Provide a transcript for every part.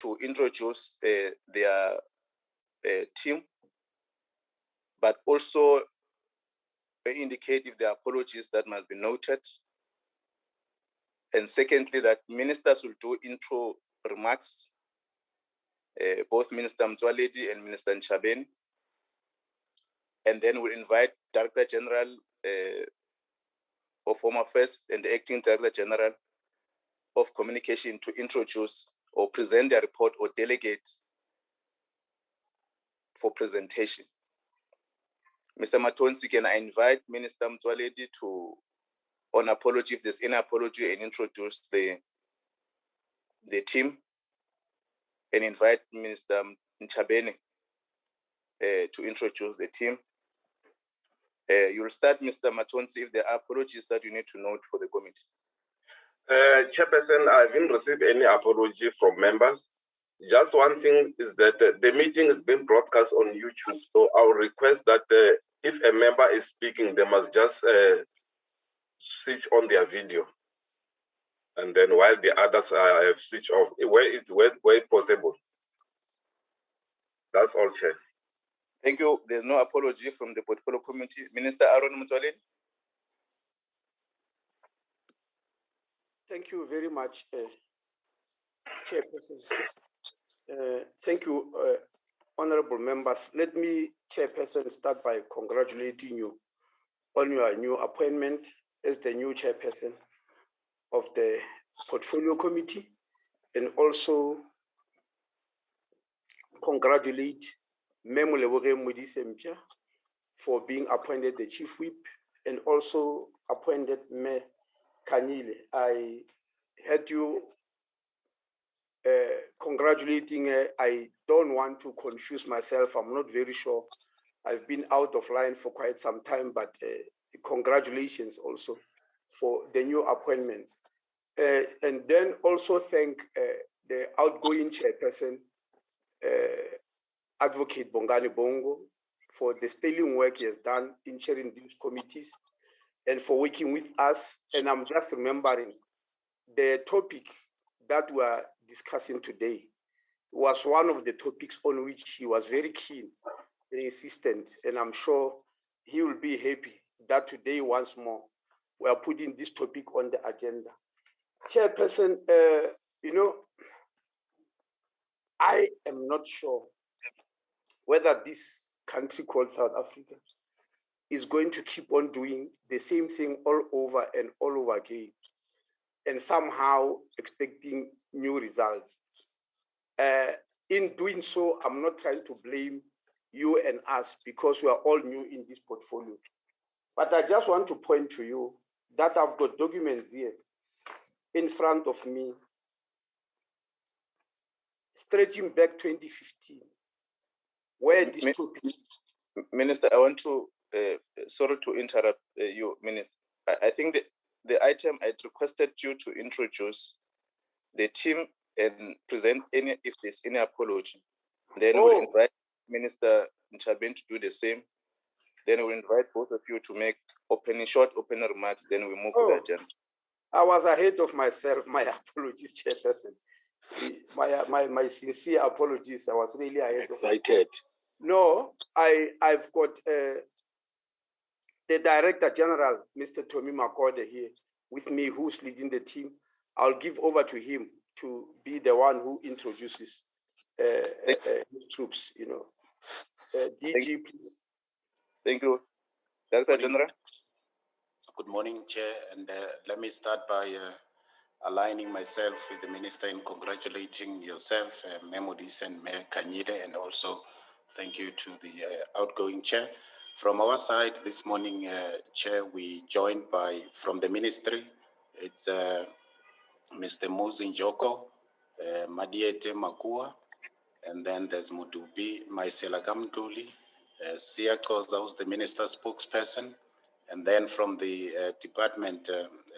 to introduce their team, but also indicate if there are apologies that must be noted. And secondly, that ministers will do intro remarks, both Minister Mtswaledi and Minister Nchabeni. And then we'll invite Director General of Home Affairs and the Acting Director General of Communication to introduce or present their report or delegate for presentation. Mr. Matonsi, can I invite Minister Mtswaledi to, on apology, if there's any apology, and introduce the team, and invite Minister Nchabeni to introduce the team. You'll start, Mr. Matonsi, if there are apologies that you need to note for the committee. Chairperson, I haven't received any apology from members. Just one thing is that the meeting is being broadcast on YouTube. So I will request that if a member is speaking, they must just switch on their video. And then while the others have switched off, where possible. That's all, Chair. Thank you. There's no apology from the Portfolio Committee. Minister Aaron Mtswaledi. Thank you very much, Chairperson. Thank you, honorable members. Let me, Chairperson, start by congratulating you on your new appointment as the new Chairperson of the Portfolio Committee, and also congratulate Memo Leboge Modise Mpya for being appointed the Chief Whip, and also appointed Me Kanyile. I heard you congratulating. I don't want to confuse myself. I'm not very sure. I've been out of line for quite some time, but congratulations also for the new appointments. And then also thank the outgoing Chairperson, Advocate Bongani Bongo, for the sterling work he has done in chairing these committees and for working with us. And I'm just remembering the topic that we are discussing today was one of the topics on which he was very keen and insistent. And I'm sure he will be happy that today, once more, we are putting this topic on the agenda. Chairperson, you know, I am not sure whether this country called South Africa is going to keep on doing the same thing all over and all over again, and somehow expecting new results. In doing so, I'm not trying to blame you and us because we are all new in this portfolio. But I just want to point to you that I've got documents here in front of me, stretching back 2015, where this topic... Minister, I want to, sorry to interrupt you, Minister. I think the item I requested you to introduce the team and present any, if there's any apology. Then we'll invite Minister Nchabeni to do the same. Then we'll invite both of you to make short opening remarks. Then we move to the agenda. I was ahead of myself. My apologies, Chairperson. My sincere apologies. I was really ahead. Excited. No, I've got the Director General, Mr. Tommy Makode, here with me, who's leading the team. I'll give over to him to be the one who introduces his troops, you know. DG, please. Thank you. Director General. Good morning, Chair. And let me start by aligning myself with the Minister in congratulating yourself, Memodis and Mayor Kanyile, and also thank you to the outgoing Chair. From our side this morning, Chair, we joined from the Ministry. It's Mr. Muzi Njoko, Madiete Makua, and then there's Mudubi, Maisela Gamduli, Sia Koza, who's the Minister spokesperson. And then from the department,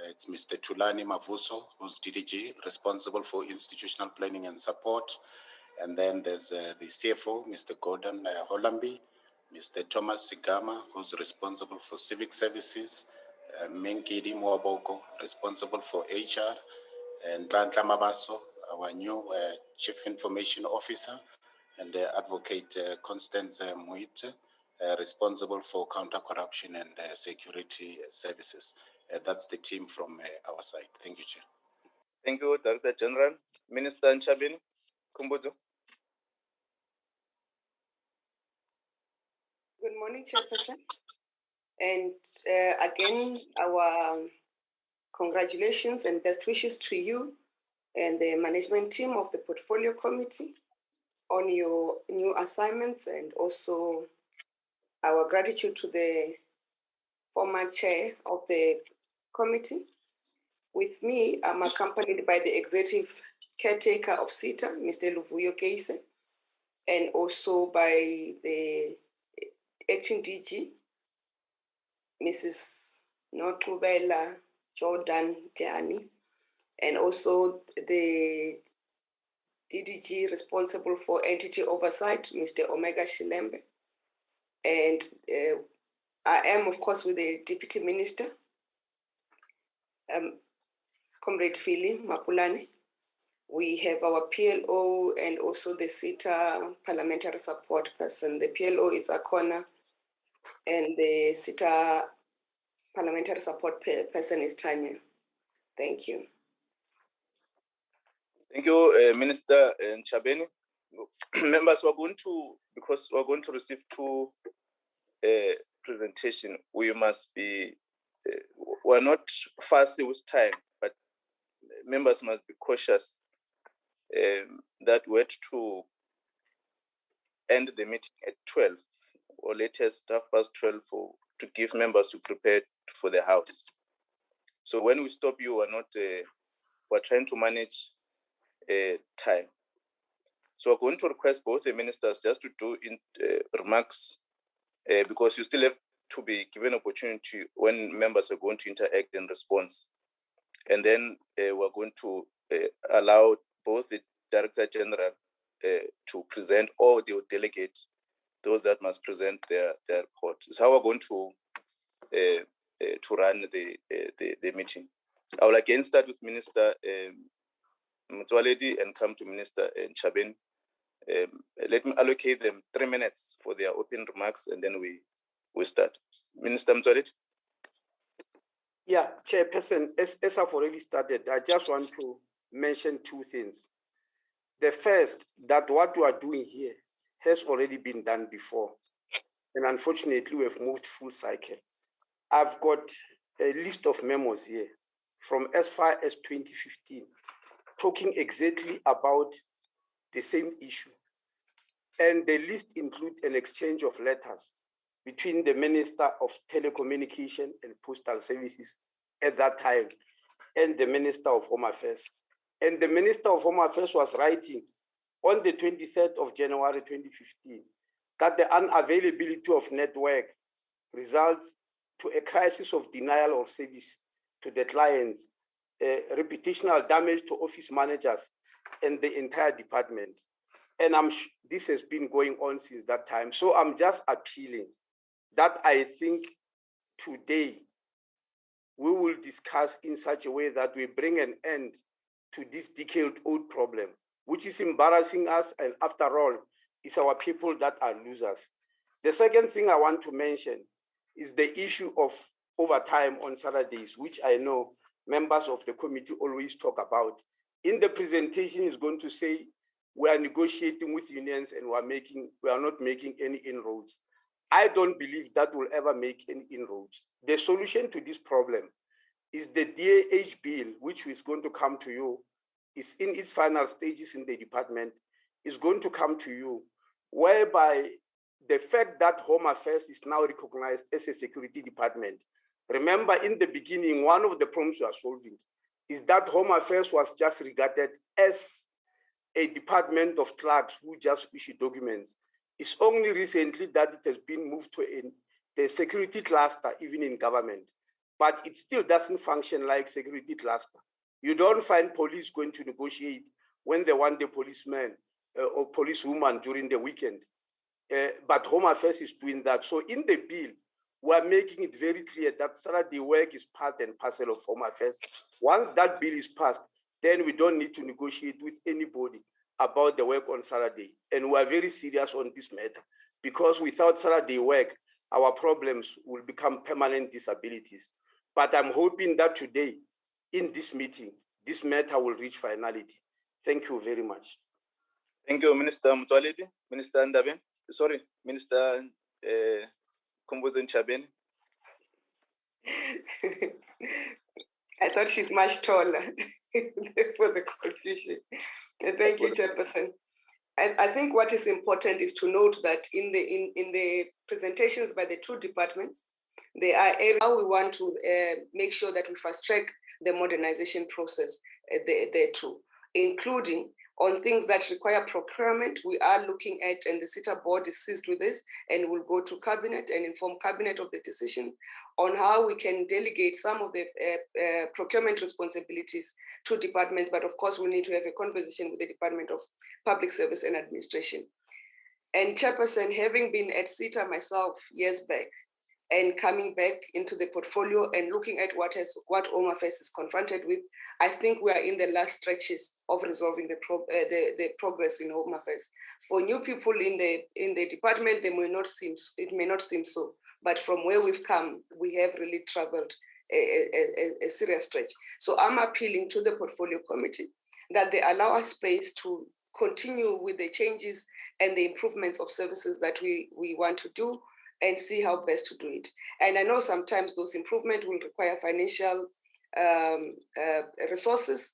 it's Mr. Tulani Mavuso, who's DDG, responsible for institutional planning and support. And then there's the CFO, Mr. Gordon Hollambi, Mr. Thomas Sigama, who's responsible for civic services, Menkidi Mwaboko, responsible for HR, and Tlantla Mabaso, our new Chief Information Officer and Advocate Constance Muite, responsible for counter-corruption and security services. That's the team from our side. Thank you, Chair. Thank you, Director General. Minister Nchabeni Kumbudzo. Good morning, Chairperson. And again, our congratulations and best wishes to you and the management team of the Portfolio Committee on your new assignments, and also our gratitude to the former chair of the committee. With me, I'm accompanied by the executive caretaker of SITA, Mr. Luvuyo Keise, and also by the acting DG, Mrs. Notubela Jordan Diani, and also the DDG responsible for entity oversight, Mr. Omega Shilembe. And I am, of course, with the Deputy Minister, Comrade Phili Mapulani. We have our PLO and also the SITA parliamentary support person. The PLO is Akona, and the SITA parliamentary support person is Tanya. Thank you. Thank you, Minister Nchabeni. Members, because we're going to receive two presentations, we must be, we're not fussy with time, but members must be cautious that we had to end the meeting at 12 or latest 12:30 to give members to prepare for the House. So when we stop you, we're trying to manage time. So we're going to request both the ministers just to do remarks because you still have to be given opportunity when members are going to interact in response. And then we're going to allow both the Director General to present, or they will delegate those that must present their report. It's how we're going to run the meeting. I will again start with Minister Motsoaledi and come to Minister Nchabeni. Let me allocate them 3 minutes for their opening remarks, and then we start. Minister Motsoaledi. Yeah, Chairperson, as I've already started, I just want to mention two things. The first, that what we are doing here has already been done before. And unfortunately, we have moved full cycle. I've got a list of memos here from as far as 2015, talking exactly about the same issue. And the list includes an exchange of letters between the Minister of Telecommunication and Postal Services at that time and the Minister of Home Affairs. And the Minister of Home Affairs was writing on the 23rd of January 2015 that the unavailability of network results to a crisis of denial of service to the clients, reputational damage to office managers and the entire department. And this has been going on since that time. So I'm just appealing that I think today we will discuss in such a way that we bring an end to this decade-old problem, which is embarrassing us, and after all, it's our people that are losers. The second thing I want to mention is the issue of overtime on Saturdays, which I know members of the committee always talk about. In the presentation, is going to say we are negotiating with unions and we are not making any inroads. I don't believe that will ever make any inroads. The solution to this problem is the DAH bill, which is going to come to you, is in its final stages in the department, is going to come to you, whereby the fact that Home Affairs is now recognized as a security department. Remember, in the beginning, one of the problems we are solving is that Home Affairs was just regarded as a department of clerks who just issue documents. It's only recently that it has been moved to the security cluster, even in government. But it still doesn't function like security cluster. You don't find police going to negotiate when they want the policeman or policewoman during the weekend. But Home Affairs is doing that. So in the bill, we're making it very clear that Saturday work is part and parcel of Home Affairs. Once that bill is passed, then we don't need to negotiate with anybody about the work on Saturday. And we are very serious on this matter, because without Saturday work, our problems will become permanent disabilities. But I'm hoping that today, in this meeting, this matter will reach finality. Thank you very much. Thank you, Minister Mtwaledi. Minister Ndaben. Sorry, Minister Kumbuzo Chabeni. I thought she's much taller for the confusion. Thank you, Chairperson. I think what is important is to note that in the presentations by the two departments, there are areas how we want to make sure that we fast track the modernization process there too, including on things that require procurement. We are looking at, and the SITA board is seized with this, and will go to cabinet and inform cabinet of the decision on how we can delegate some of the procurement responsibilities to departments. But of course, we need to have a conversation with the Department of Public Service and Administration. And Chairperson, having been at SITA myself years back, and coming back into the portfolio and looking at what Home Affairs is confronted with, I think we are in the last stretches of resolving the progress in Home Affairs. For new people in the department, it may not seem so, but from where we've come, we have really traveled a serious stretch. So I'm appealing to the portfolio committee that they allow us space to continue with the changes and the improvements of services that we want to do, and see how best to do it. And I know sometimes those improvements will require financial resources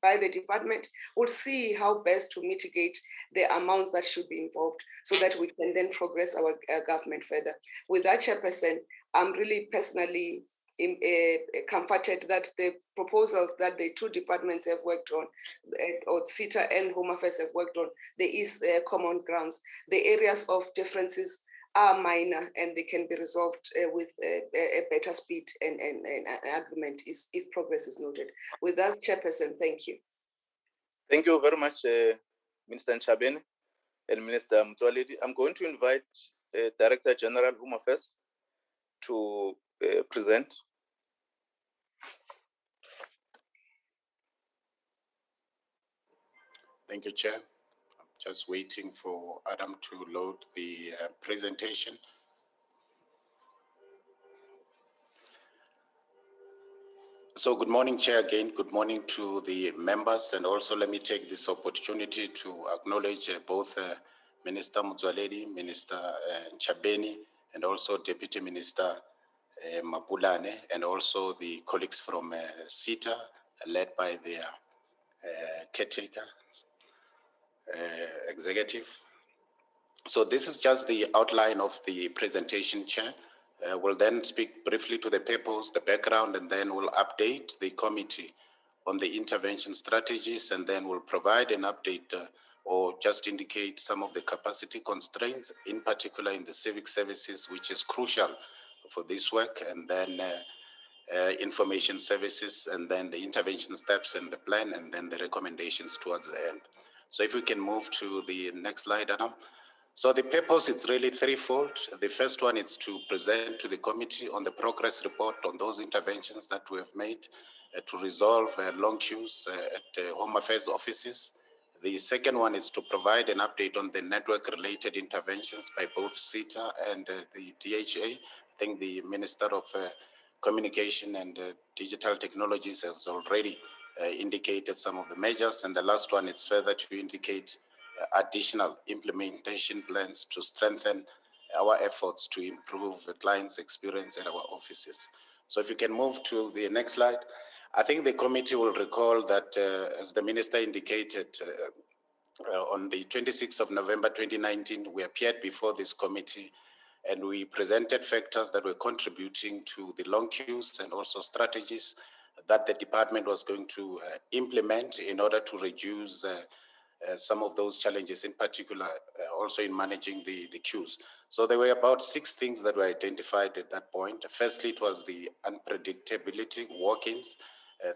by the department. We'll see how best to mitigate the amounts that should be involved so that we can then progress our government further. With that, Chairperson, I'm really personally comforted that the proposals that the two departments have worked on, or SITA and Home Affairs have worked on, there is common grounds. The areas of differences are minor, and they can be resolved with a better speed and an agreement if progress is noted. With that, Chairperson, thank you. Thank you very much, Minister Chabeni and Minister Mtwaledi. I'm going to invite Director General Home Affairs to present. Thank you, Chair. Just waiting for Adam to load the presentation. So good morning, Chair, again. Good morning to the members. And also let me take this opportunity to acknowledge both Minister Mtwaledi, Minister Chabeni, and also Deputy Minister Mapulane, and also the colleagues from SITA, led by their caretaker executive. So this is just the outline of the presentation, Chair. We'll then speak briefly to the purpose, the background, and then we'll update the committee on the intervention strategies, and then we'll provide an update or just indicate some of the capacity constraints, in particular in the civic services, which is crucial for this work, and then information services, and then the intervention steps and the plan, and then the recommendations towards the end. So if we can move to the next slide, Adam. So the purpose is really threefold. The first one is to present to the committee on the progress report on those interventions that we have made to resolve long queues at Home Affairs offices. The second one is to provide an update on the network-related interventions by both SITA and the DHA. I think the Minister of Communication and Digital Technologies has already indicated some of the measures. And the last one is further to indicate additional implementation plans to strengthen our efforts to improve the client's experience at our offices. So if you can move to the next slide. I think the committee will recall that, as the Minister indicated, on the 26th of November 2019, we appeared before this committee and we presented factors that were contributing to the long queues and also strategies that the department was going to implement in order to reduce some of those challenges, in particular also in managing the queues. So there were about 6 things that were identified at that point. Firstly, it was the unpredictability, walk-ins.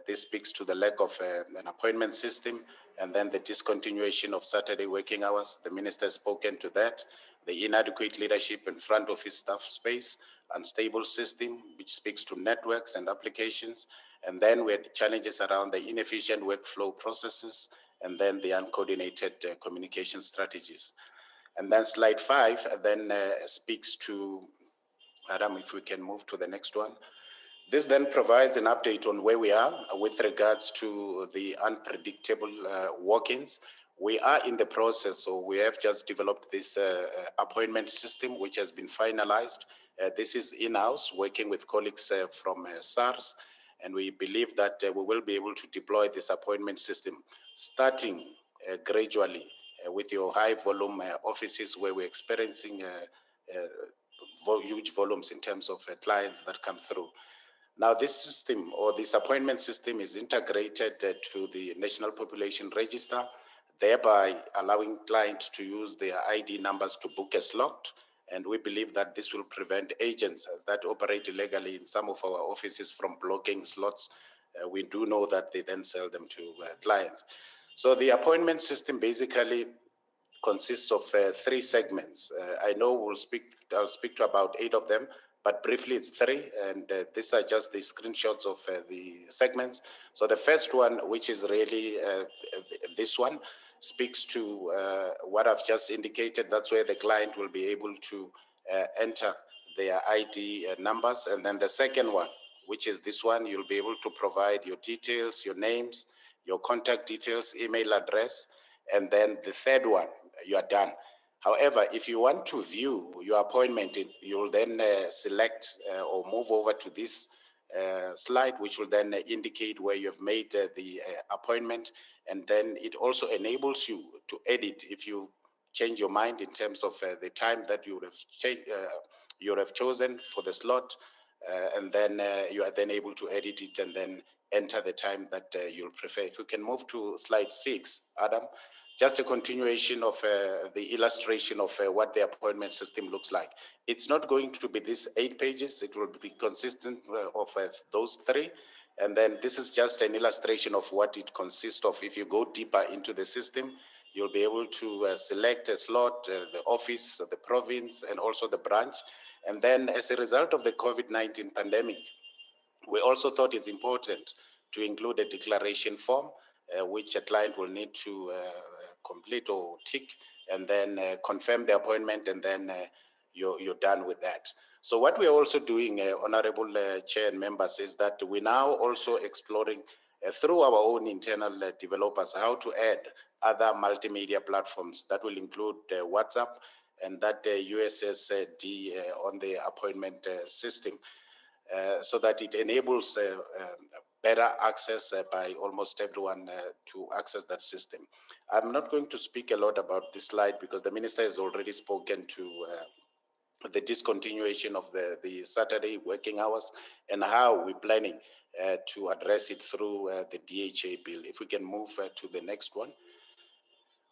This speaks to the lack of an appointment system And then the discontinuation of Saturday working hours, the minister has spoken to that. The inadequate leadership and front office staff space, unstable system, which speaks to networks and applications. And then we had challenges around the inefficient workflow processes, and then the uncoordinated communication strategies. And then slide 5 then speaks to, Adam, if we can move to the next one. This then provides an update on where we are with regards to the unpredictable walk-ins. We are in the process, so we have just developed this appointment system, which has been finalized. This is in-house, working with colleagues from SARS, and we believe that we will be able to deploy this appointment system, starting gradually with your high volume offices where we're experiencing huge volumes in terms of clients that come through. Now, this system or this appointment system is integrated to the National Population Register, thereby allowing clients to use their ID numbers to book a slot. And we believe that this will prevent agents that operate illegally in some of our offices from blocking slots. We do know that they then sell them to clients. So the appointment system basically consists of 3 segments. I know I'll speak to about 8 of them, but briefly it's 3, and these are just the screenshots of the segments. So the first one, which is really this one, speaks to what I've just indicated. That's where the client will be able to enter their ID numbers. And then the second one, which is this one, you'll be able to provide your details, your names, your contact details, email address, and then the third one, you are done. However, if you want to view your appointment, you'll then select or move over to this slide, which will then indicate where you've made the appointment. And then it also enables you to edit if you change your mind in terms of the time that you would have chosen for the slot. And then you are then able to edit it and then enter the time that you'll prefer. If you can move to slide 6, Adam. Just a continuation of the illustration of what the appointment system looks like. It's not going to be these 8 pages. It will be consistent of those 3. And then this is just an illustration of what it consists of. If you go deeper into the system, you'll be able to select a slot, the office, the province, and also the branch. And then as a result of the COVID-19 pandemic, we also thought it's important to include a declaration form which a client will need to complete or tick, and then confirm the appointment, and then you're done with that. So what we're also doing, Honorable Chair and members, is that we're now also exploring through our own internal developers how to add other multimedia platforms that will include WhatsApp and that USSD on the appointment system. So that it enables better access by almost everyone to access that system. I'm not going to speak a lot about this slide because the minister has already spoken to the discontinuation of the Saturday working hours and how we're planning to address it through the DHA bill. If we can move to the next one.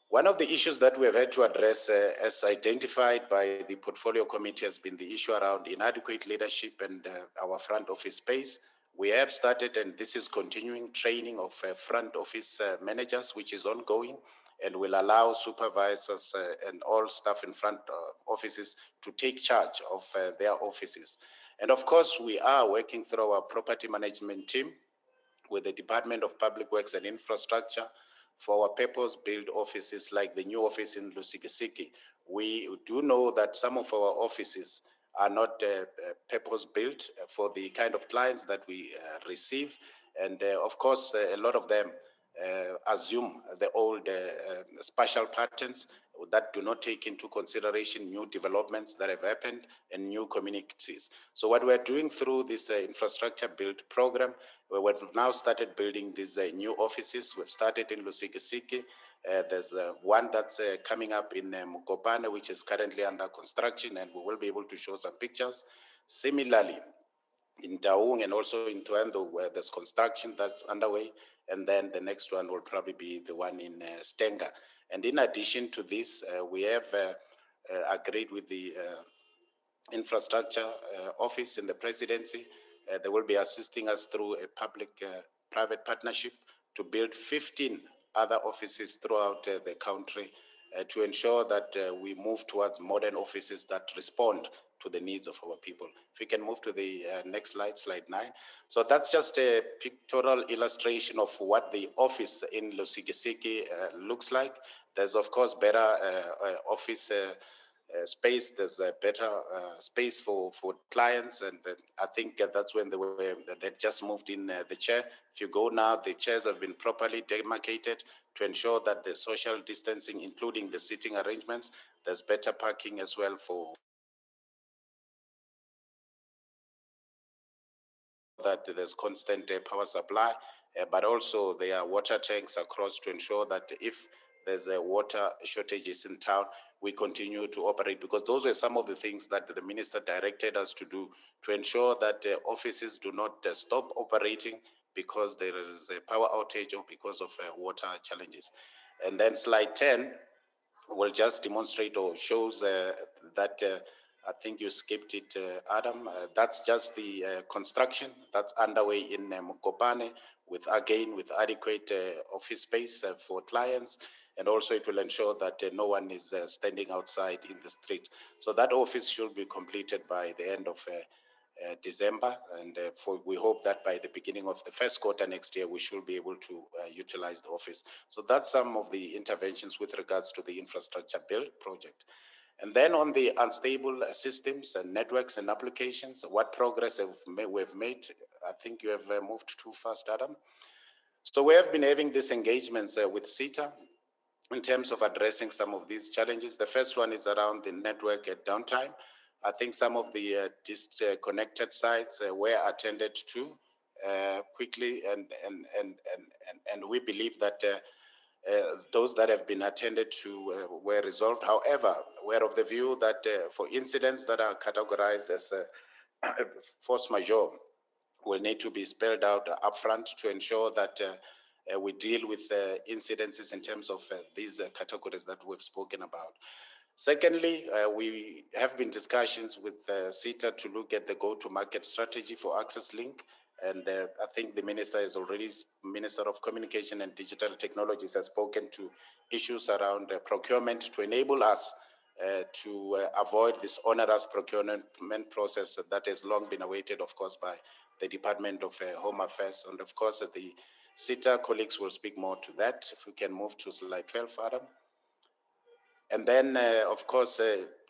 One of the issues that we have had to address as identified by the portfolio committee has been the issue around inadequate leadership and our front office space. We have started, and this is continuing, training of front office managers, which is ongoing, and will allow supervisors and all staff in front offices to take charge of their offices. And of course, we are working through our property management team with the Department of Public Works and Infrastructure for our purpose-built offices like the new office in Lusikisiki. We do know that some of our offices are not purpose-built for the kind of clients that we receive. And of course, a lot of them assume the old spatial patterns that do not take into consideration new developments that have happened and new communities. So what we're doing through this infrastructure build program, we've now started building these new offices. We've started in Lusikisiki. There's one that's coming up in Mukopane, which is currently under construction, and we will be able to show some pictures. Similarly, in Taung and also in Tuendo, where there's construction that's underway, and then the next one will probably be the one in Stenga. And in addition to this, we have agreed with the infrastructure office in the presidency. They will be assisting us through a public-private partnership to build 15 other offices throughout the country to ensure that we move towards modern offices that respond to the needs of our people. If we can move to the next slide, slide 9. So that's just a pictorial illustration of what the office in Lusikisiki looks like. There's, of course, better office space. There's a better space for clients, and I think that's when they just moved in the chair. If you go now, the chairs have been properly demarcated to ensure that the social distancing, including the seating arrangements, there's better parking as well for that there's constant power supply, but also there are water tanks across to ensure that if there's a water shortages in town, we continue to operate, because those were some of the things that the minister directed us to do to ensure that offices do not stop operating because there is a power outage or because of water challenges. And then slide 10 will just demonstrate or shows that I think you skipped it, Adam. That's just the construction that's underway in Mokopane with adequate office space for clients. And also it will ensure that no one is standing outside in the street. So that office should be completed by the end of December, and we hope that by the beginning of the first quarter next year, we should be able to utilize the office. So that's some of the interventions with regards to the infrastructure build project. And then on the unstable systems and networks and applications, what progress we've made? I think you have moved too fast, Adam. So we have been having these engagements with SITA in terms of addressing some of these challenges. The first one is around the network at downtime. I think some of the disconnected sites were attended to quickly, and we believe that those that have been attended to were resolved. However, we're of the view that for incidents that are categorized as force majeure, will need to be spelled out upfront to ensure that we deal with incidences in terms of these categories that we've spoken about. Secondly, we have been discussions with SITA to look at the go-to-market strategy for Access Link. And I think the minister is already, Minister of Communication and Digital Technologies, has spoken to issues around procurement to enable us to avoid this onerous procurement process that has long been awaited, of course, by the Department of Home Affairs. And of course, the SITA colleagues will speak more to that. If we can move to slide 12, Adam. And then, of course,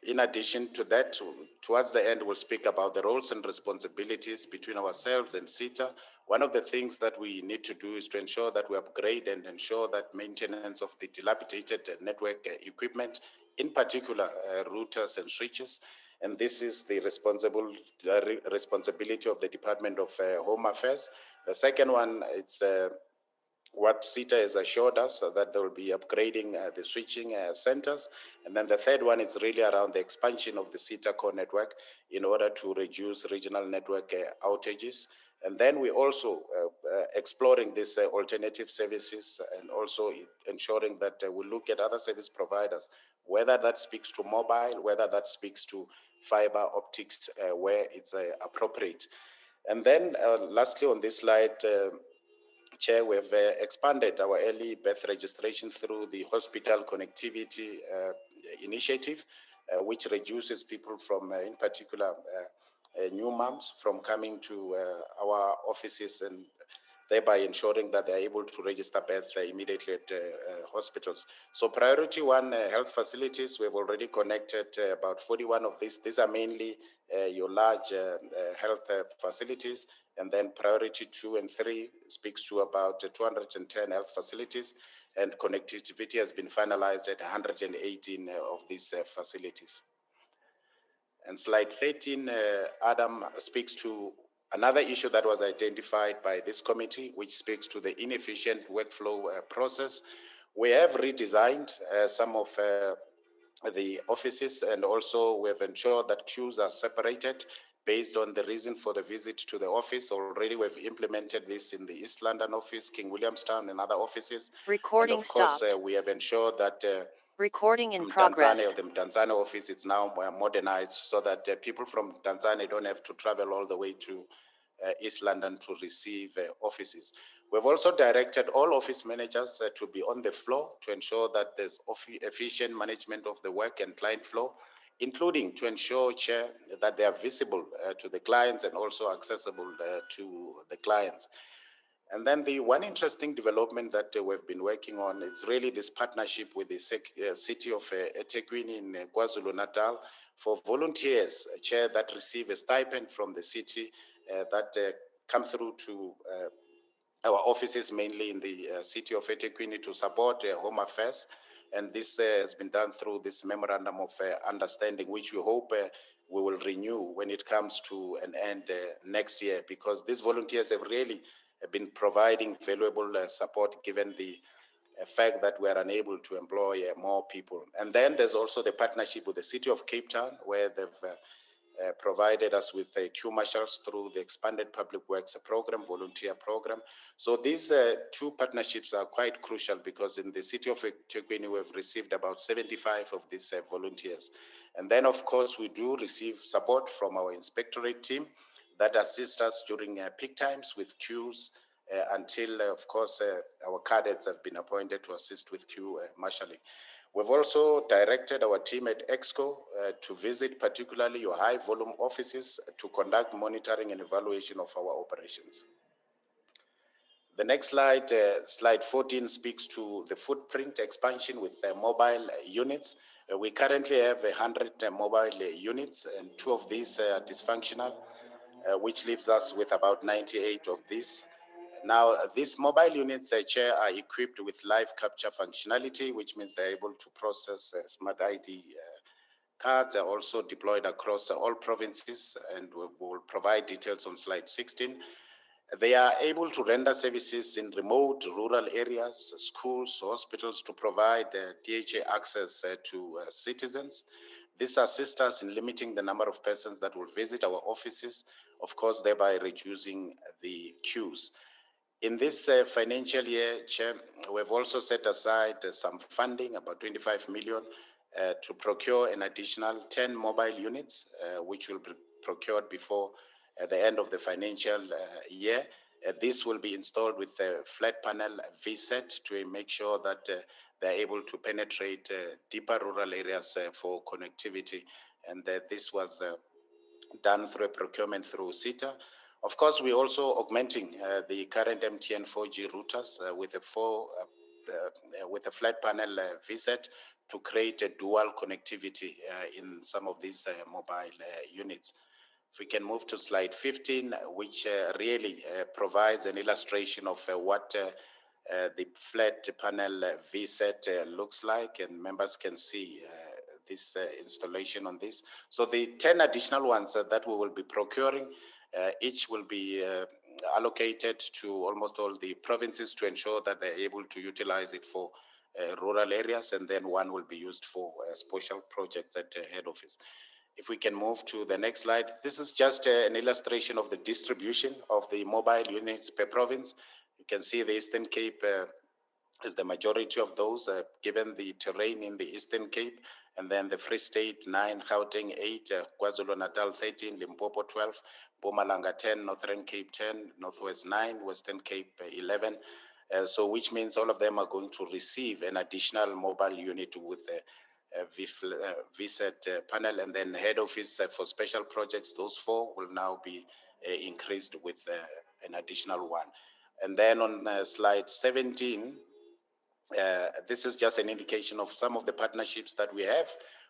in addition to that, towards the end, we'll speak about the roles and responsibilities between ourselves and SITA. One of the things that we need to do is to ensure that we upgrade and ensure that maintenance of the dilapidated network equipment, in particular routers and switches. And this is the responsibility of the Department of Home Affairs. The second one, it's what SITA has assured us that they will be upgrading the switching centers. And then the third one is really around the expansion of the SITA core network in order to reduce regional network outages. And then we also exploring these alternative services and also ensuring that we look at other service providers, whether that speaks to mobile, whether that speaks to fiber optics, where it's appropriate. And then lastly on this slide, Chair, we have expanded our early birth registration through the hospital connectivity initiative, which reduces people from, in particular, new moms from coming to our offices, and thereby ensuring that they're able to register birth immediately at hospitals. So priority one, health facilities, we've already connected about 41 of these. These are mainly your large health facilities. And then priority 2 and 3 speaks to about 210 health facilities, and connectivity has been finalized at 118 of these facilities. And slide 13, Adam speaks to another issue that was identified by this committee, which speaks to the inefficient workflow process. We have redesigned some of the offices, and also we've ensured that queues are separated based on the reason for the visit to the office. Already we've implemented this in the East London office, King Williamstown, and other offices. Recording and of course, stopped. We have ensured that Recording in progress. The Tanzania office is now modernized so that people from Tanzania don't have to travel all the way to East London to receive offices. We've also directed all office managers to be on the floor to ensure that there's efficient management of the work and client flow, including to ensure, Chair, that they are visible to the clients and also accessible to the clients. And then the one interesting development that we've been working on, it's really this partnership with the city of eThekwini in KwaZulu-Natal for volunteers, Chair, that receive a stipend from the city that come through to our offices, mainly in the city of eThekwini, to support home affairs. And this has been done through this memorandum of understanding, which we hope we will renew when it comes to an end next year, because these volunteers have really been providing valuable support given the fact that we are unable to employ more people. And then there's also the partnership with the city of Cape Town, where they've provided us with queue marshals through the expanded public works program, volunteer program. So these two partnerships are quite crucial, because in the city of eThekwini, we've received about 75 of these volunteers. And then, of course, we do receive support from our inspectorate team that assist us during peak times with queues until, of course, our cadets have been appointed to assist with queue marshalling. We've also directed our team at EXCO to visit particularly your high volume offices to conduct monitoring and evaluation of our operations. The next slide, slide 14, speaks to the footprint expansion with mobile units. We currently have 100 mobile units, and 2 of these are dysfunctional, which leaves us with about 98 of these. Now, these mobile units, Chair, are equipped with live capture functionality, which means they're able to process smart ID cards. Are also deployed across all provinces, and we'll provide details on slide 16. They are able to render services in remote rural areas, schools, hospitals, to provide DHA access to citizens. This assists us in limiting the number of persons that will visit our offices, of course, thereby reducing the queues. In this financial year, Chair, we've also set aside some funding, about 25 million, to procure an additional 10 mobile units, which will be procured before the end of the financial year. This will be installed with a flat panel VSET to make sure that they're able to penetrate deeper rural areas for connectivity. And this was done through a procurement through SITA. Of course, we're also augmenting the current MTN 4G routers with a flat panel VSET to create a dual connectivity in some of these mobile units. If we can move to slide 15, which really provides an illustration of what the flat panel VSET looks like, and members can see this installation on this. So the 10 additional ones that we will be procuring, each will be allocated to almost all the provinces to ensure that they're able to utilize it for rural areas, and then one will be used for special projects at head office. If we can move to the next slide. This is just an illustration of the distribution of the mobile units per province. You can see the Eastern Cape is the majority of those, given the terrain in the Eastern Cape, and then the Free State 9, Gauteng 8, KwaZulu-Natal 13, Limpopo 12, Mpumalanga 10, Northern Cape 10, Northwest 9, Western Cape 11. So which means all of them are going to receive an additional mobile unit with a VSET panel, and then head office for special projects, those 4 will now be increased with an additional one. And then on slide 17, this is just an indication of some of the partnerships that we have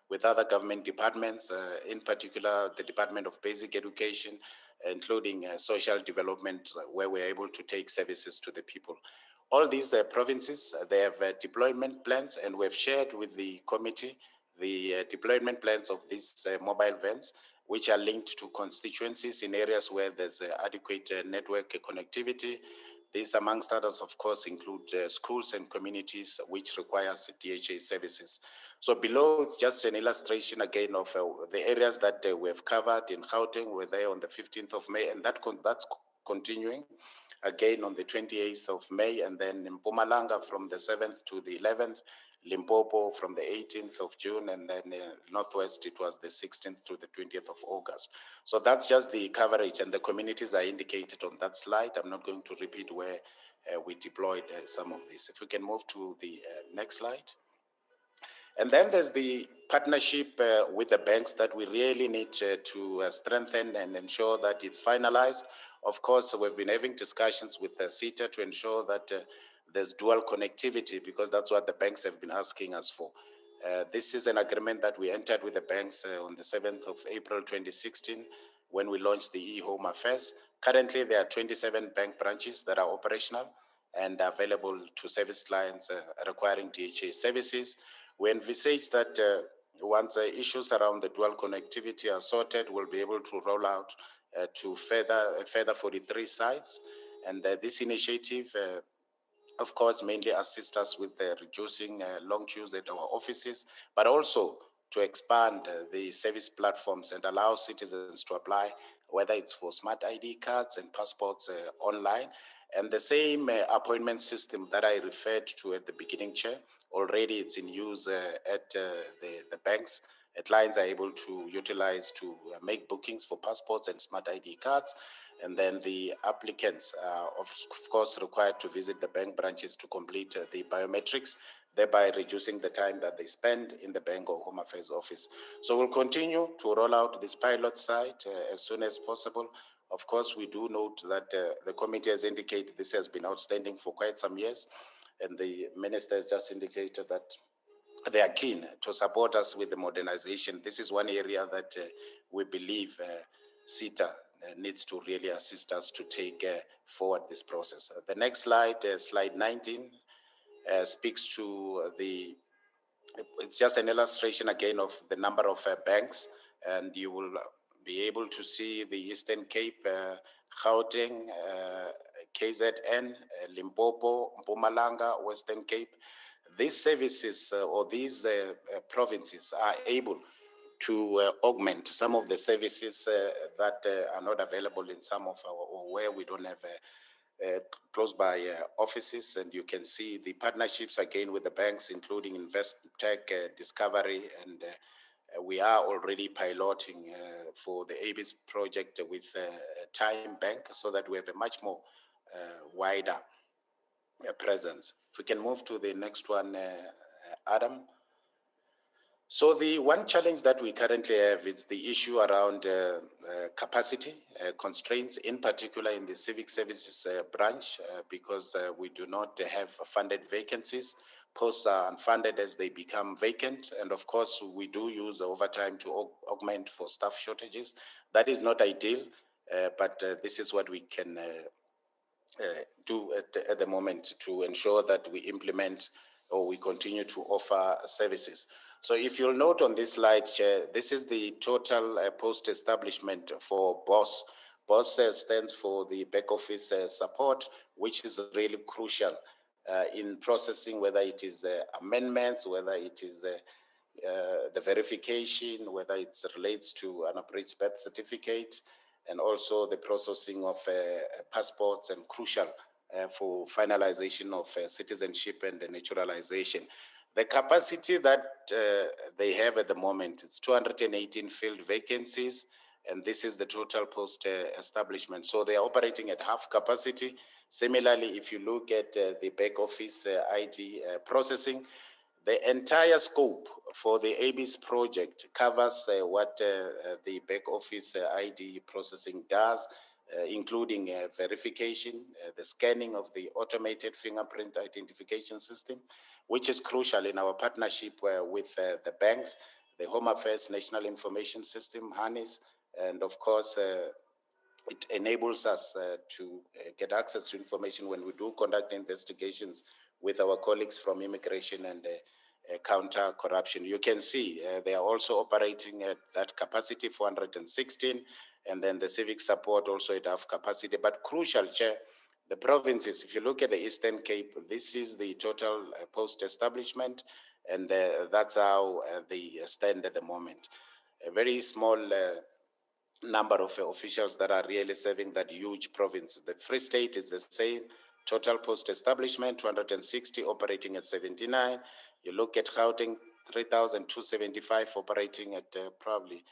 with other government departments, in particular the Department of Basic Education, including social development, where we're able to take services to the people. All these provinces, they have deployment plans, and we've shared with the committee the deployment plans of these mobile vans, which are linked to constituencies in areas where there's adequate network connectivity. These, amongst others, of course, include schools and communities which requires DHA services. So below, it's just an illustration again of the areas that we have covered in Gauteng. We're there on the 15th of May, and that's continuing again on the 28th of May, and then in Mpumalanga from the 7th to the 11th, Limpopo from the 18th of June, and then Northwest, it was the 16th to the 20th of August. So that's just the coverage, and the communities are indicated on that slide. I'm not going to repeat where we deployed some of this. If we can move to the next slide. And then there's the partnership with the banks that we really need to strengthen and ensure that it's finalized. Of course, we've been having discussions with the SITA to ensure that there's dual connectivity, because that's what the banks have been asking us for. This is an agreement that we entered with the banks on the 7th of April 2016 when we launched the e-Home Affairs. Currently, there are 27 bank branches that are operational and available to service clients requiring DHA services. We envisage that once issues around the dual connectivity are sorted, we'll be able to roll out to further 43 sites. And this initiative, of course, mainly assists us with reducing long queues at our offices, but also to expand the service platforms and allow citizens to apply, whether it's for smart ID cards and passports online. And the same appointment system that I referred to at the beginning, Chair, already it's in use at the banks. Clients are able to utilize to make bookings for passports and smart ID cards. And then the applicants are, of course, required to visit the bank branches to complete the biometrics, thereby reducing the time that they spend in the bank or Home Affairs office. So we'll continue to roll out this pilot site as soon as possible. Of course, we do note that the committee has indicated this has been outstanding for quite some years, and the minister has just indicated that they are keen to support us with the modernization. This is one area that we believe SITA needs to really assist us to take forward this process. The next slide, slide 19, speaks to it's just an illustration again of the number of banks, and you will be able to see the Eastern Cape, Gauteng, KZN, Limpopo, Mpumalanga, Western Cape. These services or these provinces are able to augment some of the services that are not available in some of our, or where we don't have close by offices. And you can see the partnerships again with the banks, including Investec, Discovery, and we are already piloting for the ABIS project with Time Bank, so that we have a much more wider presence. If we can move to the next one, Adam. So the one challenge that we currently have is the issue around capacity constraints, in particular in the civic services branch, because we do not have funded vacancies. Posts are unfunded as they become vacant. And of course, we do use overtime to augment for staff shortages. That is not ideal, but this is what we can do at the moment to ensure that we implement or we continue to offer services. So if you'll note on this slide, Chair, this is the total post-establishment for BOSS. BOSS stands for the back office support, which is really crucial in processing, whether it is amendments, whether it is the verification, whether it relates to an abridged birth certificate, and also the processing of passports, and crucial for finalization of citizenship and naturalization. The capacity that they have at the moment, it's 218 filled vacancies, and this is the total post-establishment. So they are operating at half capacity. Similarly, if you look at the back office ID processing, the entire scope for the ABIS project covers what the back office ID processing does, including verification, the scanning of the automated fingerprint identification system, which is crucial in our partnership with the banks, the Home Affairs National Information System, HANIS, and of course, it enables us to get access to information when we do conduct investigations with our colleagues from immigration and counter corruption. You can see they are also operating at that capacity, 416, and then the civic support also at half capacity. But crucial, Chair, the provinces, if you look at the Eastern Cape, this is the total post-establishment, and that's how they stand at the moment. A very small number of officials that are really serving that huge province. The Free State is the same, Total post-establishment, 260, operating at 79. You look at Gauteng, 3,275, operating at probably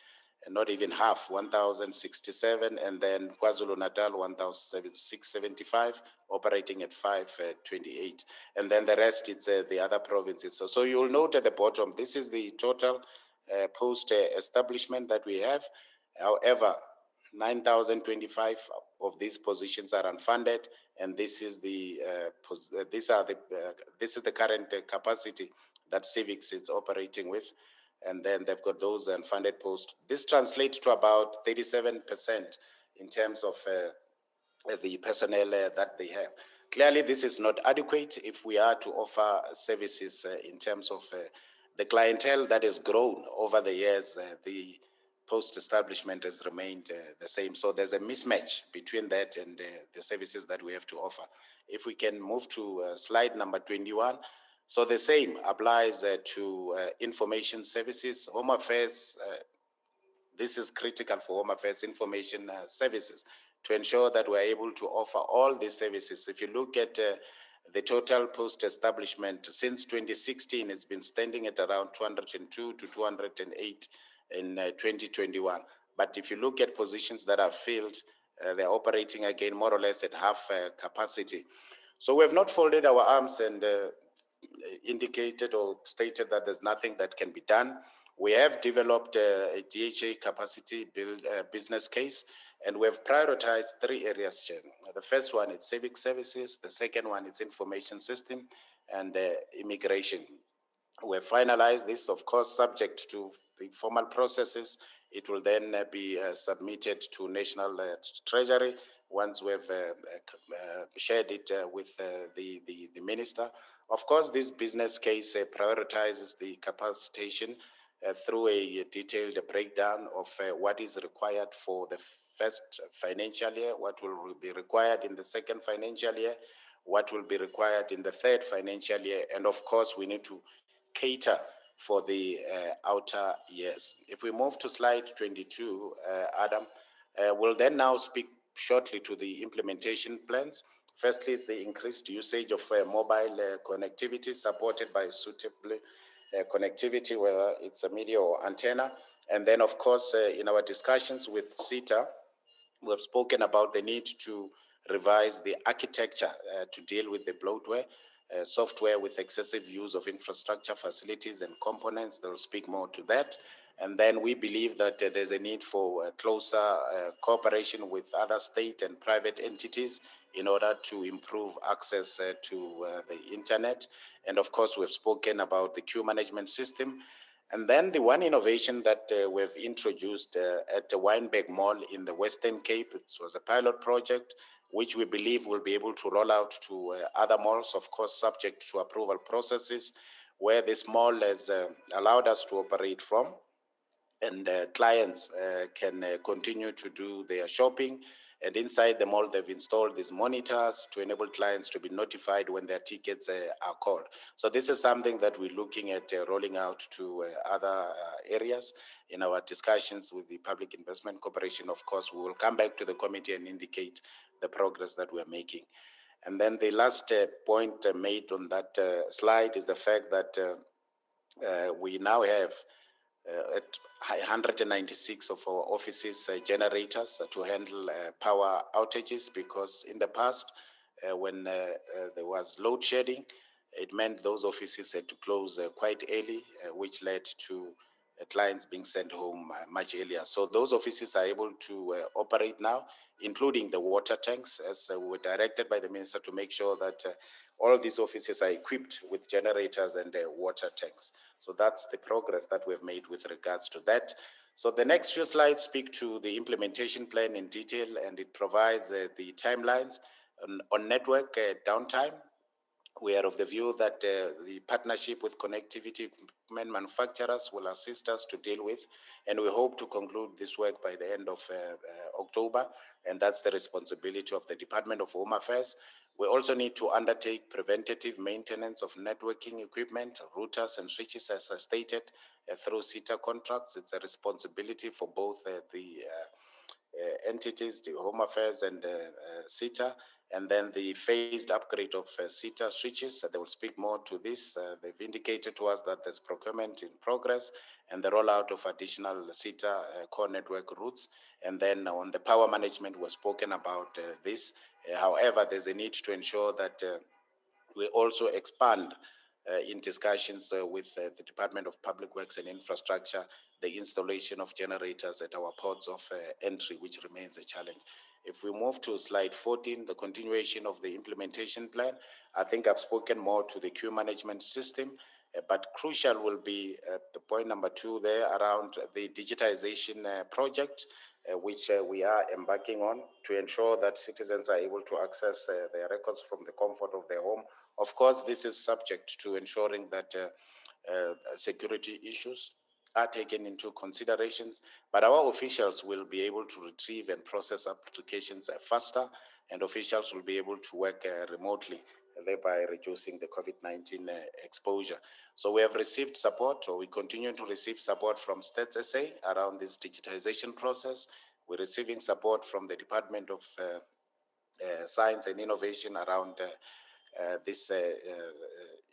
not even half, 1,067, and then KwaZulu-Natal, 1,675, operating at 528. And then the rest, it's the other provinces. So you'll note at the bottom, this is the total post-establishment that we have. However, 9,025 of these positions are unfunded, and this is the this is the current capacity that civics is operating with, and then they've got those unfunded posts. This translates to about 37% in terms of the personnel that they have. Clearly, this is not adequate if we are to offer services in terms of the clientele that has grown over the years. The post-establishment has remained the same. So there's a mismatch between that and the services that we have to offer. If we can move to slide number 21. So the same applies to information services, Home Affairs. This is critical for Home Affairs information services to ensure that we're able to offer all these services. If you look at the total post-establishment since 2016, it's been standing at around 202 to 208 in 2021. But if you look at positions that are filled, they're operating again more or less at half capacity. So we have not folded our arms and indicated or stated that there's nothing that can be done. We have developed a DHA capacity build business case, and we have prioritized 3 areas, Chair. The first one is civic services, the second one is information system, and immigration. We have finalized this, of course, subject to the formal processes. It will then be submitted to National Treasury once we've shared it with the Minister. Of course, this business case prioritizes the capacitation through a detailed breakdown of what is required for the first financial year, what will be required in the second financial year, what will be required in the third financial year, and of course, we need to cater for the outer years. If we move to slide 22, Adam, we'll then now speak shortly to the implementation plans. Firstly, it's the increased usage of mobile connectivity supported by suitable connectivity, whether it's a media or antenna. And then, of course, in our discussions with SITA, we've spoken about the need to revise the architecture to deal with the bloatware, software with excessive use of infrastructure, facilities, and components. They'll speak more to that. And then we believe that there's a need for closer cooperation with other state and private entities in order to improve access to the internet. And of course, we've spoken about the queue management system. And then the one innovation that we've introduced at the Wynberg Mall in the Western Cape, it was a pilot project, which we believe will be able to roll out to other malls, of course, subject to approval processes, where this mall has allowed us to operate from. And clients can continue to do their shopping. And inside the mall, they've installed these monitors to enable clients to be notified when their tickets are called. So this is something that we're looking at rolling out to other areas. In our discussions with the Public Investment Corporation, of course, we will come back to the committee and indicate the progress that we're making. And then the last point made on that slide is the fact that we now have at 196 of our offices generators to handle power outages, because in the past when there was load shedding, it meant those offices had to close quite early, which led to clients being sent home much earlier. So those offices are able to operate now, including the water tanks, as we were directed by the Minister to make sure that all these offices are equipped with generators and water tanks. So that's the progress that we've made with regards to that. So the next few slides speak to the implementation plan in detail, and it provides the timelines on network downtime. We are of the view that the partnership with connectivity equipment manufacturers will assist us to deal with, and we hope to conclude this work by the end of October, and that's the responsibility of the Department of Home Affairs. We also need to undertake preventative maintenance of networking equipment, routers and switches, as I stated, through SITA contracts. It's a responsibility for both the entities, the Home Affairs and SITA. And then the phased upgrade of SITA switches, they will speak more to this. They've indicated to us that there's procurement in progress and the rollout of additional SITA core network routes. And then on the power management, we've spoken about this. However, there's a need to ensure that we also expand in discussions with the Department of Public Works and Infrastructure, the installation of generators at our ports of entry, which remains a challenge. If we move to slide 14, the continuation of the implementation plan, I think I've spoken more to the queue management system, but crucial will be the point number 2 there around the digitization project, which we are embarking on to ensure that citizens are able to access their records from the comfort of their home. Of course, this is subject to ensuring that security issues are taken into considerations, but our officials will be able to retrieve and process applications faster, and officials will be able to work remotely, thereby reducing the COVID-19 exposure. So we have received support, or we continue to receive support from Stats SA around this digitization process. We're receiving support from the Department of Science and Innovation around this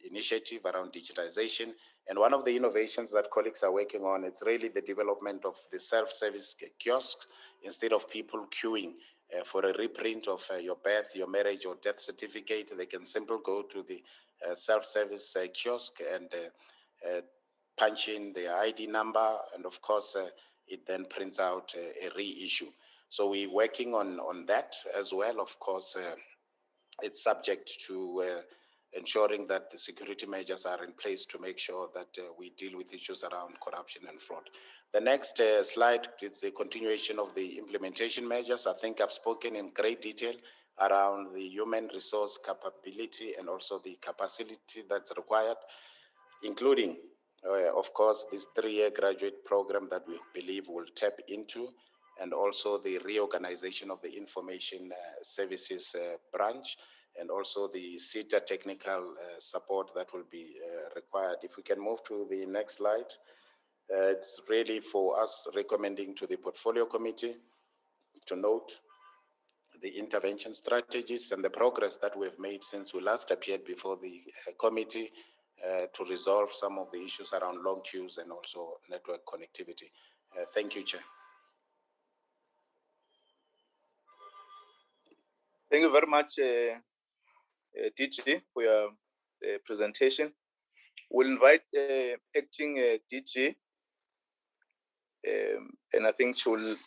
initiative around digitization. And one of the innovations that colleagues are working on, it's really the development of the self-service kiosk. Instead of people queuing for a reprint of your birth, your marriage, or death certificate, they can simply go to the self-service kiosk and punch in their ID number, and of course, it then prints out a reissue. So we're working on that as well. Of course, it's subject to ensuring that the security measures are in place to make sure that we deal with issues around corruption and fraud. The next slide is the continuation of the implementation measures. I think I've spoken in great detail around the human resource capability and also the capacity that's required, including, of course, this 3-year graduate program that we believe will tap into, and also the reorganization of the information services branch, and also the SITA technical support that will be required. If we can move to the next slide. It's really for us recommending to the portfolio committee to note the intervention strategies and the progress that we've made since we last appeared before the committee to resolve some of the issues around long queues and also network connectivity. Thank you, Chair. Thank you very much, DG, for your presentation. We'll invite acting DG, and I think she will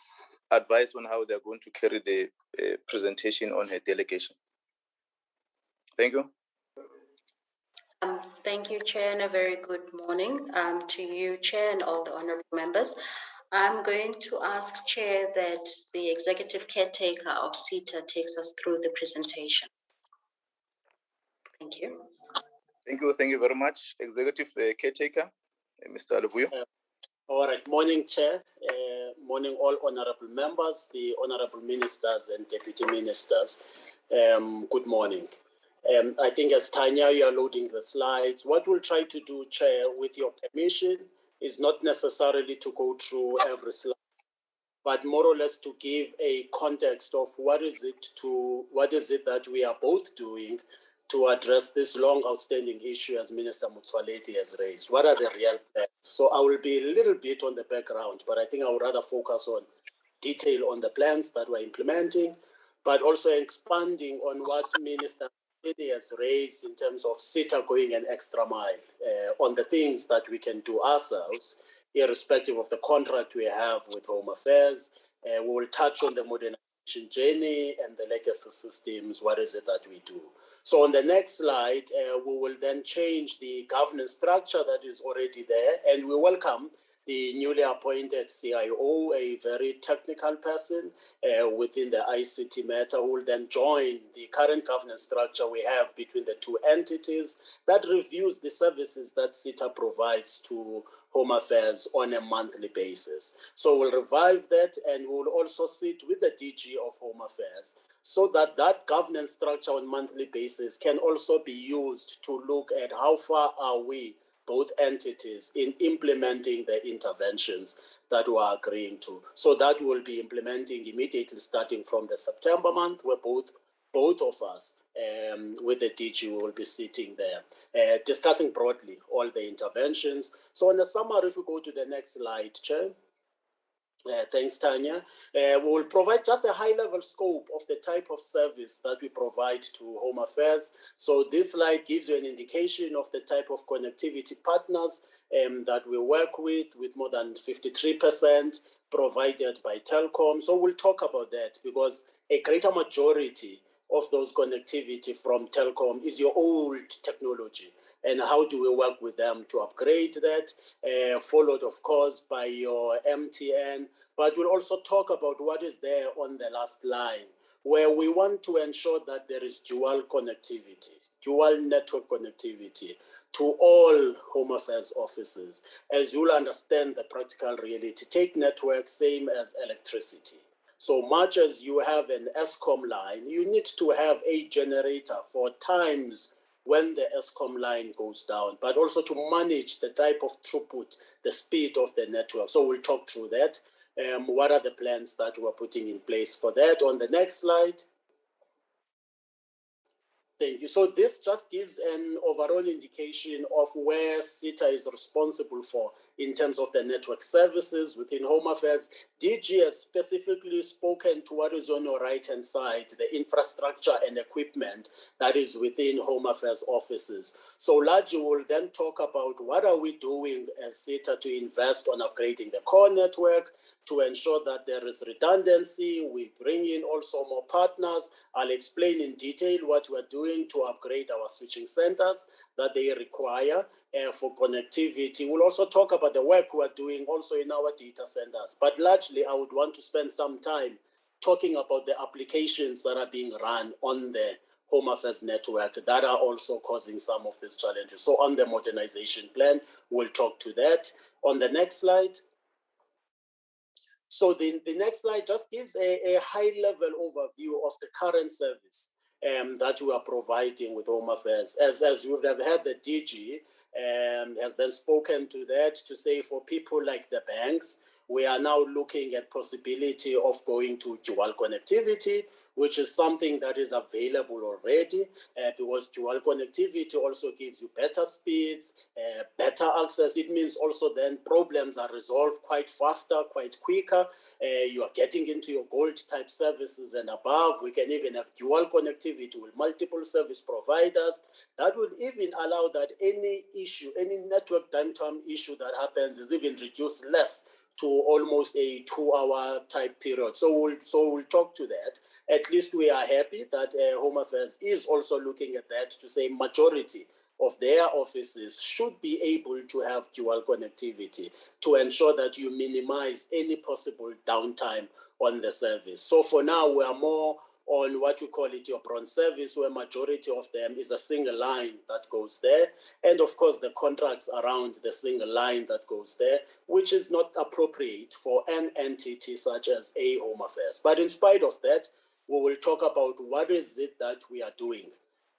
advise on how they're going to carry the presentation on her delegation. Thank you. Thank you, Chair, and a very good morning to you, Chair, and all the honorable members. I'm going to ask Chair that the Executive Caretaker of SITA takes us through the presentation. Thank you. Thank you very much, Executive Caretaker, Mr. Aluvuyo. All right, morning, Chair. Morning, all honorable members, the honorable ministers and deputy ministers. Good morning. I think as Tanya, you are loading the slides. What we'll try to do, Chair, with your permission, is not necessarily to go through every slide, but more or less to give a context of what is it that we are both doing to address this long outstanding issue as Minister Motsoaledi has raised. What are the real plans? So I will be a little bit on the background, but I think I would rather focus on detail on the plans that we're implementing, but also expanding on what Minister Motsoaledi has raised in terms of SITA going an extra mile on the things that we can do ourselves, irrespective of the contract we have with Home Affairs. We will touch on the modernization journey and the legacy systems. What is it that we do? So on the next slide, we will then change the governance structure that is already there, and we welcome the newly appointed CIO, a very technical person within the ICT matter, who will then join the current governance structure we have between the two entities that reviews the services that SITA provides to Home Affairs on a monthly basis. So we'll revive that, and we'll also sit with the DG of Home Affairs so that that governance structure on a monthly basis can also be used to look at how far are we, both entities, in implementing the interventions that we are agreeing to. So that we'll be implementing immediately starting from the September month, where both both of us with the DG will be sitting there, discussing broadly all the interventions. So on the summary, if we go to the next slide, Chair. Thanks, Tanya. We will provide just a high-level scope of the type of service that we provide to Home Affairs. So this slide gives you an indication of the type of connectivity partners that we work with more than 53% provided by Telkom. So we'll talk about that because a greater majority of those connectivity from Telkom is your old technology. And how do we work with them to upgrade that, followed, of course, by your MTN. But we'll also talk about what is there on the last line, where we want to ensure that there is dual connectivity, dual network connectivity to all Home Affairs offices. As you'll understand the practical reality, take network, same as electricity. So much as you have an ESCOM line, you need to have a generator for times when the ESCOM line goes down, but also to manage the type of throughput, the speed of the network. So we'll talk through that. What are the plans that we're putting in place for that? On the next slide. Thank you. So this just gives an overall indication of where SITA is responsible for in terms of the network services within Home Affairs. DG has specifically spoken to what is on your right-hand side, the infrastructure and equipment that is within Home Affairs offices. So largely we'll then talk about what are we doing as SITA to invest on upgrading the core network, to ensure that there is redundancy. We bring in also more partners. I'll explain in detail what we're doing to upgrade our switching centers that they require for connectivity. We'll also talk about the work we're doing also in our data centers. But largely, I would want to spend some time talking about the applications that are being run on the Home Affairs network that are also causing some of these challenges. So on the modernization plan, we'll talk to that. On the next slide. So the next slide just gives a high-level overview of the current service that we are providing with Home Affairs. As you would have heard, the DG has then spoken to that to say for people like the banks, we are now looking at possibility of going to dual connectivity, which is something that is available already because dual connectivity also gives you better speeds, better access. It means also then problems are resolved quite faster, quite quicker. You are getting into your gold type services and above. We can even have dual connectivity with multiple service providers. That would even allow that any issue, any network downtime issue that happens is even reduced less to almost a 2-hour type period. So we'll talk to that. At least we are happy that Home Affairs is also looking at that to say majority of their offices should be able to have dual connectivity to ensure that you minimize any possible downtime on the service. So for now, we are more on what we call it your bronze service, where majority of them is a single line that goes there. And of course, the contracts around the single line that goes there, which is not appropriate for an entity such as a Home Affairs. But in spite of that, we will talk about what is it that we are doing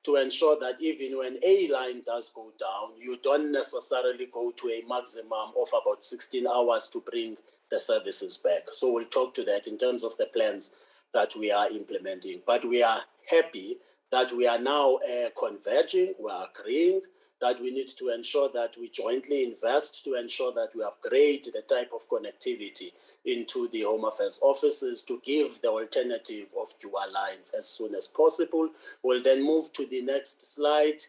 to ensure that even when a line does go down, you don't necessarily go to a maximum of about 16 hours to bring the services back. So we'll talk to that in terms of the plans that we are implementing. But we are happy that we are now converging, we are agreeing that we need to ensure that we jointly invest to ensure that we upgrade the type of connectivity into the Home Affairs offices to give the alternative of dual lines as soon as possible. We'll then move to the next slide.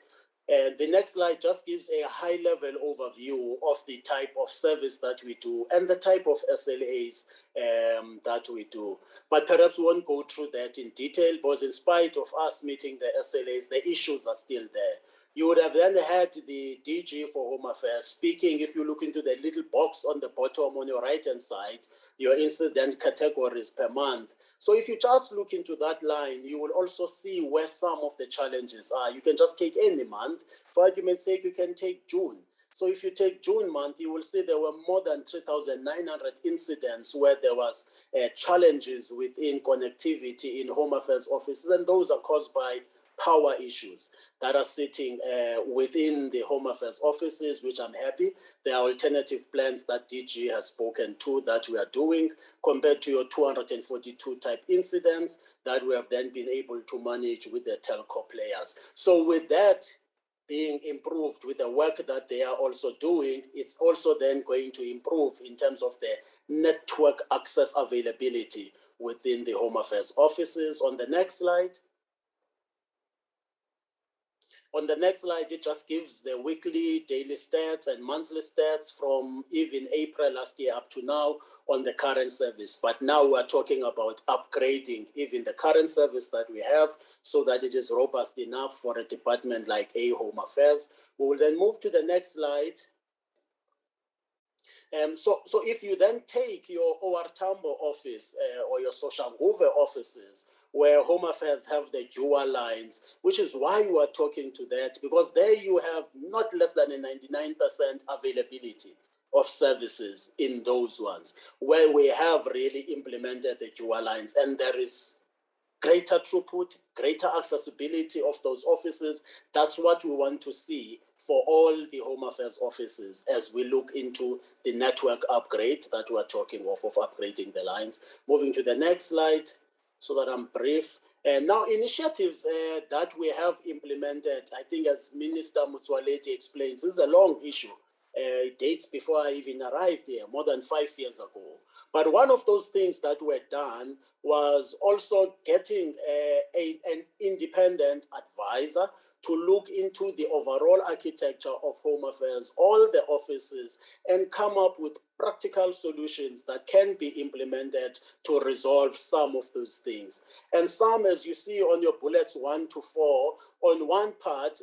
The next slide just gives a high-level overview of the type of service that we do and the type of SLAs that we do. But perhaps we won't go through that in detail because in spite of us meeting the SLAs, the issues are still there. You would have then had the DG for Home Affairs speaking. If you look into the little box on the bottom on your right-hand side, your incident categories per month. So if you just look into that line, you will also see where some of the challenges are. You can just take any month. For argument's sake, you can take June. So if you take June month, you will see there were more than 3,900 incidents where there was challenges within connectivity in Home Affairs offices, and those are caused by power issues that are sitting within the Home Affairs offices, which I'm happy. There are alternative plans that DG has spoken to that we are doing compared to your 242 type incidents that we have then been able to manage with the telco players. So with that being improved with the work that they are also doing, it's also then going to improve in terms of the network access availability within the Home Affairs offices. On the next slide. On the next slide, it just gives the weekly, daily stats and monthly stats from even April last year up to now on the current service. But now we're talking about upgrading even the current service that we have so that it is robust enough for a department like Home Affairs. We will then move to the next slide. So if you then take your OR Tambo office or your Soshanguve offices, where Home Affairs have the dual lines, which is why we are talking to that, because there you have not less than a 99% availability of services in those ones, where we have really implemented the dual lines, and there is greater throughput, greater accessibility of those offices. That's what we want to see for all the Home Affairs offices as we look into the network upgrade that we're talking of upgrading the lines. Moving to the next slide so that I'm brief. And now initiatives that we have implemented, I think as Minister Motsoaledi explains, this is a long issue. It dates before I even arrived here, more than 5 years ago. But one of those things that were done was also getting an independent advisor to look into the overall architecture of Home Affairs, all the offices, and come up with practical solutions that can be implemented to resolve some of those things. And some, as you see on your bullets 1 to 4, on one part,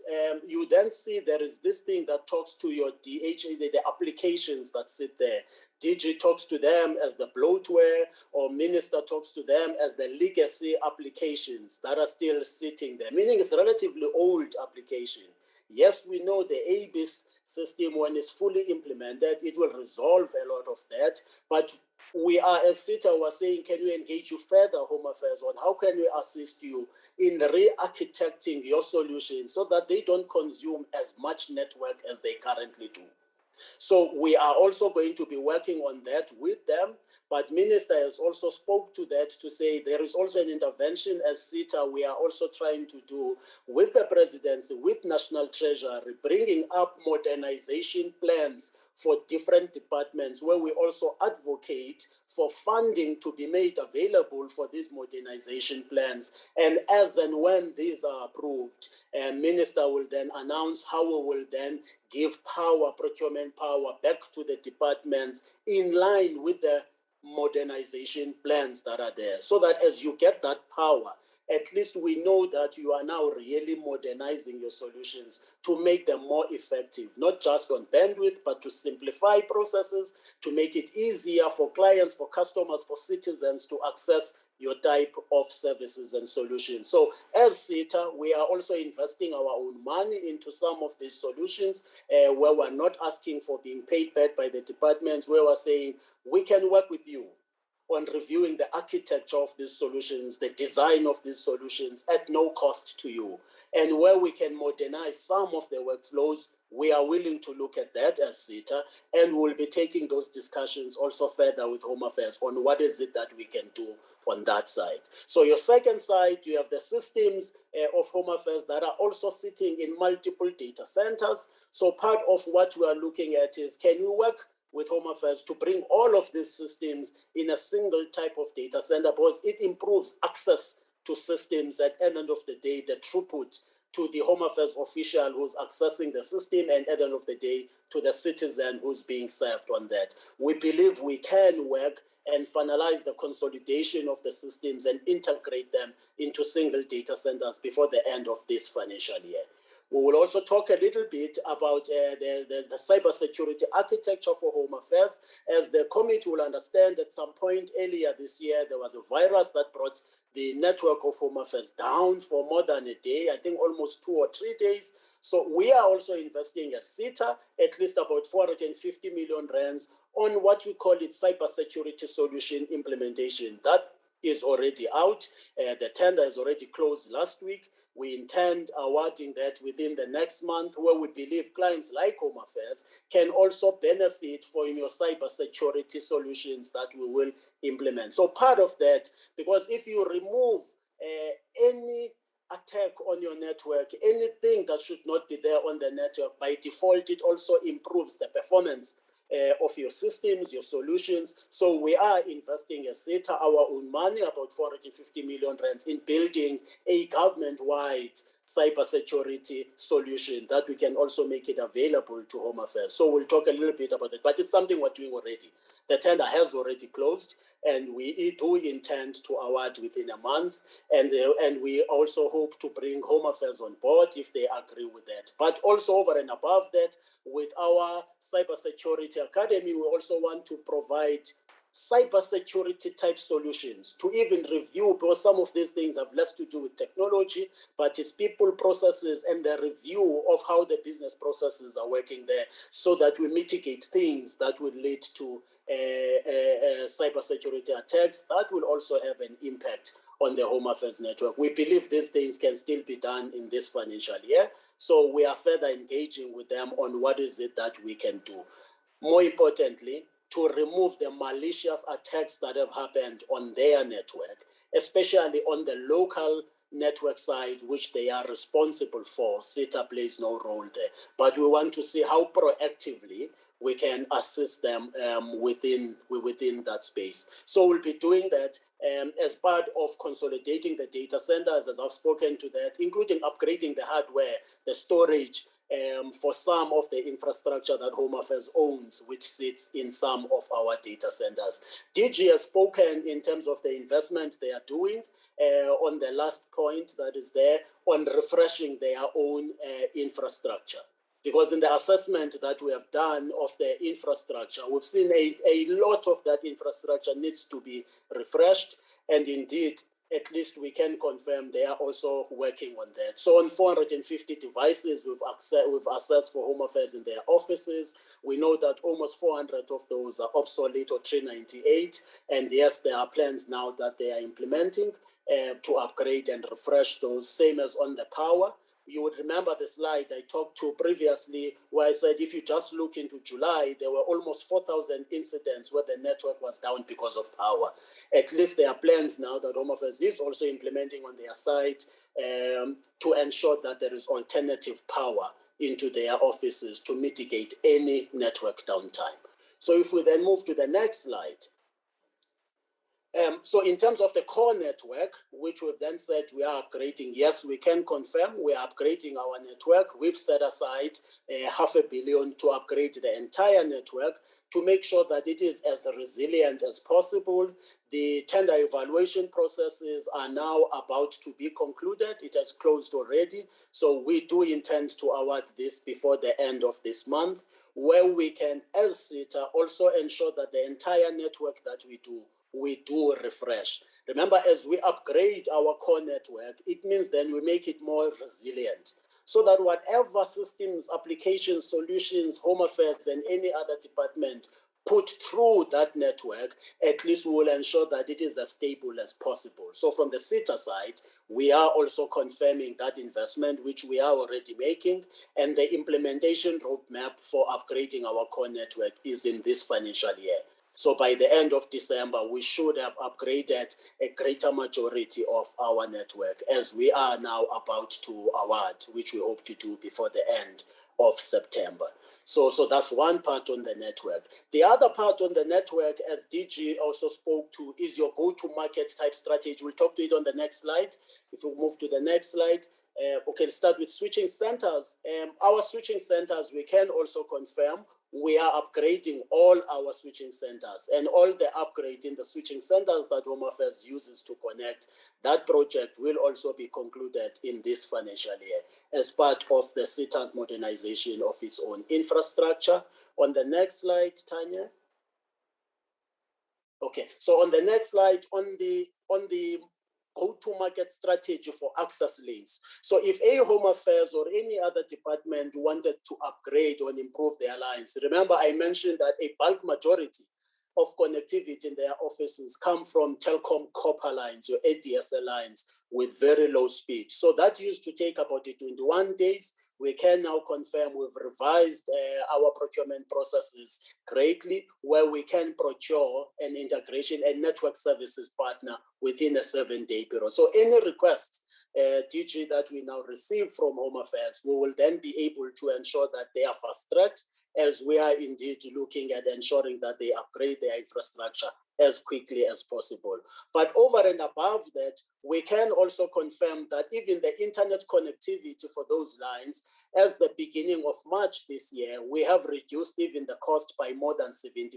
you then see there is this thing that talks to your DHA, the applications that sit there. DG talks to them as the bloatware, or Minister talks to them as the legacy applications that are still sitting there, meaning it's a relatively old application. Yes, we know the ABIS system, when it's fully implemented, it will resolve a lot of that, but we are, as SITA was saying, can we engage you further, Home Affairs, on how can we assist you in re-architecting your solutions so that they don't consume as much network as they currently do. So we are also going to be working on that with them, but Minister has also spoke to that to say there is also an intervention as SITA we are also trying to do with the Presidency, with National Treasury, bringing up modernization plans for different departments where we also advocate for funding to be made available for these modernization plans. And as and when these are approved, Minister will then announce how we will then give power, procurement power, back to the departments in line with the modernization plans that are there, so that as you get that power, at least we know that you are now really modernizing your solutions to make them more effective, not just on bandwidth, but to simplify processes, to make it easier for clients, for customers, for citizens to access your type of services and solutions. So as SITA, we are also investing our own money into some of these solutions where we're not asking for being paid back by the departments, where we're saying we can work with you on reviewing the architecture of these solutions, the design of these solutions at no cost to you. And where we can modernize some of the workflows, we are willing to look at that as SITA, and we'll be taking those discussions also further with Home Affairs on what is it that we can do on that side. So your second side, you have the systems of Home Affairs that are also sitting in multiple data centers. So part of what we are looking at is, can we work with Home Affairs to bring all of these systems in a single type of data center, because it improves access to systems at the end of the day, the throughput to the Home Affairs official who's accessing the system, and at the end of the day, to the citizen who's being served on that. We believe we can work and finalize the consolidation of the systems and integrate them into single data centers before the end of this financial year. We will also talk a little bit about the cybersecurity architecture for Home Affairs. As the committee will understand, at some point earlier this year, there was a virus that brought the network of Home Affairs down for more than a day, I think almost 2 or 3 days. So we are also investing as SITA at least about 450 million rands on what we call it cybersecurity solution implementation. That is already out. The tender is already closed last week. We intend awarding that within the next month, where we believe clients like Home Affairs can also benefit from your cybersecurity solutions that we will implement. So part of that, because if you remove any attack on your network, anything that should not be there on the network, by default, it also improves the performance of your systems, your solutions. So we are investing as SITA our own money, about 450 million rands, in building a government-wide cybersecurity solution that we can also make it available to Home Affairs. So we'll talk a little bit about it, but it's something we're doing already. The tender has already closed, and we do intend to award within a month, and we also hope to bring Home Affairs on board if they agree with that. But also over and above that, with our Cybersecurity Academy, we also want to provide cybersecurity type solutions to even review, because some of these things have less to do with technology, but it's people, processes, and the review of how the business processes are working there, so that we mitigate things that will lead to cybersecurity attacks that will also have an impact on the Home Affairs network. We believe these things can still be done in this financial year, so we are further engaging with them on what is it that we can do. More importantly, to remove the malicious attacks that have happened on their network, especially on the local network side, which they are responsible for. SITA plays no role there. But we want to see how proactively we can assist them within that space. So we'll be doing that as part of consolidating the data centers, as I've spoken to that, including upgrading the hardware, the storage, for some of the infrastructure that Home Affairs owns, which sits in some of our data centers. DG has spoken in terms of the investment they are doing on the last point that is there, on refreshing their own infrastructure. Because in the assessment that we have done of the infrastructure, we've seen a lot of that infrastructure needs to be refreshed, and indeed, at least we can confirm they are also working on that. So on 450 devices we've assessed for Home Affairs in their offices, we know that almost 400 of those are obsolete or 398. And yes, there are plans now that they are implementing to upgrade and refresh those, same as on the power. You would remember the slide I talked to previously where I said if you just look into July, there were almost 4,000 incidents where the network was down because of power. At least there are plans now that Home Affairs is also implementing on their side to ensure that there is alternative power into their offices to mitigate any network downtime. So if we then move to the next slide. So in terms of the core network, which we've then said we are upgrading, yes, we can confirm we are upgrading our network. We've set aside $500 million to upgrade the entire network to make sure that it is as resilient as possible. The tender evaluation processes are now about to be concluded. It has closed already. So we do intend to award this before the end of this month, where we can, as SITA, also ensure that the entire network that we do refresh. Remember, as we upgrade our core network, it means then we make it more resilient, so that whatever systems, applications, solutions, Home Affairs, and any other department put through that network, at least we will ensure that it is as stable as possible. So from the SITA side, we are also confirming that investment, which we are already making, and the implementation roadmap for upgrading our core network is in this financial year. So by the end of December, we should have upgraded a greater majority of our network, as we are now about to award, which we hope to do before the end of September. So that's one part on the network. The other part on the network, as DG also spoke to, is your go-to-market type strategy. We'll talk to it on the next slide. If we move to the next slide. Okay, let's start with switching centers. Our switching centers, we can also confirm we are upgrading all our switching centers, and all the upgrade in the switching centers that Home Affairs uses to connect, that project will also be concluded in this financial year as part of the SITA's modernization of its own infrastructure. On the next slide, Tanya. Okay, so on the next slide, on the go-to-market strategy for access links. So if a Home Affairs or any other department wanted to upgrade or improve their lines, remember I mentioned that a bulk majority of connectivity in their offices come from telecom copper lines, your ADSL lines, with very low speed. So that used to take about 21 days. We can now confirm we've revised our procurement processes greatly, where we can procure an integration and network services partner within a 7-day period. So any requests, DG, that we now receive from Home Affairs, we will then be able to ensure that they are fast-tracked, as we are indeed looking at ensuring that they upgrade their infrastructure as quickly as possible. But over and above that, we can also confirm that even the internet connectivity for those lines, as the beginning of March this year, we have reduced even the cost by more than 70%,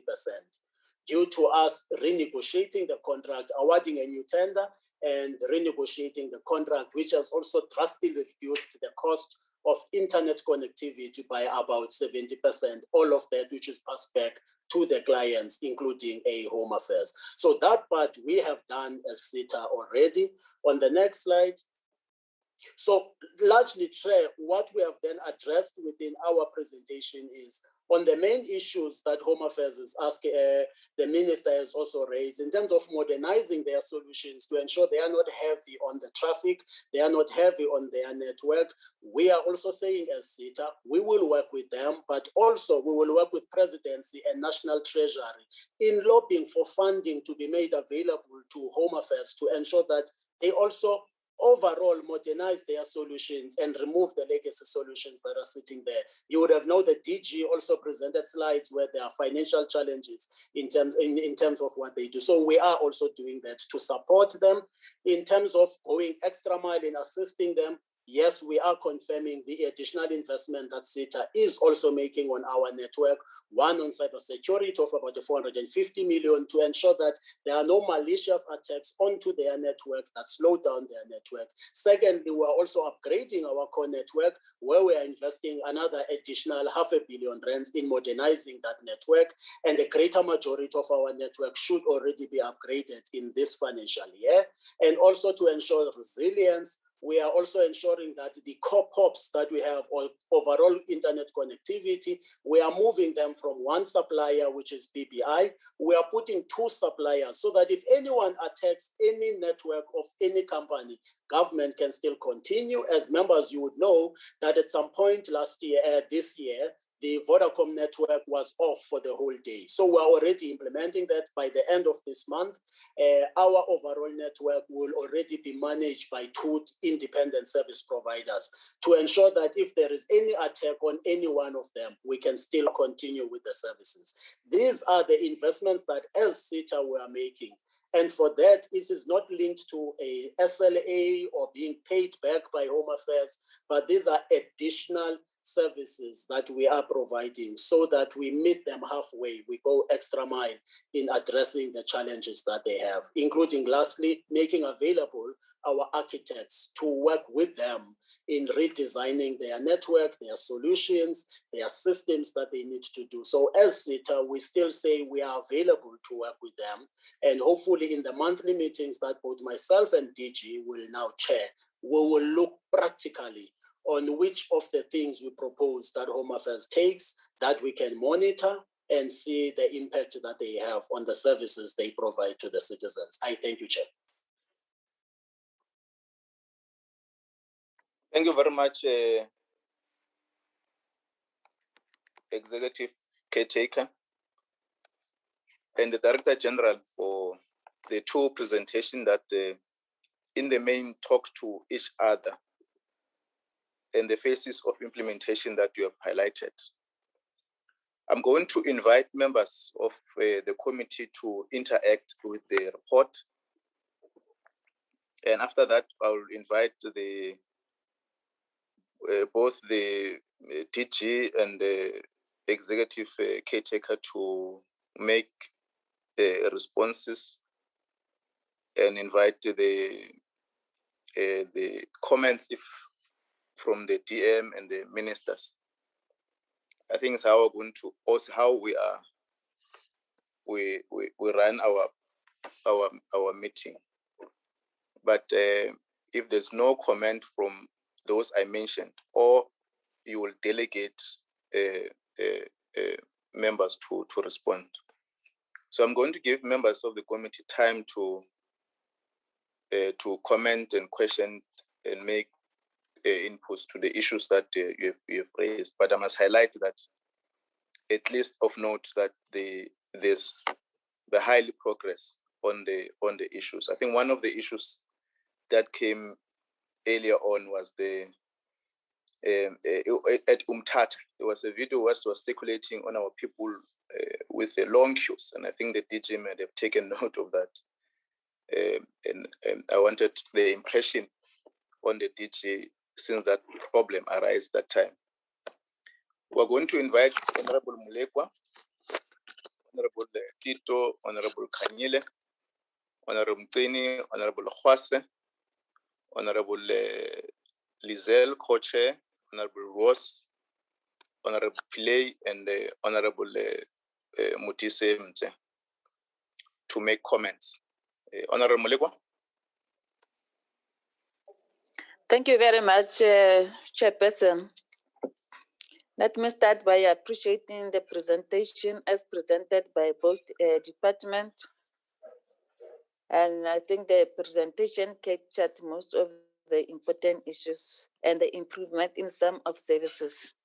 due to us renegotiating the contract, awarding a new tender, and renegotiating the contract, which has also drastically reduced the cost of internet connectivity by about 70%, all of that which is passed back to the clients, including Home Affairs. So that part we have done as SITA already. On the next slide. So largely, Chair, what we have then addressed within our presentation is on the main issues that Home Affairs is asking, the Minister has also raised in terms of modernizing their solutions to ensure they are not heavy on the traffic, they are not heavy on their network. We are also saying as SITA, we will work with them, but also we will work with Presidency and National Treasury in lobbying for funding to be made available to Home Affairs to ensure that they also overall modernize their solutions and remove the legacy solutions that are sitting there. You would have known that DG also presented slides where there are financial challenges in terms of what they do. So we are also doing that to support them in terms of going extra mile in assisting them. Yes, we are confirming the additional investment that SITA is also making on our network. One, on cybersecurity of about 450 million to ensure that there are no malicious attacks onto their network that slow down their network. Secondly, we're also upgrading our core network, where we are investing another additional R500 million in modernizing that network. And the greater majority of our network should already be upgraded in this financial year. And also to ensure resilience, we are also ensuring that the core POPs that we have, or overall internet connectivity, we are moving them from one supplier, which is BBI. We are putting 2 suppliers so that if anyone attacks any network of any company, government can still continue. As members, you would know that at some point this year, the Vodacom network was off for the whole day. So we're already implementing that. By the end of this month. Our overall network will already be managed by 2 independent service providers to ensure that if there is any attack on any one of them, we can still continue with the services. These are the investments that as SITA we are making. And for that, this is not linked to a SLA or being paid back by Home Affairs, but these are additional services that we are providing so that we meet them halfway. We go extra mile in addressing the challenges that they have, including lastly, making available our architects to work with them in redesigning their network, their solutions, their systems that they need to do. So as SITA, we still say we are available to work with them. And hopefully in the monthly meetings that both myself and DG will now chair, we will look practically on which of the things we propose that Home Affairs takes that we can monitor and see the impact that they have on the services they provide to the citizens. I thank you, Chair. Thank you very much, Executive Caretaker and the Director General, for the 2 presentations that in the main talk to each other and the phases of implementation that you have highlighted. I'm going to invite members of the committee to interact with the report. And after that, I will invite both the DG and the Executive Caretaker to make responses and invite the comments from the DM and the ministers. I think it's how we're going to, also how we run our meeting. But if there's no comment from those I mentioned, or you will delegate members to respond. So I'm going to give members of the committee time to comment and question and make inputs to the issues that you have raised. But I must highlight that, at least of note, that there's the highly progress on the issues. I think one of the issues that came earlier on was at Umtata. There was a video which was circulating on our people with the long queues, and I think the DG might have taken note of that. And I wanted the impression on the DG since that problem arose that time. We're going to invite Honorable Mulekwa, Honorable Tito, Honorable Kanyile, Honorable Mtini, Honorable Khwase, Honorable Lizelle, Co-Chair, Honorable Ross, Honorable Pillay, and Honorable Mutise Mte to make comments. Honorable Mulekwa. Thank you very much, Chairperson. Let me start by appreciating the presentation as presented by both departments. And I think the presentation captured most of the important issues and the improvement in some of services.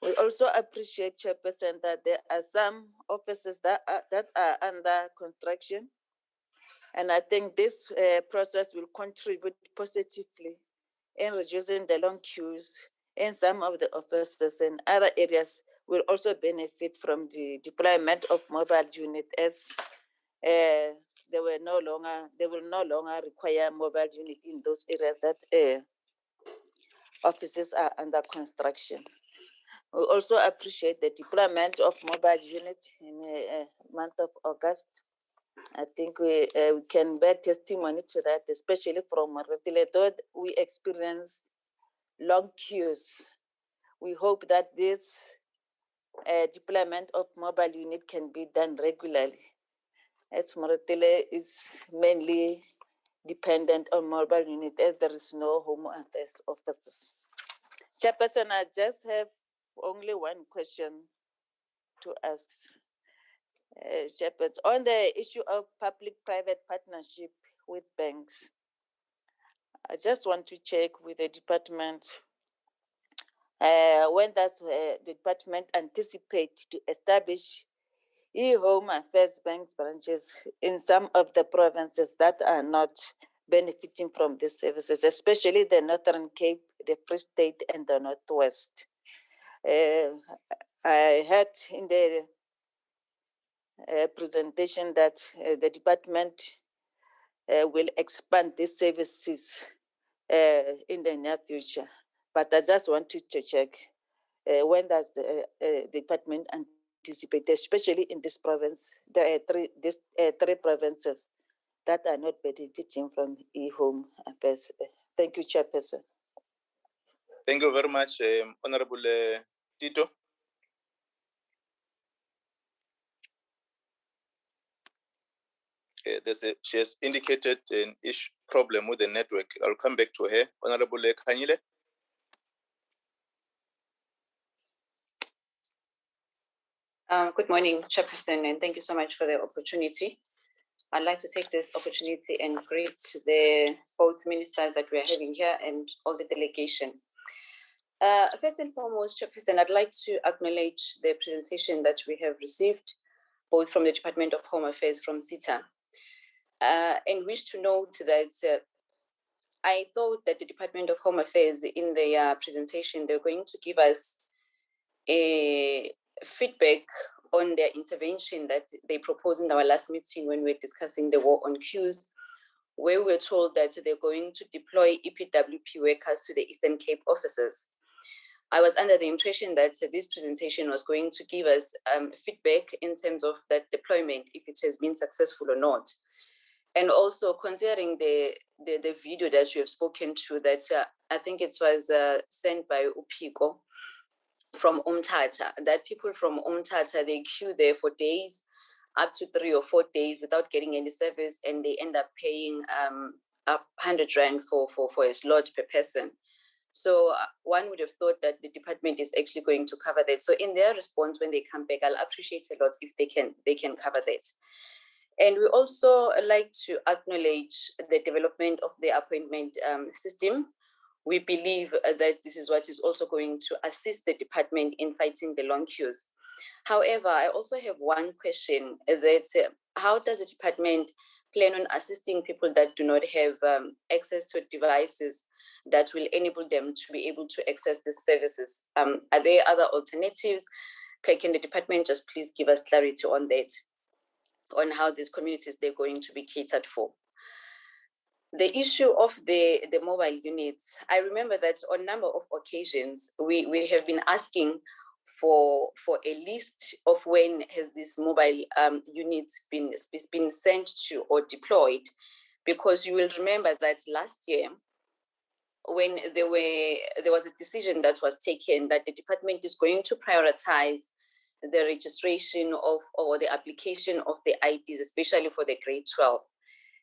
We also appreciate, Chairperson, that there are some offices that are under construction. And I think this process will contribute positively in reducing the long queues in some of the offices, and other areas will also benefit from the deployment of mobile unit, as they will no longer require mobile unit in those areas that offices are under construction. We also appreciate the deployment of mobile unit in the month of August. I think we can bear testimony to that, especially from Maratile, though we experience long queues. We hope that this deployment of mobile unit can be done regularly, as Maratile is mainly dependent on mobile unit, as there is no home affairs officers. Chairperson, I just have only one question to ask. Chairperson, on the issue of public-private partnership with banks, I just want to check with the department, when does the department anticipate to establish e-home affairs banks branches in some of the provinces that are not benefiting from these services, especially the Northern Cape, the Free State, and the Northwest? I heard in the presentation that the department will expand these services in the near future. But I just wanted to check when does the department anticipate, especially in this province, there are three provinces that are not benefiting from e-home affairs. Thank you, Chairperson. Thank you very much, Honorable Tito. She has indicated an issue problem with the network. I'll come back to her. Honorable Kanyile. Good morning, Chairperson, and thank you so much for the opportunity. I'd like to take this opportunity and greet both ministers that we are having here and all the delegation. First and foremost, Chairperson, I'd like to acknowledge the presentation that we have received, both from the Department of Home Affairs, from SITA, and wish to note that I thought that the Department of Home Affairs, in their presentation, they're going to give us a feedback on their intervention that they proposed in our last meeting when we were discussing the war on queues, where we were told that they're going to deploy EPWP workers to the Eastern Cape offices. I was under the impression that this presentation was going to give us feedback in terms of that deployment, if it has been successful or not. And also considering the video that you have spoken to, that I think it was sent by Upiko from Umtata, that people from Umtata, they queue there for days, up to 3 or 4 days without getting any service, and they end up paying up 100 Rand for a slot per person. So one would have thought that the department is actually going to cover that. So in their response, when they come back, I'll appreciate a lot if they can cover that. And we also like to acknowledge the development of the appointment system. We believe that this is what is also going to assist the department in fighting the long queues. However, I also have one question, that how does the department plan on assisting people that do not have access to devices that will enable them to be able to access the services? Are there other alternatives? Can the department just please give us clarity on that, on how these communities they're going to be catered for? The issue of the mobile units, I remember that on a number of occasions, we have been asking for a list of when has this mobile units been sent to or deployed, because you will remember that last year, when there was a decision that was taken that the department is going to prioritize the registration of or the application of the IDs, especially for the grade 12.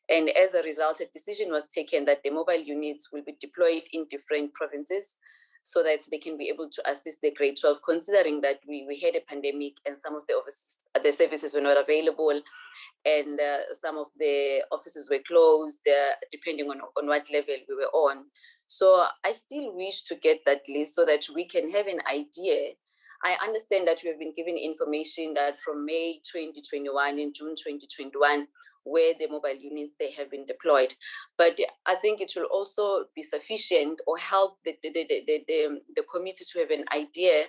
And as a result, a decision was taken that the mobile units will be deployed in different provinces so that they can be able to assist the grade 12, considering that we had a pandemic and some of the services were not available, and some of the offices were closed, depending on what level we were on. So I still wish to get that list so that we can have an idea. I understand that we have been given information that from May 2021 and June 2021, where the mobile units they have been deployed. But I think it will also be sufficient or help the committee to have an idea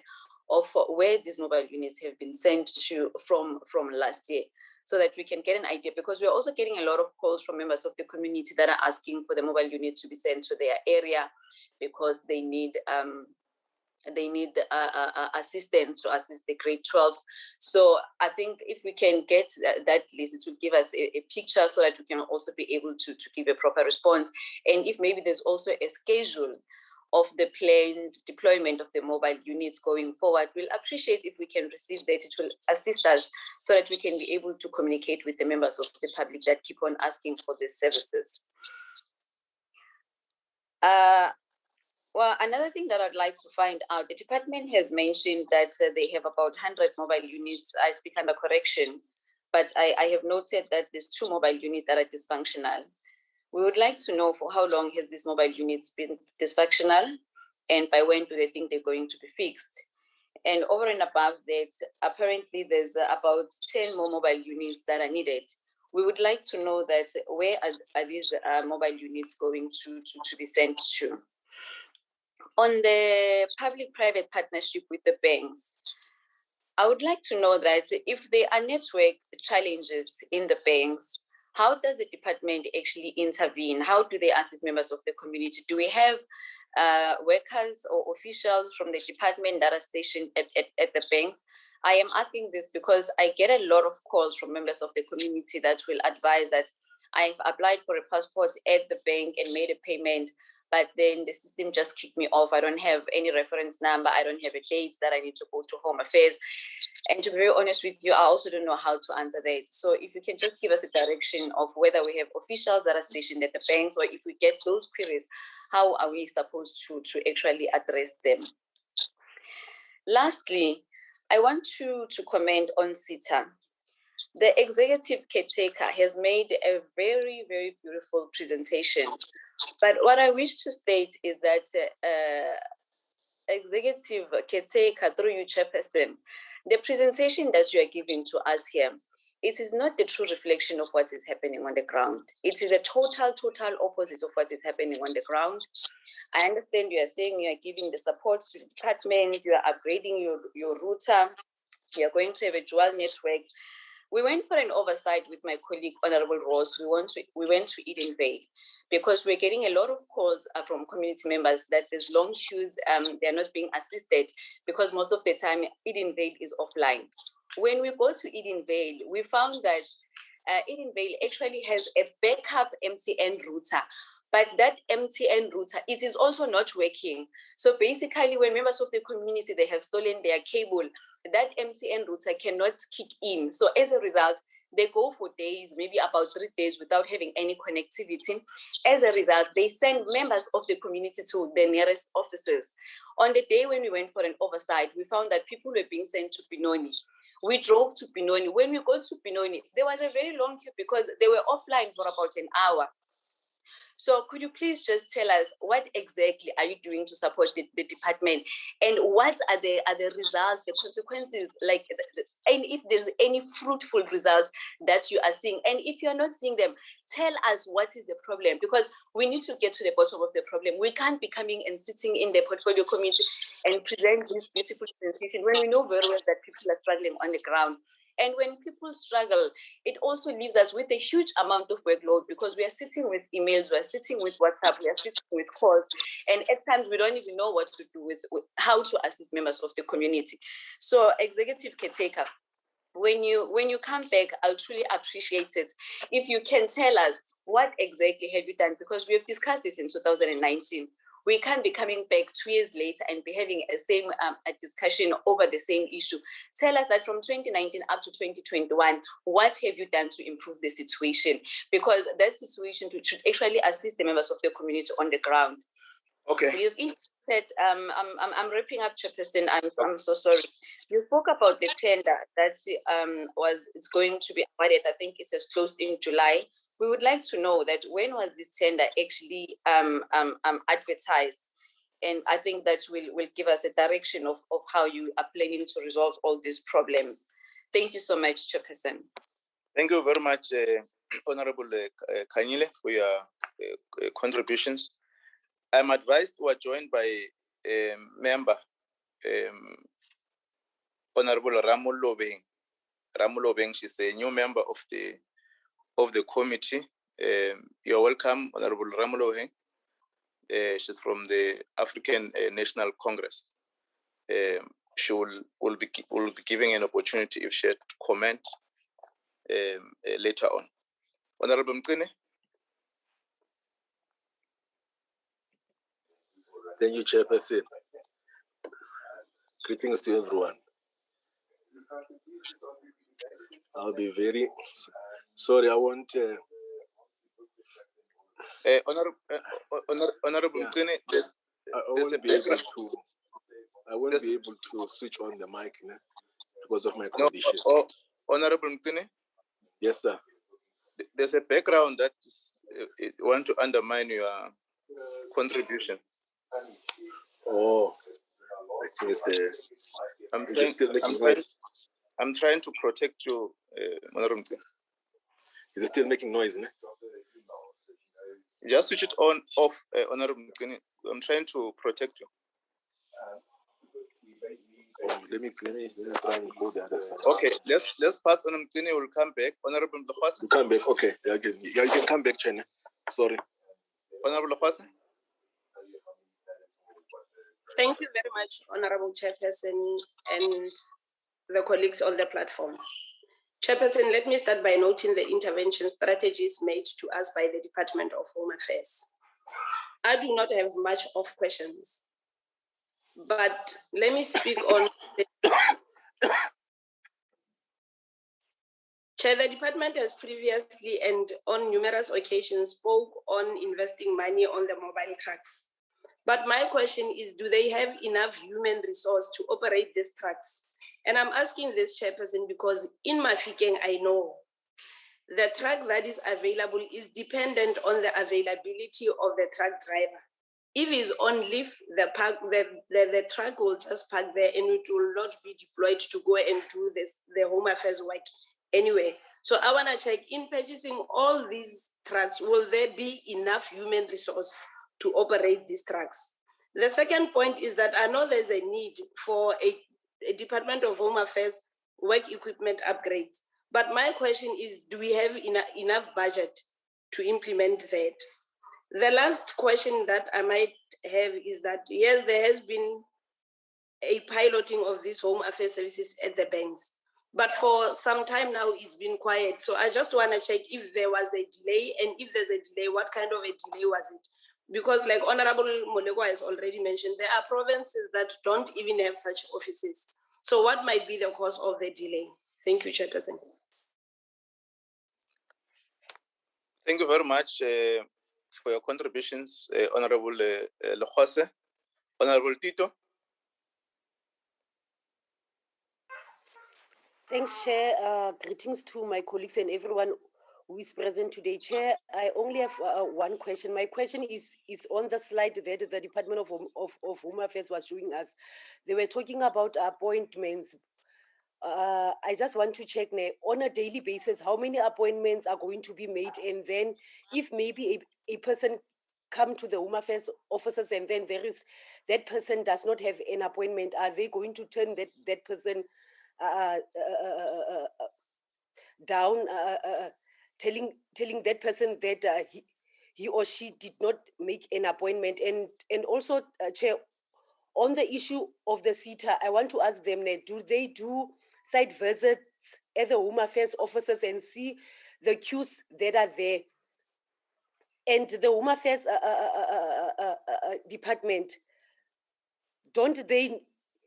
of where these mobile units have been sent to from last year, so that we can get an idea, because we're also getting a lot of calls from members of the community that are asking for the mobile unit to be sent to their area because they need assistance to assist the grade 12s. So I think if we can get that list, it will give us a picture so that we can also be able to give a proper response. And if maybe there's also a schedule of the planned deployment of the mobile units going forward, we'll appreciate if we can receive that. It will assist us so that we can be able to communicate with the members of the public that keep on asking for these services. Well, another thing that I'd like to find out, the department has mentioned that they have about 100 mobile units. I speak under correction, but I have noted that there's 2 mobile units that are dysfunctional. We would like to know for how long has these mobile units been dysfunctional, and by when do they think they're going to be fixed? And over and above that, apparently there's about 10 more mobile units that are needed. We would like to know that where are these mobile units going to be sent to? On the public-private partnership with the banks, I would like to know that if there are network challenges in the banks, how does the department actually intervene? How do they assist members of the community? Do we have workers or officials from the department that are stationed at the banks? I am asking this because I get a lot of calls from members of the community that will advise that I've applied for a passport at the bank and made a payment, but then the system just kicked me off. I don't have any reference number. I don't have a date that I need to go to Home Affairs. And to be very honest with you, I also don't know how to answer that. So if you can just give us a direction of whether we have officials that are stationed at the banks, or if we get those queries, how are we supposed to actually address them? Lastly, I want to comment on SITA. The executive caretaker has made a very, very beautiful presentation. But what I wish to state is that executive caretaker, through you, Chairperson, the presentation that you are giving to us here, it is not the true reflection of what is happening on the ground. It is a total opposite of what is happening on the ground. I understand you are saying you are giving the support to the department, you are upgrading your router, you are going to have a dual network. We went for an oversight with my colleague, Honorable Ross. We went to Edenvale because we're getting a lot of calls from community members that there's long queues, they're not being assisted because most of the time Edenvale is offline. When we go to Edenvale, we found that Edenvale actually has a backup MTN router. But that MTN router, it is also not working. So basically, when members of the community, they have stolen their cable, that MTN router cannot kick in. So as a result, they go for days, maybe about 3 days without having any connectivity. As a result, they send members of the community to the nearest offices. On the day when we went for an oversight, we found that people were being sent to Benoni. We drove to Benoni. When we got to Benoni, there was a very long queue because they were offline for about an hour. So could you please just tell us what exactly are you doing to support the department, and what are the results, the consequences, like, and if there's any fruitful results that you are seeing, and if you're not seeing them, tell us what is the problem, because we need to get to the bottom of the problem. We can't be coming and sitting in the portfolio committee and present this beautiful presentation when we know very well that people are struggling on the ground. And when people struggle, it also leaves us with a huge amount of workload, because we are sitting with emails, we are sitting with WhatsApp, we are sitting with calls, and at times we don't even know what to do with how to assist members of the community. So, Executive Caretaker, when you come back, I'll truly appreciate it if you can tell us what exactly have you done, because we have discussed this in 2019. We can't be coming back 2 years later and be having a same discussion over the same issue. Tell us that from 2019 up to 2021, what have you done to improve the situation? Because that situation should actually assist the members of the community on the ground. Okay. You've said, I'm wrapping up, Chairperson. I'm so sorry. You spoke about the tender that is going to be awarded. I think it says closed in July. We would like to know that when was this tender actually advertised? And I think that will give us a direction of how you are planning to resolve all these problems. Thank you so much, Chairperson. Thank you very much, Honorable Kanyile, for your contributions. I'm advised we are joined by a member, Honorable Ramulo Beng. Ramulo Beng, she's a new member of the committee. You're welcome, Honorable Ramulo Beng. She's from the African National Congress. She will be giving an opportunity if she had to comment later on. Honorable Mkine. Thank you, Chairperson. Greetings to everyone. I'll be very sorry. I want. Honorable Mkine, I won't be able to switch on the mic because of my condition. No, Honorable Mkine? Yes, sir. There's a background that want to undermine your contribution. Oh, I think it's the. I'm trying to protect you, Honorable Mkine. Is it still making noise? Just switch it on off, Honorable Mkine. I'm trying to protect you. Let me try and go the other side. Okay, let's pass on Mkine. We'll come back. Honorable Mkhwasa. You come back. Okay, you can come back, Chen. Sorry. Honorable Mkhwasa. Thank you very much, Honorable Chairperson and the colleagues on the platform. Chairperson, let me start by noting the intervention strategies made to us by the Department of Home Affairs. I do not have much of questions, but let me speak on. Chair, the department has previously and on numerous occasions spoke on investing money on the mobile trucks. But my question is, do they have enough human resource to operate these trucks? And I'm asking this, Chairperson, because in Mafikeng, I know the truck that is available is dependent on the availability of the truck driver. If he's on leave, the truck will just park there and it will not be deployed to go and do the home affairs work anyway. So I want to check, in purchasing all these trucks, will there be enough human resource to operate these trucks? The second point is that I know there's a need for a Department of Home Affairs work equipment upgrades. But my question is, do we have enough budget to implement that? The last question that I might have is that, yes, there has been a piloting of these home affairs services at the banks, but for some time now it's been quiet. So I just want to check if there was a delay, and if there's a delay, what kind of a delay was it? Because like Honorable Molego has already mentioned, there are provinces that don't even have such offices. So what might be the cause of the delay? Thank you, Chairperson. Thank you very much for your contributions, Honorable Logose. Honorable Tito. Thanks, Chair. Greetings to my colleagues and everyone who is present today. Chair, I only have one question. My question is on the slide that the Department of Home Affairs was showing us. They were talking about appointments. I just want to check now, on a daily basis, how many appointments are going to be made, and then if maybe a person come to the Home Affairs officers and then that person does not have an appointment, are they going to turn that person down, telling that person that he or she did not make an appointment? And also, Chair, on the issue of the SITA, I want to ask them, do they do site visits at the Home Affairs offices and see the queues that are there? And the Home Affairs department, don't they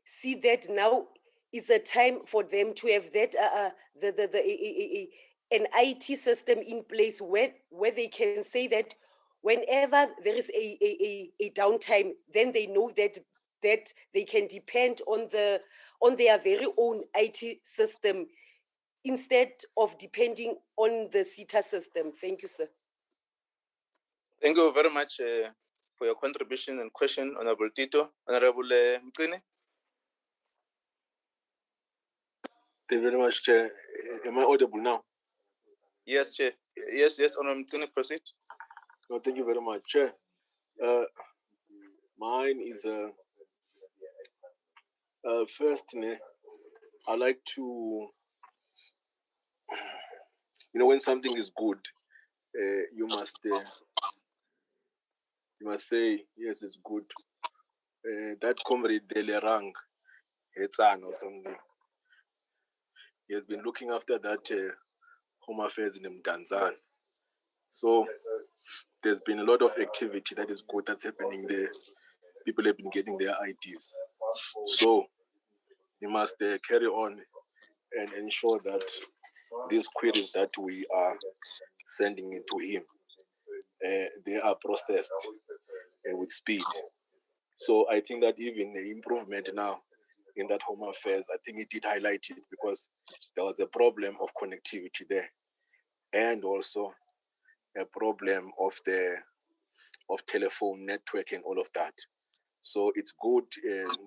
see that now is a time for them to have that an IT system in place where they can say that whenever there is a downtime, then they know that they can depend on their very own IT system instead of depending on the SITA system. Thank you, sir. Thank you very much for your contribution and question, Honorable Tito. Honorable Mkini. Thank you very much, Chair. Am I audible now? Yes, Chair. Yes, Honorable Mkini, proceed. No, thank you very much, Chair. Mine is first, I like to, when something is good, you must say, yes, it's good. That comrade Delerang, Hetzan or something, he has been looking after that Home Affairs in Mdanzan. So there's been a lot of activity that is good that's happening there. People have been getting their IDs. So you must carry on and ensure that these queries that we are sending it to him, they are processed with speed. So I think that even the improvement now in that Home Affairs, I think it did highlight it because there was a problem of connectivity there, and also a problem of telephone network and all of that. So it's good.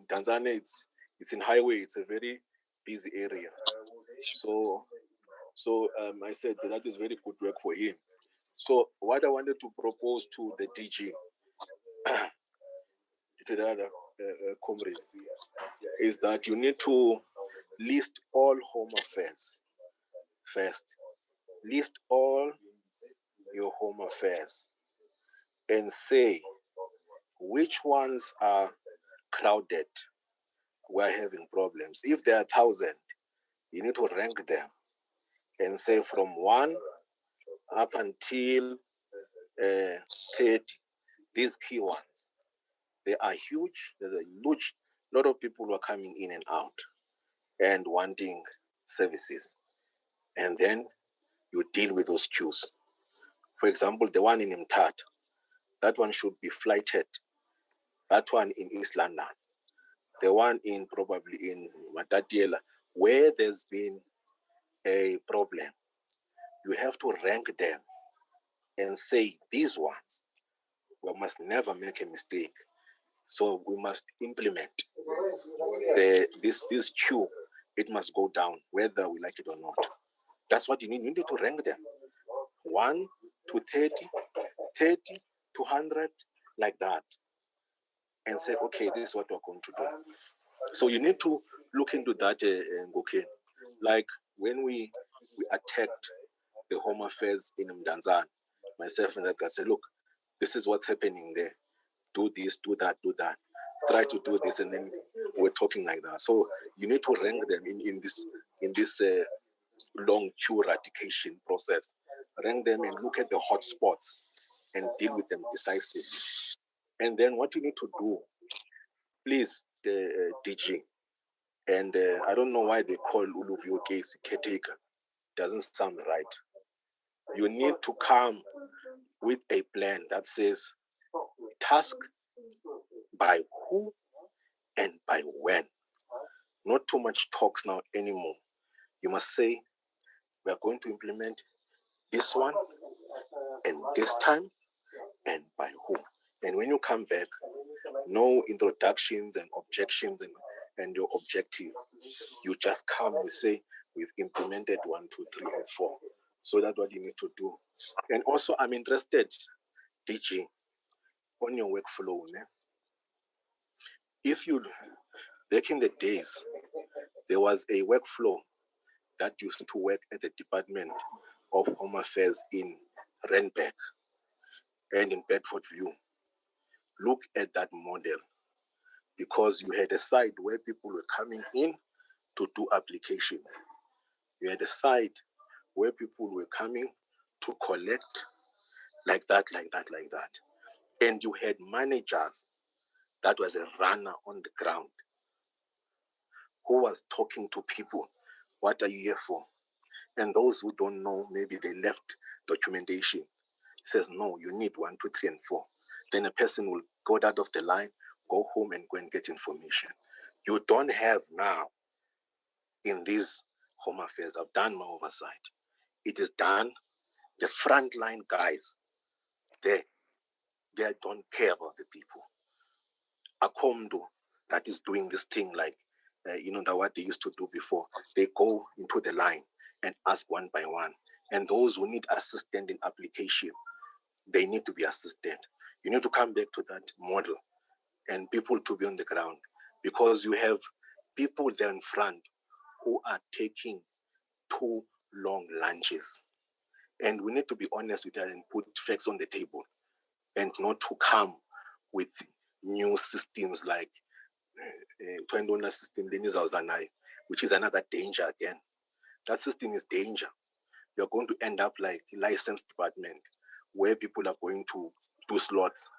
Tanzania, it's in highway. It's a very busy area. So I said that is very good work for him. So what I wanted to propose to the DG, to the other comrades, is that you need to list all Home Affairs first. List all your Home Affairs and say which ones are crowded, we're having problems. If there are 1,000, you need to rank them and say from 1 up until 30, these key ones. They are huge. There's a huge lot of people who are coming in and out and wanting services. And then you deal with those queues. For example, the one in Mthat, that one should be flighted. That one in East London. The one in probably in Matatiela, where there's been a problem, you have to rank them and say these ones, we must never make a mistake. So we must implement this queue. It must go down, whether we like it or not. That's what you need. You need to rank them. 1 to 30, 30 to 100, like that. And say, okay, this is what we're going to do. So you need to look into that, Ngoken. Like when we attacked the Home Affairs in Mdanzan, myself and that guy said, look, this is what's happening there. Do this, do that, do that. Try to do this, and then we're talking like that. So you need to rank them in this long queue eradication process. Rank them and look at the hot spots and deal with them decisively. And then what you need to do, please, the DG, and I don't know why they call Uluvio case caretaker. Doesn't sound right. you need to come with a plan that says task by who and by when. Not too much talks now anymore. You must say, we are going to implement this one and this time and by who. And when you come back, no introductions and objections and your objective. You just come and say, we've implemented 1, 2, 3, and 4. So that's what you need to do. And also, I'm interested, DG, on your workflow. If you, back in the days, there was a workflow that used to work at the Department of Home Affairs in Randburg and in Bedford View. Look at that model, because you had a site where people were coming in to do applications. You had a site where people were coming to collect, like that. And you had managers, that was a runner on the ground, who was talking to people. What are you here for? And those who don't know, maybe they left documentation. It says, no, you need 1, 2, 3, and 4. Then a person will go out of the line, go home and go and get information. You don't have now in these home affairs. I've done my oversight. It is done. The frontline guys, they don't care about the people. A Komdo that is doing this thing like, what they used to do before. They go into the line and ask one by one. And those who need assistance in application, they need to be assisted. You need to come back to that model and people to be on the ground, because you have people there in front who are taking too long lunches. And we need to be honest with that and put facts on the table, and not to come with new systems like Twendona system, which is another danger again. That system is danger. You're going to end up like licensed department where people are going to do slots.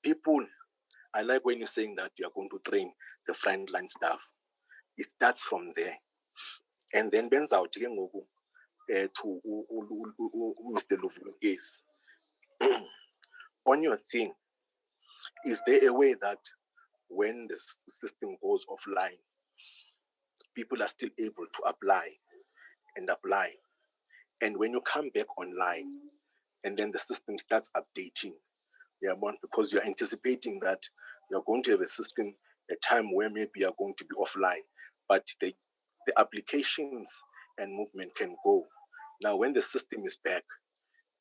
People, I like when you're saying that you're going to train the frontline staff. It starts from there. And then Ben's out to Mr. Luvu's case. On your thing, is there a way that when the system goes offline, people are still able to apply? And when you come back online, and then the system starts updating, because you're anticipating that you're going to have a system, a time where maybe you're going to be offline, but the applications and movement can go. Now, when the system is back,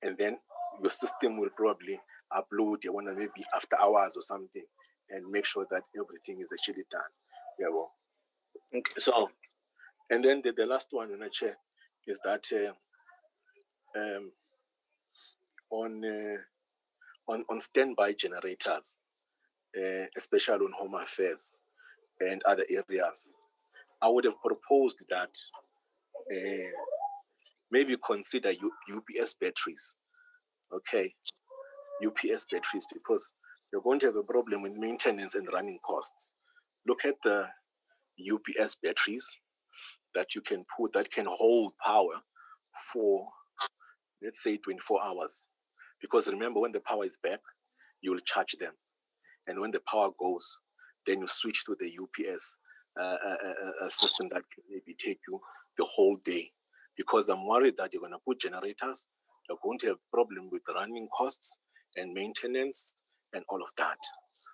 and then your system will probably upload maybe after hours or something, and make sure that everything is actually done. Okay. So, and then the last one in a chair is that on standby generators, especially on home affairs and other areas, I would have proposed that maybe consider UPS batteries. Okay, UPS batteries, because you're going to have a problem with maintenance and running costs. Look at the UPS batteries that you can put, that can hold power for, let's say, 24 hours. Because remember, when the power is back, you will charge them. And when the power goes, then you switch to the UPS system that can maybe take you the whole day. Because I'm worried that you're going to put generators, you're going to have a problem with running costs and maintenance and all of that.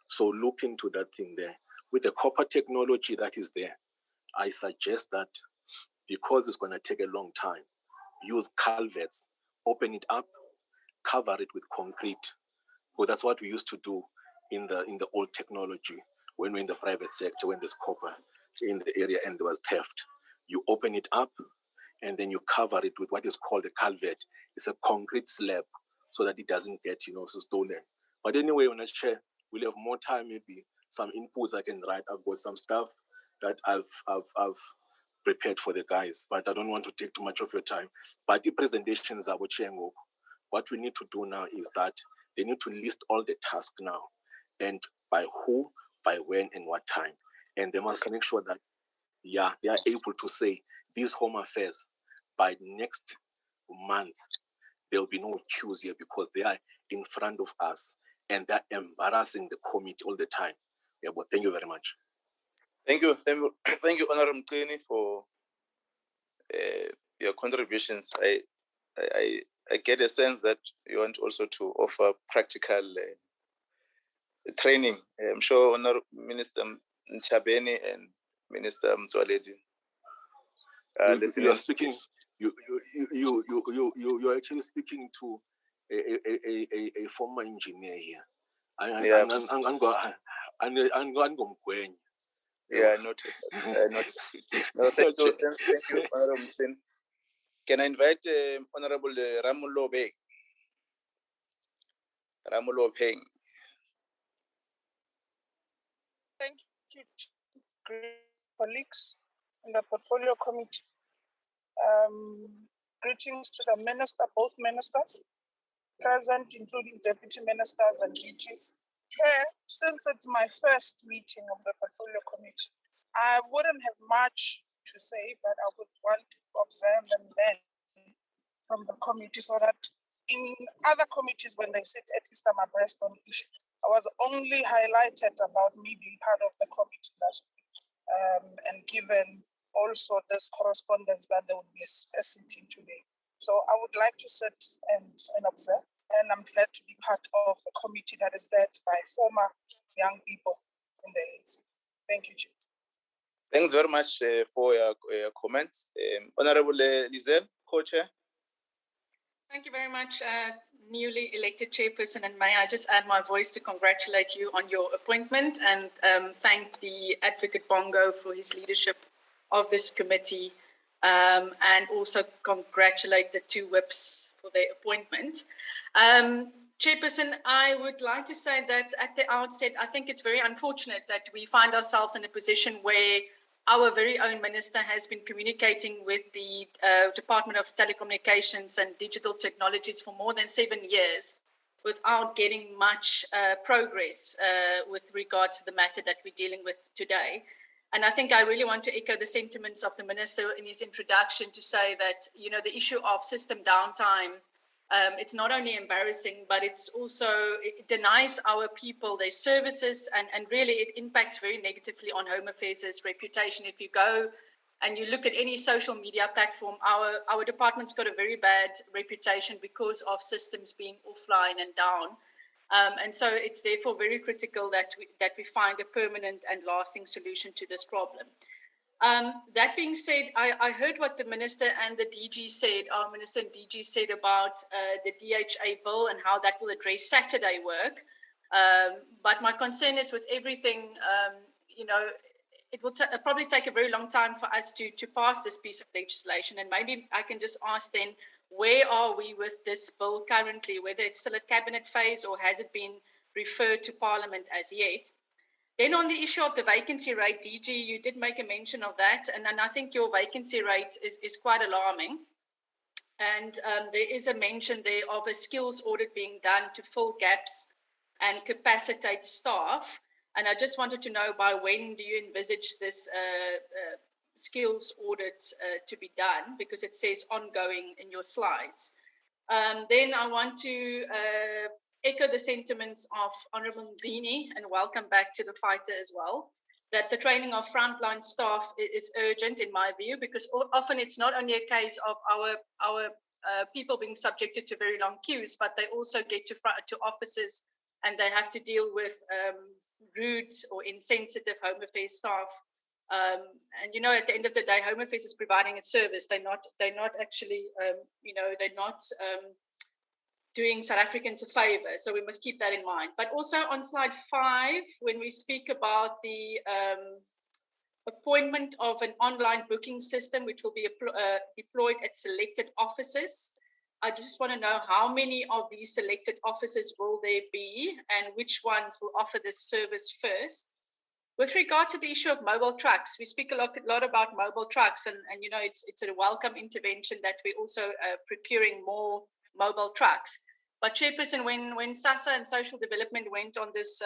So look into that thing there. With the copper technology that is there, I suggest that, because it's going to take a long time, use culverts, open it up, cover it with concrete. Well, that's what we used to do in the old technology when we're in the private sector, when there's copper in the area and there was theft. You open it up and then you cover it with what is called a culvert. It's a concrete slab so that it doesn't get, stolen. But anyway, on a chair, we'll have more time, maybe some inputs I can write. I've got some stuff that I've prepared for the guys, but I don't want to take too much of your time. But the presentations are watching. What we need to do now is that they need to list all the tasks now, and by who, by when, and what time. And they must make sure that, they are able to say these home affairs by next month, there'll be no queues here because they are in front of us and they're embarrassing the committee all the time. Yeah, but thank you very much. Thank you, thank you, Honorable Mqini, for your contributions. I get a sense that you want also to offer practical training. I'm sure Honorable Minister Nchabeni and Minister Mtswaledi. You are speaking. You're actually speaking to a former engineer here. Yeah, noted. No, thank you, Honorable Mqini. Can I invite Honorable Ramulo Beg? Ramulo Peng. Thank you, colleagues in the Portfolio Committee. Greetings to the minister, both ministers present, including deputy ministers and DGs. Chair, since it's my first meeting of the Portfolio Committee, I wouldn't have much to say, but I would want to observe and learn from the committee so that in other committees, when they sit at least I'm abreast on issues. I was only highlighted about me being part of the committee last week, and given also this correspondence that there would be a first meeting today. So I would like to sit and observe, and I'm glad to be part of a committee that is led by former young people in the ANC. Thank you, Chair. Thanks very much for your comments. Honorable Lizelle, co-chair. Thank you very much, newly elected chairperson, and may I just add my voice to congratulate you on your appointment and thank the Advocate Bongo for his leadership of this committee, and also congratulate the two whips for their appointment. Chairperson, I would like to say that at the outset, I think it's very unfortunate that we find ourselves in a position where our very own minister has been communicating with the Department of Telecommunications and Digital Technologies for more than 7 years without getting much progress with regards to the matter that we're dealing with today. And I think I really want to echo the sentiments of the minister in his introduction to say that, you know, the issue of system downtime, it's not only embarrassing, but it's also, it denies our people their services, and really it impacts very negatively on Home Affairs' reputation. If you go and you look at any social media platform, our department's got a very bad reputation because of systems being offline and down. And so it's therefore very critical that we find a permanent and lasting solution to this problem. That being said, I heard what the minister and the DG said, our minister and DG said about the DHA bill and how that will address Saturday work. But my concern is with everything, you know, it will probably take a very long time for us to pass this piece of legislation. And maybe I can just ask then, where are we with this bill currently, whether it's still at cabinet phase or has it been referred to Parliament as yet? Then on the issue of the vacancy rate, DG, you did make a mention of that, and I think your vacancy rate is quite alarming. And there is a mention there of a skills audit being done to fill gaps and capacitate staff. And I just wanted to know, by when do you envisage this skills audit to be done? Because it says ongoing in your slides. Then I want to echo the sentiments of Honourable Mqini, and welcome back to the fighter as well, that the training of frontline staff is urgent in my view, because often it's not only a case of our people being subjected to very long queues, but they also get to offices and they have to deal with rude or insensitive Home Affairs staff. And you know, at the end of the day, Home Affairs is providing a service. They're not actually, you know, they're not doing South Africans a favor. So we must keep that in mind. But also on slide 5, when we speak about the appointment of an online booking system, which will be deployed at selected offices, I just want to know how many of these selected offices will there be and which ones will offer this service first. With regard to the issue of mobile trucks, we speak a lot about mobile trucks, and you know, it's a welcome intervention that we're also procuring more mobile trucks. But Chairperson, when SASA and Social Development went on this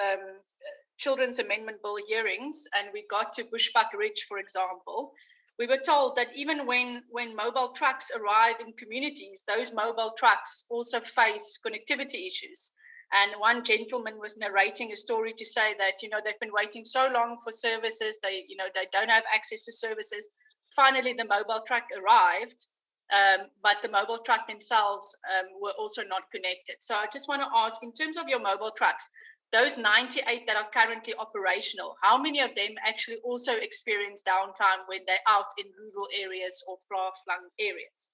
Children's Amendment Bill hearings, and we got to Bushbuck Ridge, for example, we were told that even when mobile trucks arrive in communities, those mobile trucks also face connectivity issues. And one gentleman was narrating a story to say that, they've been waiting so long for services, they don't have access to services. Finally, the mobile truck arrived, but the mobile truck themselves were also not connected. So I just want to ask, in terms of your mobile trucks, those 98 that are currently operational, how many of them actually also experience downtime when they're out in rural areas or far-flung areas?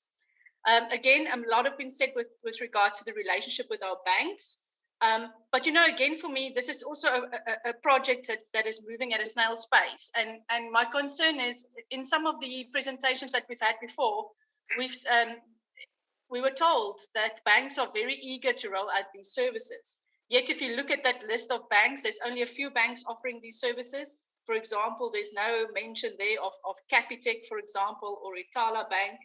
Again, a lot has been said with regards to the relationship with our banks. But, again, for me, this is also a project that is moving at a snail's pace. And my concern is, in some of the presentations that we've had before, we were told that banks are very eager to roll out these services. Yet, if you look at that list of banks, there's only a few banks offering these services. For example, there's no mention there of Capitec, for example, or Itala Bank.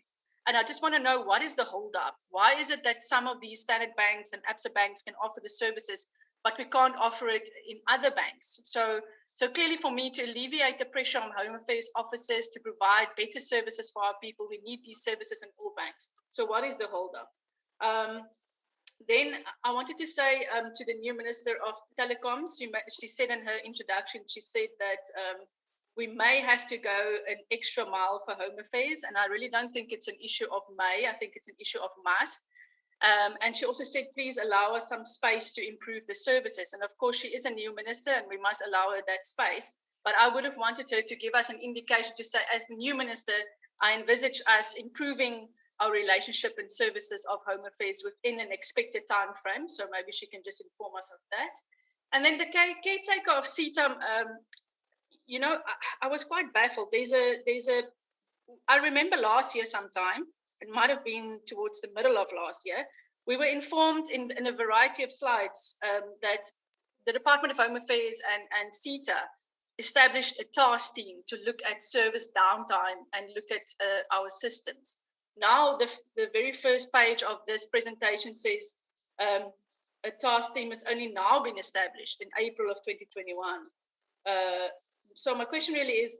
And I just want to know, what is the holdup? Why is it that some of these standard banks and Absa banks can offer the services, but we can't offer it in other banks? So clearly, for me, to alleviate the pressure on Home Affairs officers to provide better services for our people, we need these services in all banks. So what is the holdup? Then I wanted to say to the new Minister of Telecoms, she said in her introduction, she said that we may have to go an extra mile for Home Affairs. And I really don't think it's an issue of may, I think it's an issue of must. And she also said, please allow us some space to improve the services. And of course, she is a new minister and we must allow her that space. But I would have wanted her to give us an indication to say, as the new minister, I envisage us improving our relationship and services of Home Affairs within an expected time frame. So maybe she can just inform us of that. And then the caretaker of SITA, I was quite baffled. I remember last year sometime, it might have been towards the middle of last year, we were informed in a variety of slides that the Department of Home Affairs and SITA established a task team to look at service downtime and look at our systems. Now, the very first page of this presentation says a task team has only now been established in April of 2021. So my question really is,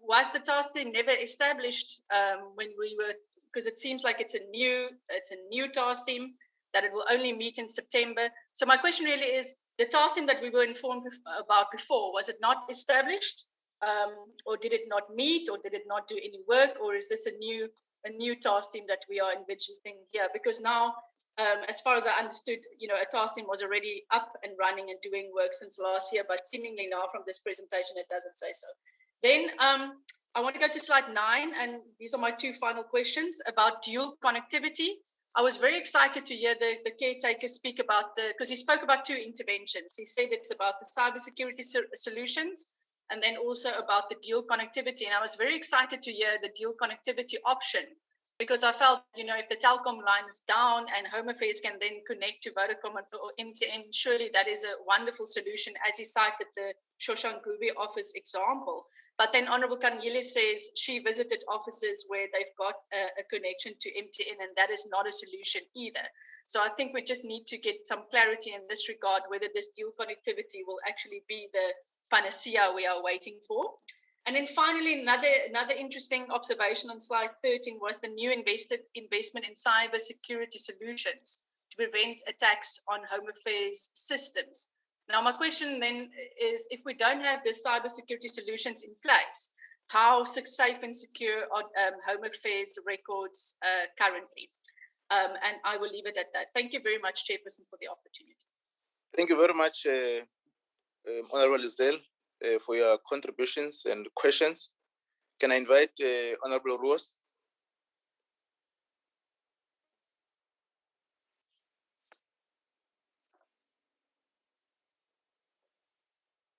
was the task team never established when we were, because it seems like it's a new task team, that it will only meet in September. So my question really is, the task team that we were informed about before, was it not established? Or did it not meet, or did it not do any work? Or is this a new task team that we are envisioning here? Because now, as far as I understood, a task team was already up and running and doing work since last year, but seemingly now from this presentation, it doesn't say so. Then I want to go to slide 9, and these are my two final questions about dual connectivity. I was very excited to hear the caretaker speak about because he spoke about two interventions. He said it's about the cybersecurity solutions, and then also about the dual connectivity. And I was very excited to hear the dual connectivity option, because I felt, if the telecom line is down and Home Affairs can then connect to Vodacom or MTN, surely that is a wonderful solution, as he cited the Shoshanguve office example. But then Honorable Kanyile says she visited offices where they've got a connection to MTN, and that is not a solution either. So I think we just need to get some clarity in this regard, whether this dual connectivity will actually be the panacea we are waiting for. And then finally, another interesting observation on slide 13 was the new investment in cyber security solutions to prevent attacks on Home Affairs systems. Now, my question then is, if we don't have the cybersecurity solutions in place, how safe and secure are Home Affairs records currently? And I will leave it at that. Thank you very much, Chairperson, for the opportunity. Thank you very much, Honorable Lisel, for your contributions and questions. Can I invite Honorable Rose?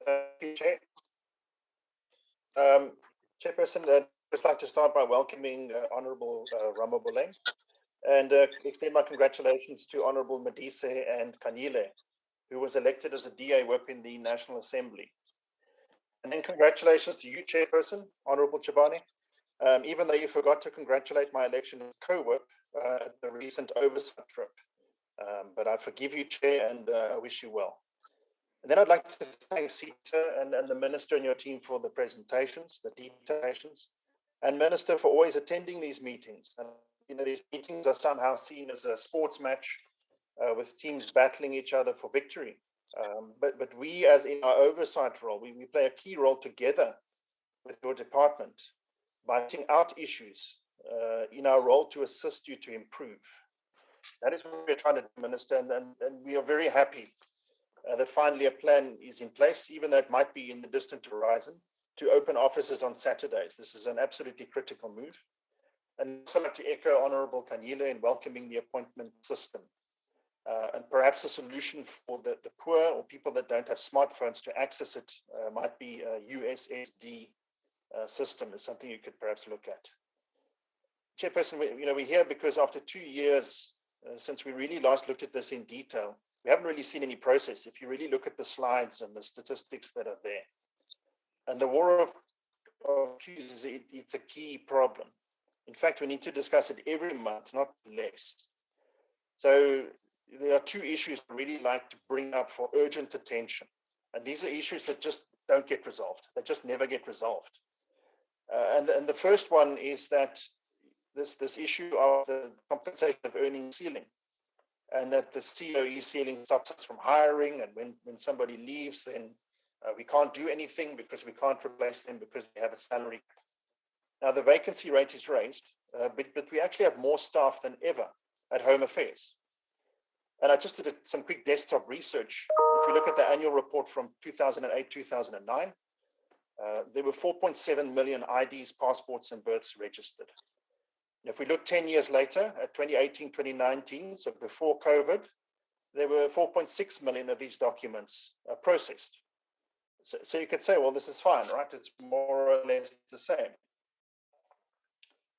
Thank you, Chair. Chairperson, I'd just like to start by welcoming Honourable Ramabuleng and extend my congratulations to Honourable Madise and Kanyile, who was elected as a DA whip in the National Assembly. And then congratulations to you, Chairperson, Honourable Chabane, even though you forgot to congratulate my election as co-whip at the recent oversight trip. But I forgive you, Chair, and I wish you well. And then I'd like to thank SITA and the Minister and your team for the presentations, the details, and Minister for always attending these meetings. And these meetings are somehow seen as a sports match with teams battling each other for victory. But we, as in our oversight role, we play a key role together with your department by pointing out issues in our role to assist you to improve. That is what we're trying to do, Minister, and we are very happy that finally a plan is in place, even though it might be in the distant horizon, to open offices on Saturdays. This is an absolutely critical move. And I'd also like to echo Honorable Kanyile in welcoming the appointment system. And perhaps a solution for the poor or people that don't have smartphones to access it might be a USSD system is something you could perhaps look at. Chairperson, we're here because after 2 years since we really last looked at this in detail, we haven't really seen any process. If you really look at the slides and the statistics that are there, and the war of queues, it's a key problem. In fact, we need to discuss it every month, not less. So there are two issues I'd really like to bring up for urgent attention. And these are issues that just don't get resolved. They just never get resolved. And the first one is that this issue of the compensation of earnings ceiling, and that the COE ceiling stops us from hiring, and when somebody leaves, then we can't do anything because we can't replace them because we have a salary. Now the vacancy rate is raised, but we actually have more staff than ever at Home Affairs. And I just did some quick desktop research. If you look at the annual report from 2008-2009, there were 4.7 million IDs, passports, and births registered. And if we look 10 years later, at 2018-2019, so before COVID, there were 4.6 million of these documents processed. So you could say, well, this is fine, right? It's more or less the same.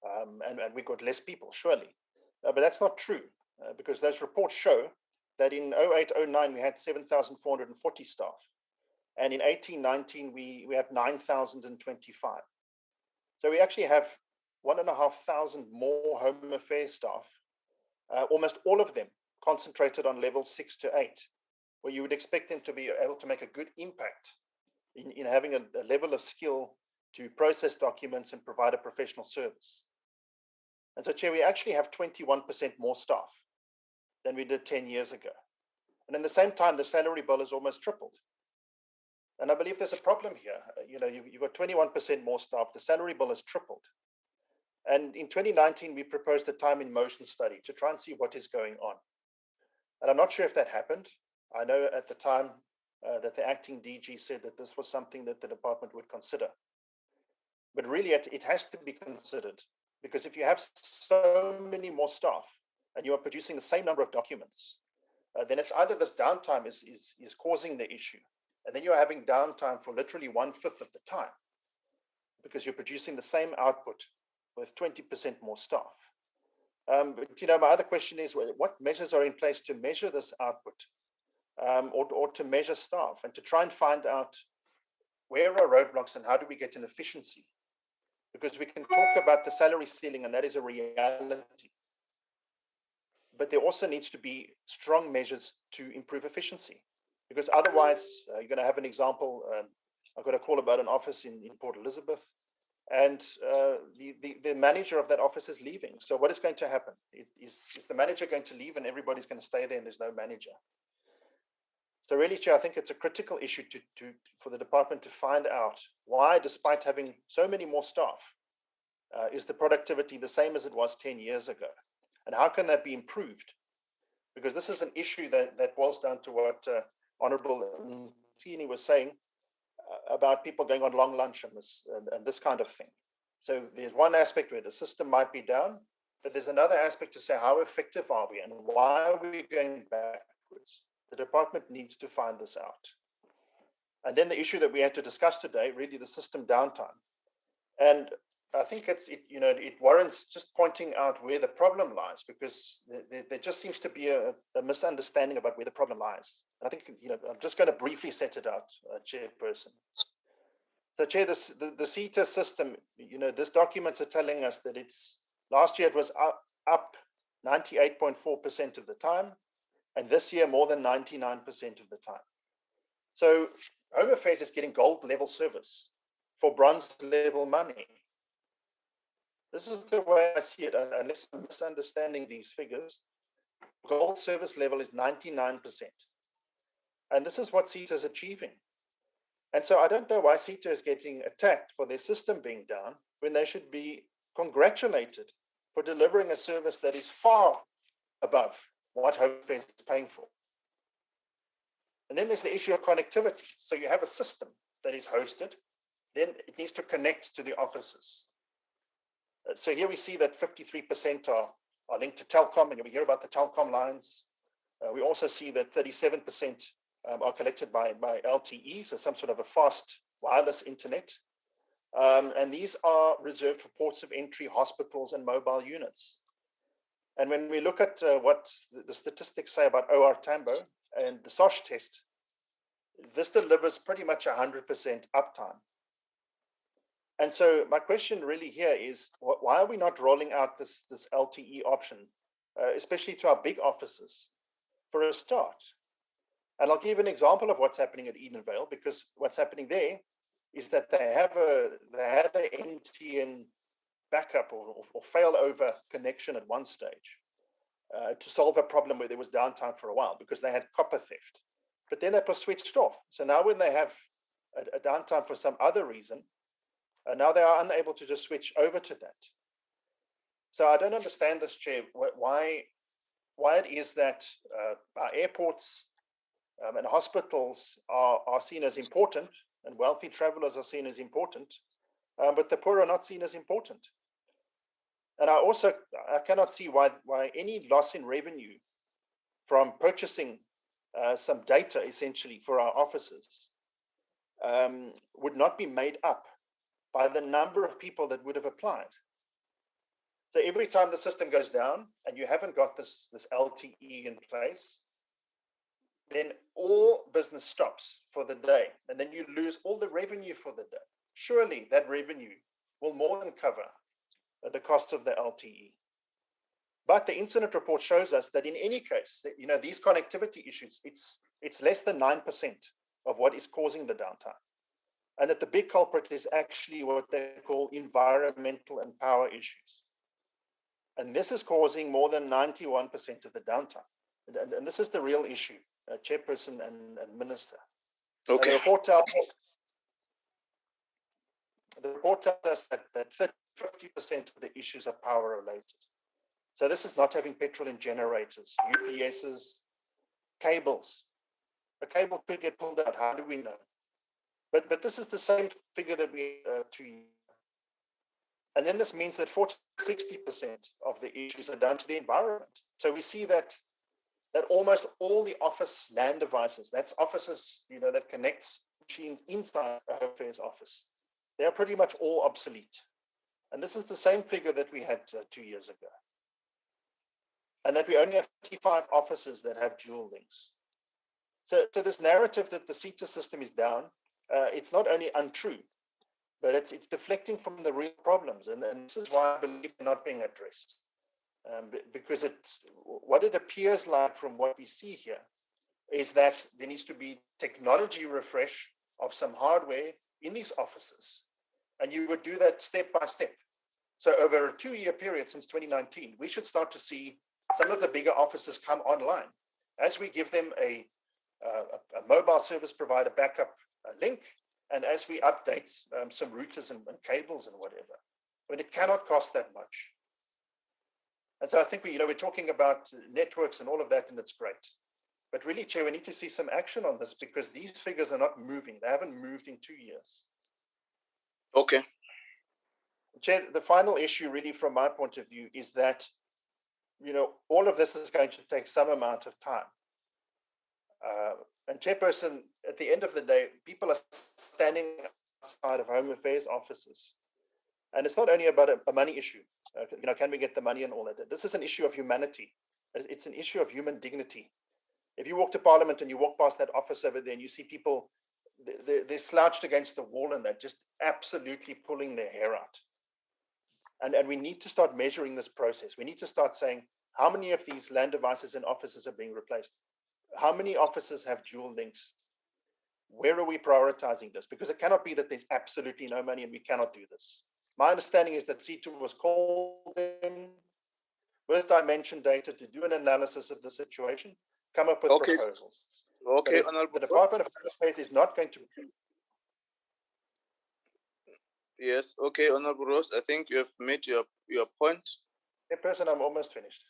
And we got less people, surely. But that's not true, because those reports show that in 08-09, we had 7,440 staff. And in 18-19, we have 9,025. So we actually have 1,500 more Home Affairs staff, almost all of them concentrated on levels 6 to 8, where you would expect them to be able to make a good impact in having a level of skill to process documents and provide a professional service. And so, Chair, we actually have 21% more staff than we did 10 years ago. And in the same time, the salary bill has almost tripled. And I believe there's a problem here. You've got 21% more staff, the salary bill has tripled. And in 2019, we proposed a time in motion study to try and see what is going on. And I'm not sure if that happened. I know at the time that the acting DG said that this was something that the department would consider. But really, it has to be considered, because if you have so many more staff and you are producing the same number of documents, then it's either this downtime is causing the issue, and then you're having downtime for literally 1/5 of the time, because you're producing the same output with 20% more staff. But my other question is, what measures are in place to measure this output, or to measure staff, and to try and find out where are roadblocks and how do we get an efficiency? Because we can talk about the salary ceiling, and that is a reality. But there also needs to be strong measures to improve efficiency, because otherwise you're going to have an example. I got a call about an office in Port Elizabeth, and the manager of that office is leaving. So what is going to happen? Is the manager going to leave and everybody's going to stay there and there's no manager? So really, Chair, I think it's a critical issue for the department to find out why, despite having so many more staff, is the productivity the same as it was 10 years ago? And how can that be improved? Because this is an issue that boils down to what Honorable Ntini was saying about people going on long lunch and this kind of thing. So there's one aspect where the system might be down, but there's another aspect to say, how effective are we and why are we going backwards? The department needs to find this out. And then the issue that we had to discuss today, really the system downtime. And I think it warrants just pointing out where the problem lies, because there just seems to be a misunderstanding about where the problem lies. And I think I'm just going to briefly set it out, Chairperson. So, Chair, the SITA system, this documents are telling us that last year it was up 98.4% of the time, and this year more than 99% of the time. So Home Affairs is getting gold level service for bronze level money. This is the way I see it, unless I'm misunderstanding these figures. Gold service level is 99%. And this is what SITA is achieving. And so I don't know why SITA is getting attacked for their system being down when they should be congratulated for delivering a service that is far above what Home Affairs is paying for. And then there's the issue of connectivity. So you have a system that is hosted, then it needs to connect to the offices. So here we see that 53% are linked to telecom, and we hear about the telecom lines. We also see that 37% are collected by LTE, so some sort of a fast wireless internet. And these are reserved for ports of entry, hospitals, and mobile units. And when we look at what the statistics say about OR Tambo and the SOSH test, this delivers pretty much 100% uptime. And so my question really here is, why are we not rolling out this LTE option, especially to our big offices, for a start? And I'll give an example of what's happening at Edenvale, because what's happening there is that they had an NTN backup or failover connection at one stage to solve a problem where there was downtime for a while because they had copper theft. But then that was switched off. So now when they have a downtime for some other reason, now they are unable to just switch over to that. So I don't understand this, Chair, why it is that our airports and hospitals are seen as important, and wealthy travelers are seen as important, but the poor are not seen as important. And I cannot see why any loss in revenue from purchasing some data essentially for our offices would not be made up by the number of people that would have applied. So every time the system goes down and you haven't got this LTE in place, then all business stops for the day, and then you lose all the revenue for the day. Surely that revenue will more than cover the costs of the LTE. But the incident report shows us that in any case, these connectivity issues, it's less than 9% of what is causing the downtime. And that the big culprit is actually what they call environmental and power issues. And this is causing more than 91% of the downtime. And this is the real issue, Chairperson and Minister. Okay. The report tells us that 50% of the issues are power related. So this is not having petrol in generators, UPSs, cables. A cable could get pulled out, how do we know? But this is the same figure that we to. And then this means that 40-60% of the issues are down to the environment. So we see that almost all the office LAN devices, that's offices, that connects machines inside a Home Affairs office, they are pretty much all obsolete. And this is the same figure that we had 2 years ago. And that we only have 55 offices that have dual links. So this narrative that the SITA system is down, it's not only untrue, but it's deflecting from the real problems. And this is why I believe they're not being addressed. Because what it appears like from what we see here is that there needs to be technology refresh of some hardware in these offices. And you would do that step by step. So over a 2-year period since 2019, we should start to see some of the bigger offices come online as we give them a mobile service provider backup link, and as we update some routers and cables and whatever, when it cannot cost that much. And so I think we're talking about networks and all of that, and it's great. But really, Chair, we need to see some action on this because these figures are not moving. They haven't moved in 2 years. Okay. Chair, the final issue really from my point of view is that, all of this is going to take some amount of time. And Chairperson, at the end of the day, people are standing outside of Home Affairs offices. And it's not only about a money issue. Can we get the money and all that? This is an issue of humanity. It's an issue of human dignity. If you walk to Parliament and you walk past that office over there and you see people, they're slouched against the wall and they're just absolutely pulling their hair out. And we need to start measuring this process. We need to start saying, how many of these LAN devices in offices are being replaced? How many offices have dual links? Where are we prioritizing this? Because it cannot be that there's absolutely no money and we cannot do this. My understanding is that SITA was called in with dimension data to do an analysis of the situation, come up with proposals. Okay, the Department of Home Affairs is not going to. Yes, okay, Honorable Rose, I think you have made your point. Chairperson, I'm almost finished.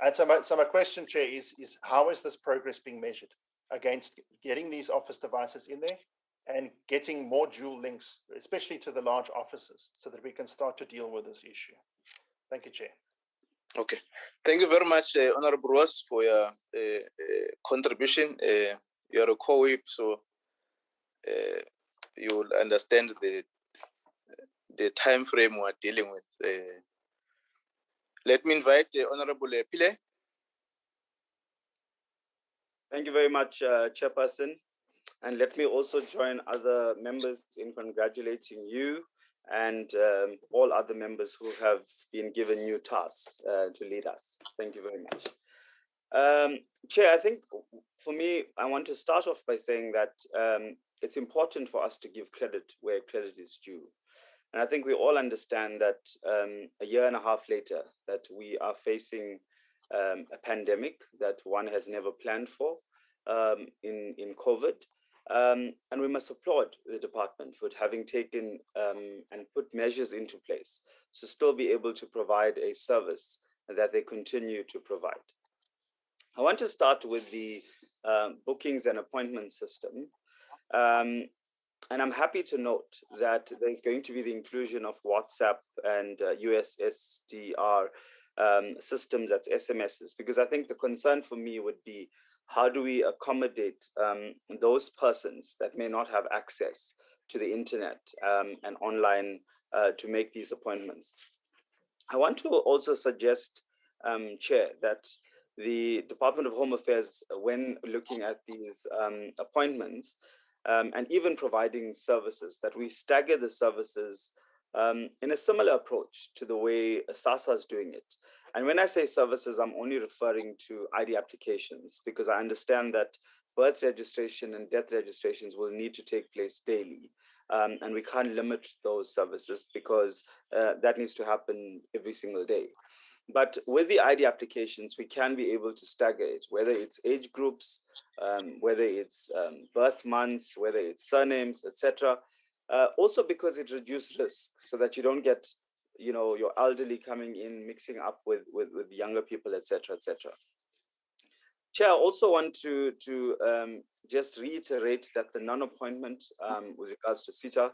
And so my question, Chair, is how is this progress being measured against getting these office devices in there and getting more dual links, especially to the large offices, so that we can start to deal with this issue? Thank you, Chair. Okay, thank you very much, Honorable Rose, for your contribution. You're a co-whip, so you will understand the time frame we're dealing with. Let me invite Honorable Pile. Thank you very much, Chairperson. And let me also join other members in congratulating you and all other members who have been given new tasks to lead us. Thank you very much. Chair, I think for me, I want to start off by saying that it's important for us to give credit where credit is due. And I think we all understand that a year and a half later, that we are facing a pandemic that one has never planned for in COVID. And we must applaud the department for having taken and put measures into place to still be able to provide a service that they continue to provide. I want to start with the bookings and appointment system. And I'm happy to note that there's going to be the inclusion of WhatsApp and USSDR systems, that's SMSs, because I think the concern for me would be, how do we accommodate those persons that may not have access to the internet and online to make these appointments? I want to also suggest, Chair, that the Department of Home Affairs, when looking at these appointments and even providing services, that we stagger the services in a similar approach to the way SASSA is doing it. And when I say services, I'm only referring to ID applications, because I understand that birth registration and death registrations will need to take place daily. And we can't limit those services because that needs to happen every single day. But with the ID applications, we can be able to stagger it, whether it's age groups, whether it's birth months, whether it's surnames, etc. Also because it reduces risk, so that you don't get, your elderly coming in, mixing up with younger people, etc., etc. Chair, I also want to just reiterate that the non-appointment with regards to SITA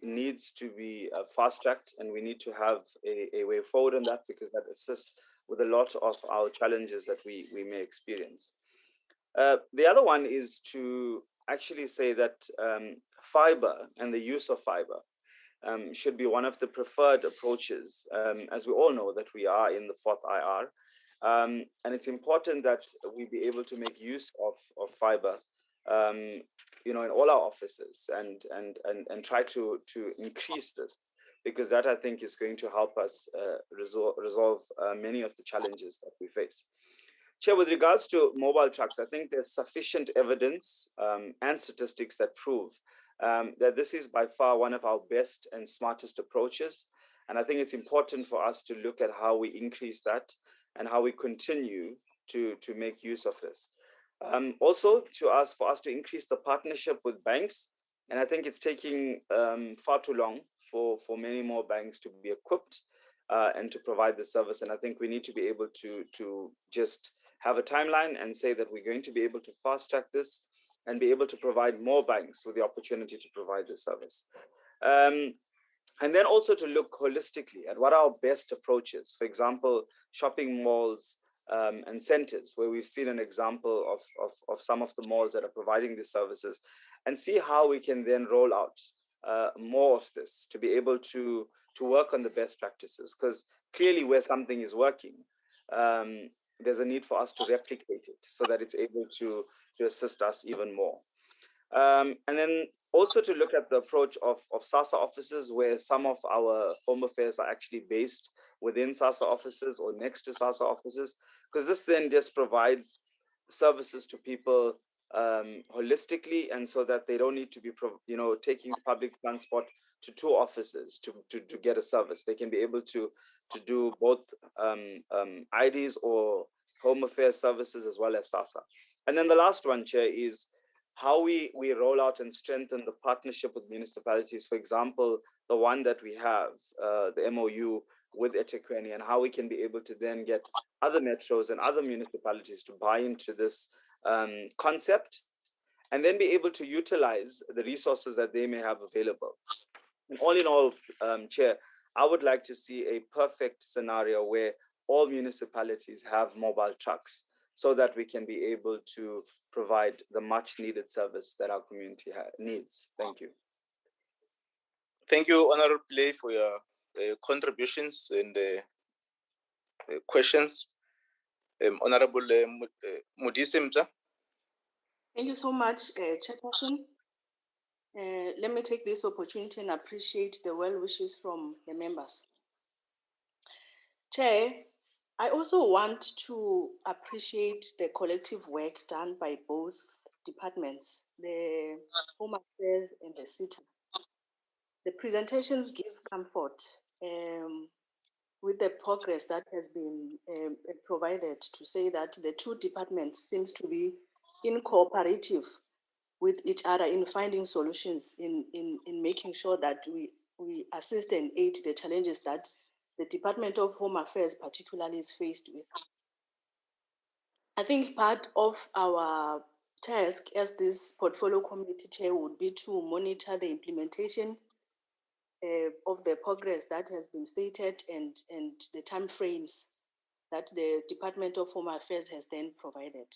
needs to be fast-tracked, and we need to have a way forward on that, because that assists with a lot of our challenges that we may experience. The other one is to actually say that fiber and the use of fiber should be one of the preferred approaches, as we all know that we are in the 4th IR. And it's important that we be able to make use of fiber in all our offices and try to increase this, because that, I think, is going to help us resolve many of the challenges that we face. Chair, with regards to mobile trucks, I think there's sufficient evidence and statistics that prove that this is by far one of our best and smartest approaches. And I think it's important for us to look at how we increase that and how we continue to make use of this. Also, for us to increase the partnership with banks, and I think it's taking far too long for many more banks to be equipped and to provide the service. And I think we need to be able to just have a timeline and say that we're going to be able to fast track this and be able to provide more banks with the opportunity to provide the service. And then also to look holistically at what our best approaches, for example, shopping malls and centers, where we've seen an example of some of the malls that are providing these services, and see how we can then roll out more of this to be able to work on the best practices, because clearly where something is working, there's a need for us to replicate it so that it's able to assist us even more. And then also to look at the approach of SASSA offices, where some of our home affairs are actually based within SASSA offices or next to SASSA offices, because this then just provides services to people holistically, and so that they don't need to be, taking public transport to two offices to get a service. They can be able to do both IDs or Home Affairs services as well as SASA. And then the last one, Chair, is how we roll out and strengthen the partnership with municipalities. For example, the one that we have, the MOU with eThekwini, and how we can be able to then get other metros and other municipalities to buy into this concept, and then be able to utilize the resources that they may have available. And all in all, Chair, I would like to see a perfect scenario where all municipalities have mobile trucks, so that we can be able to provide the much needed service that our community needs. Thank you. Thank you, Honorable Play, for your contributions and questions. Honorable Modise Mza. Thank you so much, Chairperson. Let me take this opportunity and appreciate the well wishes from the members. Chair, I also want to appreciate the collective work done by both departments, the Home Affairs and the SITA. The presentations give comfort with the progress that has been provided, to say that the two departments seems to be cooperative with each other in finding solutions, in making sure that we assist and aid the challenges that the Department of Home Affairs particularly is faced with. I think part of our task as this portfolio committee chair would be to monitor the implementation of the progress that has been stated and the time frames that the Department of Home Affairs has then provided.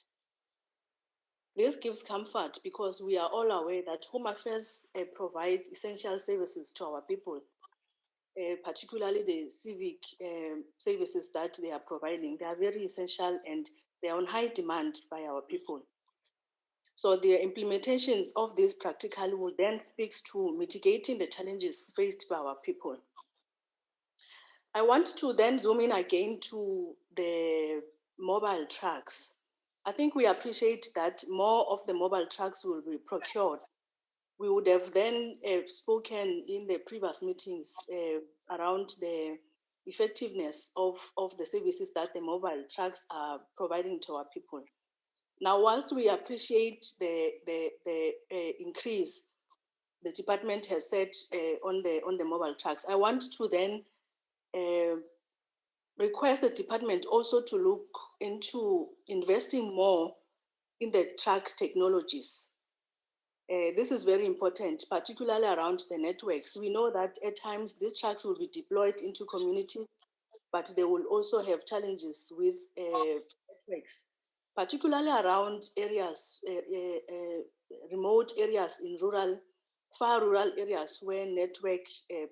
This gives comfort because we are all aware that Home Affairs provides essential services to our people, particularly the civic services that they are providing. They are very essential and they are on high demand by our people. So the implementations of this practically will then speak to mitigating the challenges faced by our people. I want to then zoom in again to the mobile trucks. I think we appreciate that more of the mobile trucks will be procured. We would have then spoken in the previous meetings around the effectiveness of the services that the mobile trucks are providing to our people. Now, whilst we appreciate the increase the department has set on the mobile trucks, I want to then request the department also to look into investing more in the truck technologies. This is very important, particularly around the networks. We know that at times these trucks will be deployed into communities, but they will also have challenges with networks, particularly around areas, remote areas in far rural areas where network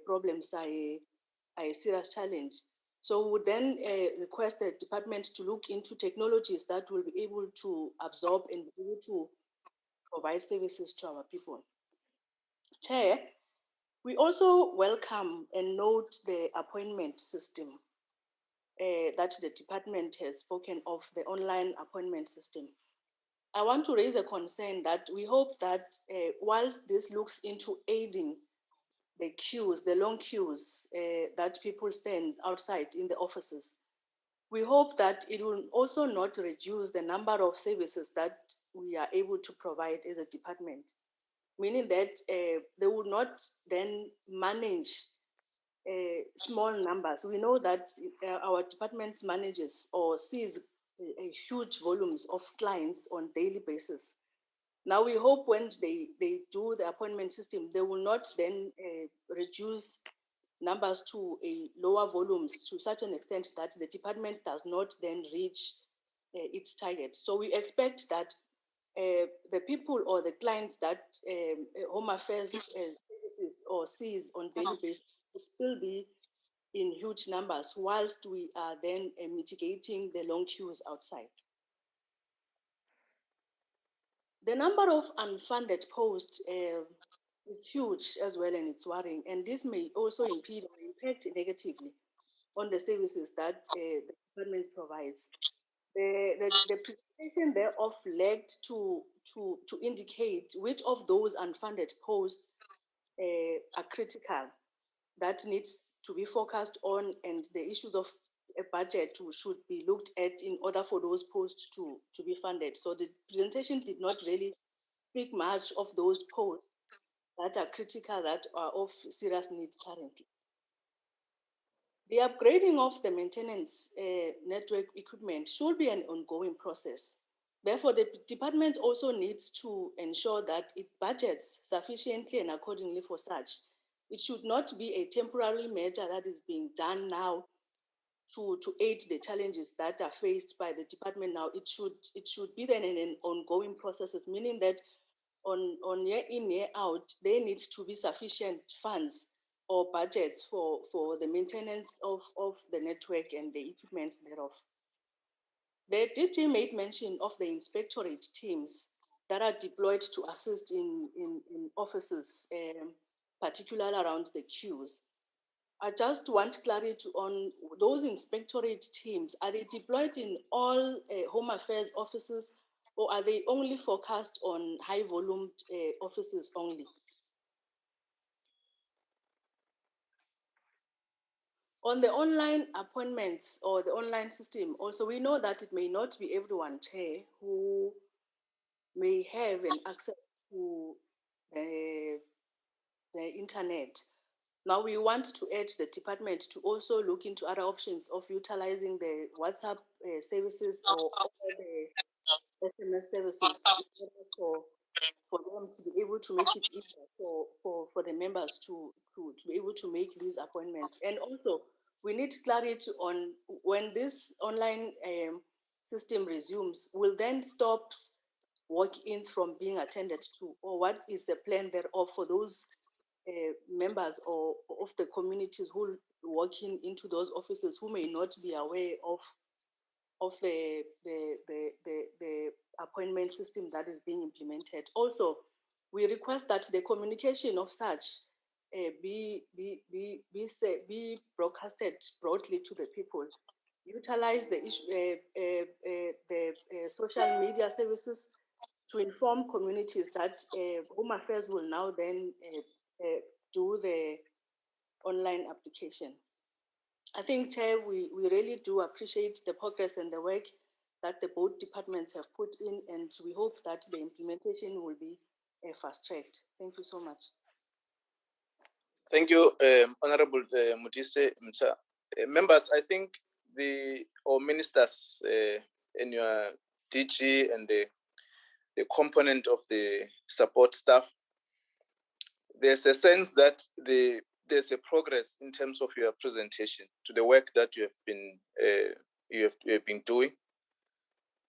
problems are a serious challenge. So we would then request the department to look into technologies that will be able to absorb and be able to provide services to our people. Chair, we also welcome and note the appointment system that the department has spoken of, the online appointment system. I want to raise a concern that we hope that whilst this looks into aiding the queues, the long queues that people stand outside in the offices, we hope that it will also not reduce the number of services that we are able to provide as a department, meaning that they will not then manage small numbers. We know that our department manages or sees huge volumes of clients on a daily basis. Now we hope when they do the appointment system, they will not then reduce numbers to a lower volumes to such an extent that the department does not then reach its target. So we expect that the people or the clients that Home Affairs services or sees on daily basis would still be in huge numbers, whilst we are then mitigating the long queues outside. The number of unfunded posts is huge as well, and it's worrying. And this may also impede or impact negatively on the services that the department provides. The presentation thereof lacked to indicate which of those unfunded posts are critical, that needs to be focused on, and the issues of a budget should be looked at in order for those posts to be funded. So the presentation did not really speak much of those posts that are critical, that are of serious need currently. The upgrading of the maintenance network equipment should be an ongoing process. Therefore, the department also needs to ensure that it budgets sufficiently and accordingly for such. It should not be a temporary measure that is being done now to aid the challenges that are faced by the department now. It should be then in an ongoing process, meaning that on year in, year out, there needs to be sufficient funds or budgets for the maintenance of the network and the equipment thereof. The DG made mention of the inspectorate teams that are deployed to assist in offices, particularly around the queues. I just want clarity on those inspectorate teams. Are they deployed in all Home Affairs offices, or are they only focused on high volume offices only? On the online appointments or the online system, also we know that it may not be everyone, Chair, who may have an access to the internet. Now we want to urge the department to also look into other options of utilizing the WhatsApp services or the SMS services in order for them to be able to make it easier for the members to be able to make these appointments. And also, we need clarity on when this online system resumes, will then stop walk-ins from being attended to, or what is the plan thereof for those members or of the communities who walk into those offices who may not be aware of the appointment system that is being implemented. Also, we request that the communication of such be broadcasted broadly to the people. Utilize the social media services to inform communities that Home Affairs will now then do the online application. I think, Chair, we really do appreciate the progress and the work that the both departments have put in, and we hope that the implementation will be fast-tracked. Thank you so much. Thank you, Honorable Mutise Mcha. Members, I think our ministers and your DG and the component of the support staff, there's a sense that there's a progress in terms of your presentation to the work that you have been doing.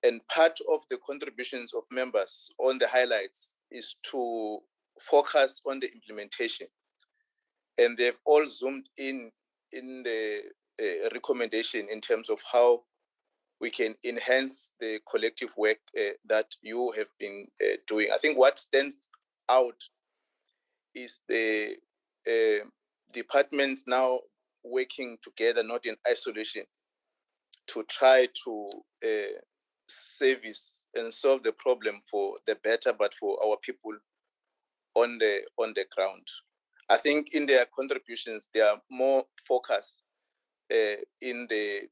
And part of the contributions of members on the highlights is to focus on the implementation. And they've all zoomed in the recommendation in terms of how we can enhance the collective work that you have been doing. I think what stands out is the departments now working together, not in isolation, to try to service and solve the problem for the better, but for our people on the ground. I think in their contributions, they are more focused in the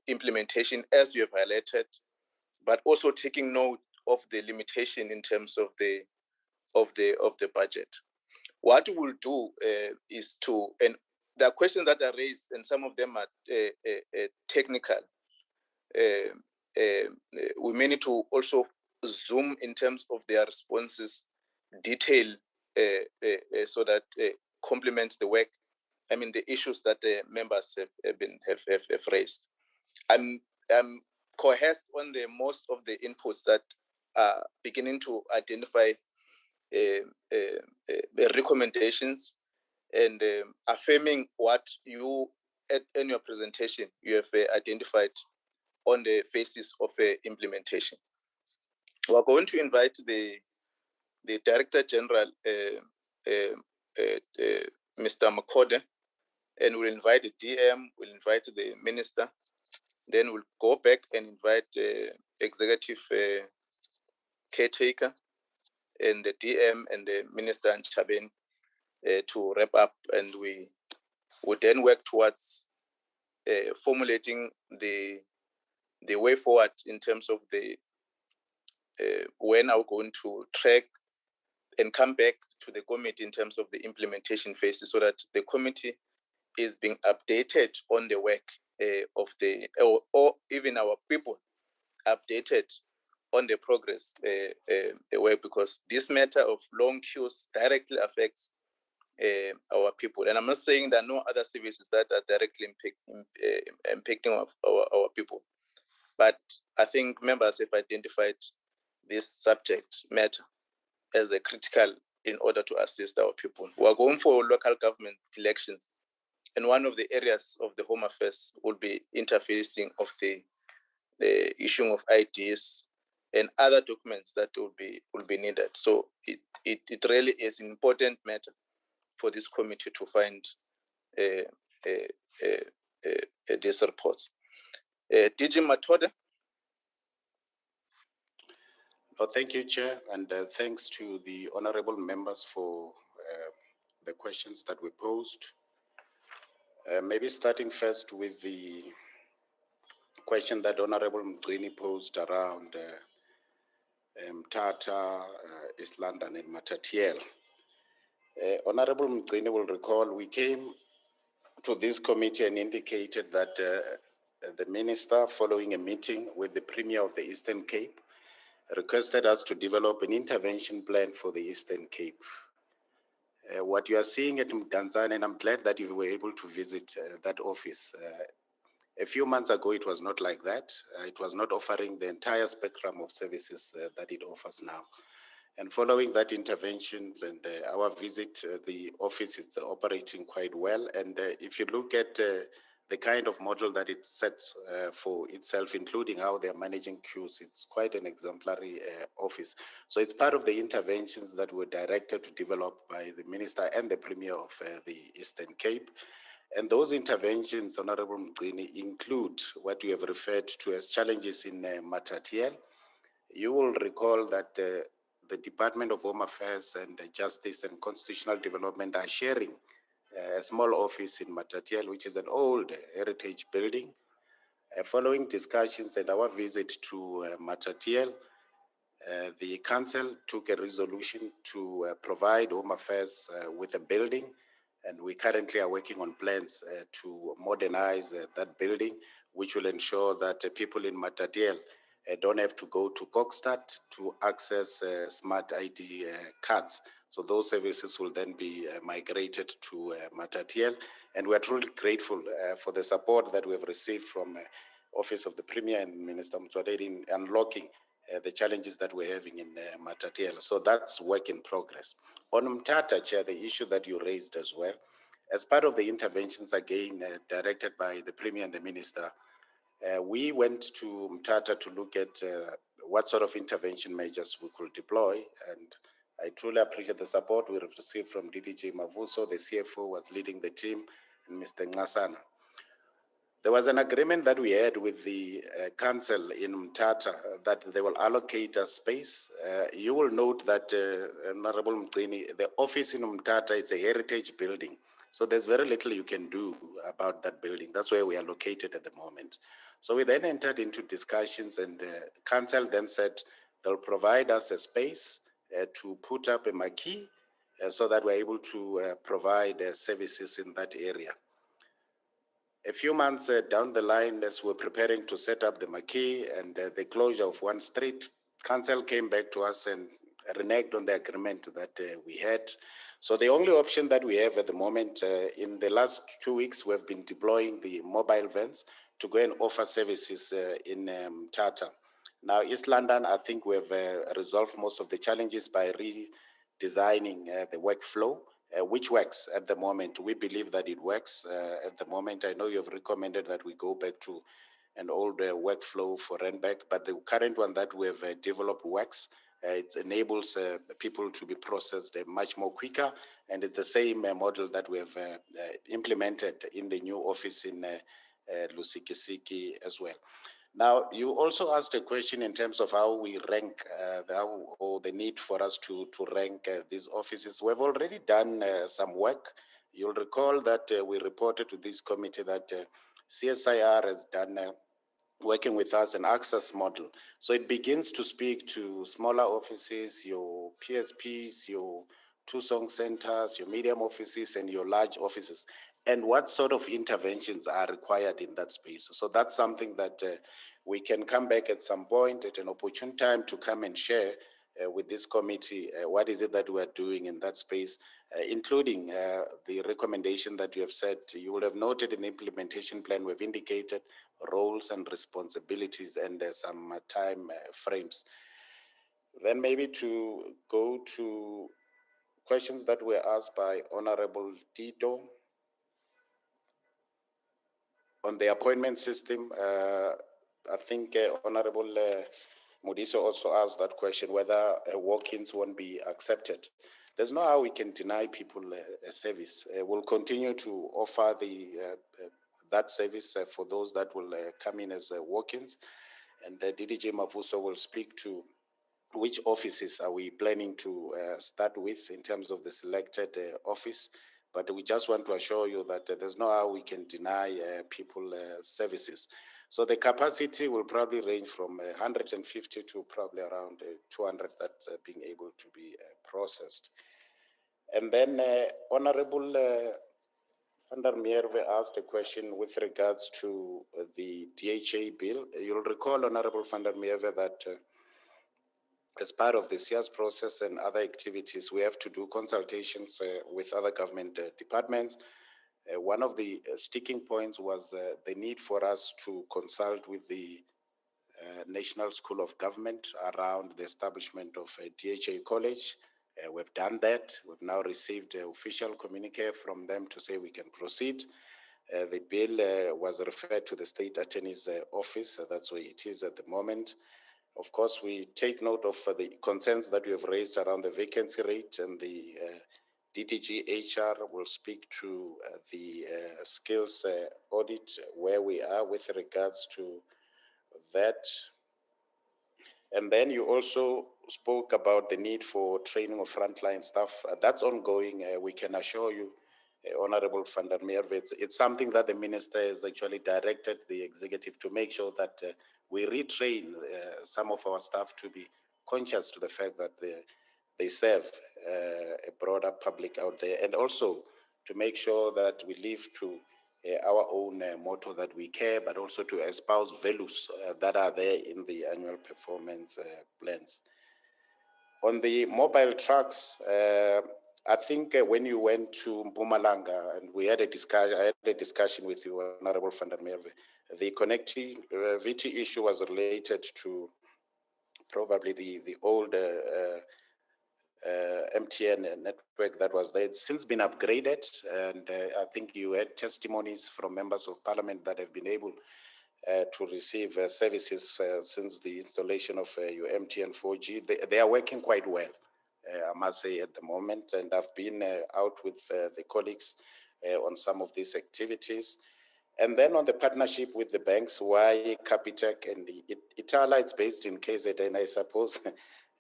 implementation, as you have highlighted, but also taking note of the limitation in terms of the budget. What we will do is to, and there are questions that are raised, and some of them are technical. We may need to also zoom in terms of their responses, detail, so that complements the work. I mean, the issues that the members have raised. I'm coerced on the most of the inputs that are beginning to identify the recommendations and affirming what you, in your presentation, you have identified on the basis of implementation. We're going to invite the Director General, Mr. Makode, and we'll invite the DM, we'll invite the Minister, Then we'll go back and invite executive caretaker and the DM and the Minister and Chabin to wrap up, and we would then work towards formulating the way forward in terms of the when are we going to track and come back to the committee in terms of the implementation phases, so that the committee is being updated on the work of the, or even our people updated on the progress work, because this matter of long queues directly affects our people. And I'm not saying that no other services that are directly impacting our people, but I think members have identified this subject matter as a critical in order to assist our people. We are going for local government elections, and one of the areas of the Home Affairs will be interfacing of the issuing of IDs and other documents that will be needed. So it really is an important matter for this committee to find these reports. DG Matode. Oh, thank you, Chair, and thanks to the honorable members for the questions that we posed. Maybe starting first with the question that Honorable Mgrini posed around Mthatha, East London, and Matatiele. Honorable Mgrini will recall we came to this committee and indicated that the minister, following a meeting with the Premier of the Eastern Cape, requested us to develop an intervention plan for the Eastern Cape. What you are seeing at Mdantsane, and I'm glad that you were able to visit that office. A few months ago, it was not like that. It was not offering the entire spectrum of services that it offers now. And following that interventions and our visit, the office is operating quite well. And if you look at the kind of model that it sets for itself, including how they're managing queues, it's quite an exemplary office. So it's part of the interventions that were directed to develop by the Minister and the Premier of the Eastern Cape. And those interventions, Honorable Mgrini, include what you have referred to as challenges in Matatiele. You will recall that the Department of Home Affairs and Justice and Constitutional Development are sharing a small office in Matatiele, which is an old heritage building. Following discussions and our visit to Matatiele, the council took a resolution to provide Home Affairs with a building, and we currently are working on plans to modernize that building, which will ensure that people in Matatiele don't have to go to Kokstad to access smart ID cards. So those services will then be migrated to Matatiele, and we are truly grateful for the support that we have received from Office of the Premier and Minister Mtswadeli in unlocking the challenges that we're having in Matatiele. So that's work in progress. On Mthatha, Chair, the issue that you raised as well, as part of the interventions again directed by the Premier and the Minister, we went to Mthatha to look at what sort of intervention measures we could deploy, and I truly appreciate the support we received from DDJ Mavuso. The CFO was leading the team, and Mr. Ngasana. There was an agreement that we had with the council in Mthatha that they will allocate a space. You will note that, Honorable Mgrini, the office in Mthatha is a heritage building. So there's very little you can do about that building. That's where we are located at the moment. So we then entered into discussions, and the council then said they'll provide us a space to put up a marquee so that we're able to provide services in that area. A few months down the line, as we're preparing to set up the marquee and the closure of one street, council came back to us and reneged on the agreement that we had. So the only option that we have at the moment, in the last 2 weeks, we've been deploying the mobile vans to go and offer services in Mthatha. Now, East London, I think we've resolved most of the challenges by redesigning the workflow, which works at the moment. We believe that it works at the moment. I know you've recommended that we go back to an old workflow for Renback, but the current one that we have developed works. It enables people to be processed much more quicker, and it's the same model that we have implemented in the new office in Lusikisiki as well. Now, you also asked a question in terms of how we rank, or the need for us to rank these offices. We've already done some work. You'll recall that we reported to this committee that CSIR has done working with us an access model. So it begins to speak to smaller offices, your PSPs, your two-song centers, your medium offices, and your large offices, and what sort of interventions are required in that space. So that's something that we can come back at some point at an opportune time to come and share with this committee what is it that we are doing in that space, including the recommendation that you have said. You will have noted in the implementation plan, we've indicated roles and responsibilities and some time frames. Then maybe to go to questions that were asked by Honorable Tito on the appointment system. I think Honorable Modiso also asked that question, whether walk-ins won't be accepted. There's no how we can deny people a service. We'll continue to offer that service for those that will come in as walk-ins. And DDJ Mavuso will speak to which offices are we planning to start with in terms of the selected office. But we just want to assure you that there's no how we can deny people services. So the capacity will probably range from 150 to probably around 200 that's being able to be processed. And then Honorable van der Merwe asked a question with regards to the DHA bill. You'll recall, Honorable van der Merwe, that as part of the CS process and other activities, we have to do consultations with other government departments. One of the sticking points was the need for us to consult with the National School of Government around the establishment of a DHA college. We've done that. We've now received an official communique from them to say we can proceed. The bill was referred to the State Attorney's Office. That's where it is at the moment. Of course, we take note of the concerns that we have raised around the vacancy rate, and the DDG HR will speak to the skills audit, where we are with regards to that. And then you also spoke about the need for training of frontline staff. That's ongoing. We can assure you, Honorable van der Merwe, it's something that the Minister has actually directed the executive to make sure that we retrain some of our staff to be conscious to the fact that they serve a broader public out there, and also to make sure that we live to our own motto that we care, but also to espouse values that are there in the annual performance plans. On the mobile trucks, I think when you went to Mpumalanga and we had a discussion, I had a discussion with you, Honorable van der Merwe, the connectivity issue was related to probably the old MTN network that was there. It's since been upgraded, and I think you had testimonies from members of parliament that have been able to receive services since the installation of your MTN 4G. They are working quite well, I must say, at the moment, and I've been out with the colleagues on some of these activities. And then on the partnership with the banks, why Capitec and Itala, it's based in KZN, I suppose.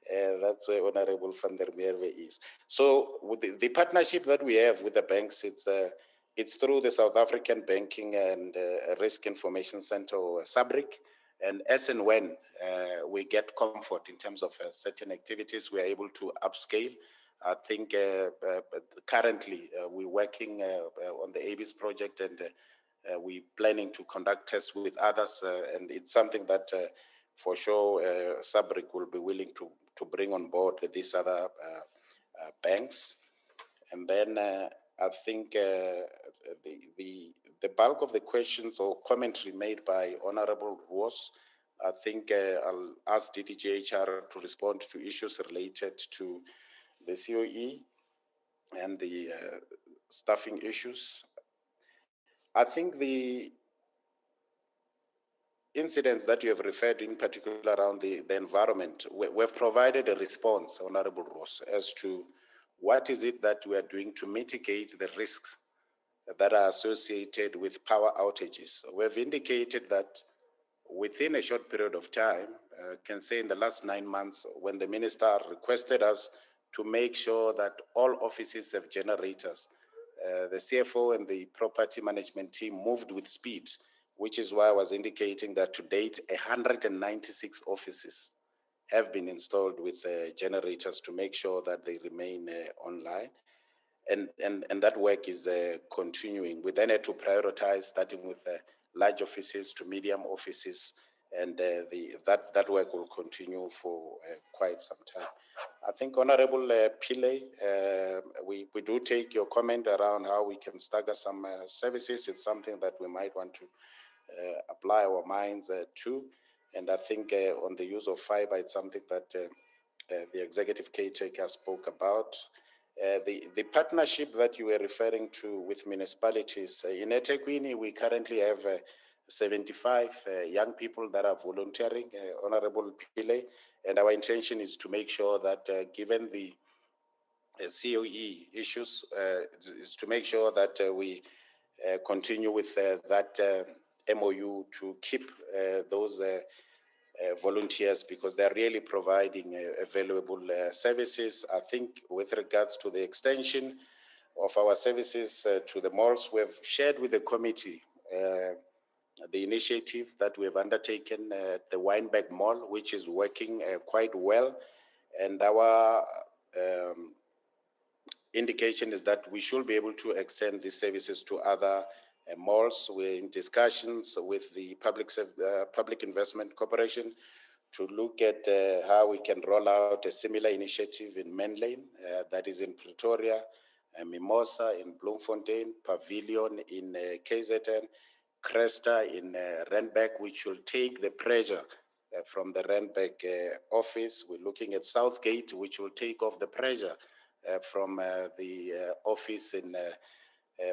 That's where Honorable van der Merwe is. So with the partnership that we have with the banks, it's through the South African Banking and Risk Information Center, or SABRIC. And as and when we get comfort in terms of certain activities, we are able to upscale. I think currently we're working on the ABIS project, and we're planning to conduct tests with others. And it's something that for sure SABRIC will be willing to bring on board these other banks. And then I think the bulk of the questions or commentary made by Honorable Ross, I think I'll ask DDGHR to respond to issues related to the COE and the staffing issues. I think the incidents that you have referred in particular around the environment, we've provided a response, Honorable Ross, as to what is it that we are doing to mitigate the risks that are associated with power outages. We've indicated that within a short period of time, can say in the last 9 months, when the minister requested us to make sure that all offices have generators, the CFO and the property management team moved with speed, which is why I was indicating that to date, 196 offices have been installed with generators to make sure that they remain online. And that work is continuing. We then had to prioritize, starting with large offices to medium offices, and that work will continue for quite some time. I think, Honorable Pillay, we do take your comment around how we can stagger some services. It's something that we might want to apply our minds to. And I think on the use of fiber, it's something that the executive caretaker spoke about. The partnership that you were referring to with municipalities, in eThekwini, we currently have 75 young people that are volunteering, Honorable Pillay, and our intention is to make sure that given the COE issues, is to make sure that we continue with that MOU to keep those volunteers, because they're really providing valuable services. I think with regards to the extension of our services to the malls, we've shared with the committee the initiative that we have undertaken at the Weinberg Mall, which is working quite well. And our indication is that we should be able to extend these services to other malls. We're in discussions with the Public Investment Corporation to look at how we can roll out a similar initiative in Mainlane, that is in Pretoria, Mimosa in Bloemfontein, Pavilion in KZN, Cresta in Randburg, which will take the pressure from the Randburg office. We're looking at Southgate, which will take off the pressure from the office in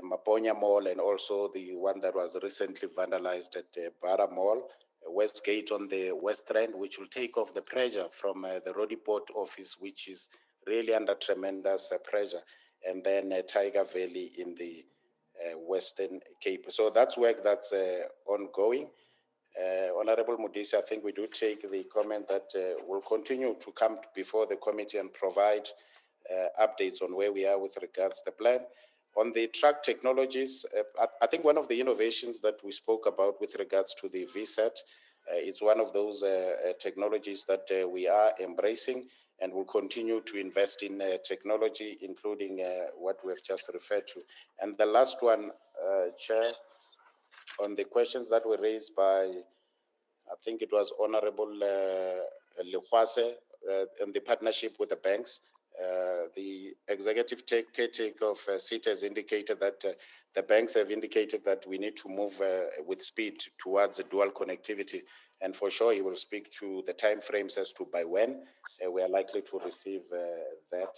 Maponya Mall, and also the one that was recently vandalized at Bara Mall, Westgate on the West End, which will take off the pressure from the Rodiport office, which is really under tremendous pressure, and then Tiger Valley in the Western Cape. So that's work that's ongoing. Honorable Modise, I think we do take the comment that we'll continue to come before the committee and provide updates on where we are with regards to the plan. On the truck technologies, I think one of the innovations that we spoke about with regards to the VSAT, it's one of those technologies that we are embracing, and will continue to invest in technology, including what we've just referred to. And the last one, Chair, on the questions that were raised by, I think it was Honorable Lekwase, and the partnership with the banks. The executive caretaker of SITA has indicated that the banks have indicated that we need to move with speed towards a dual connectivity. And for sure, he will speak to the timeframes as to by when we are likely to receive that.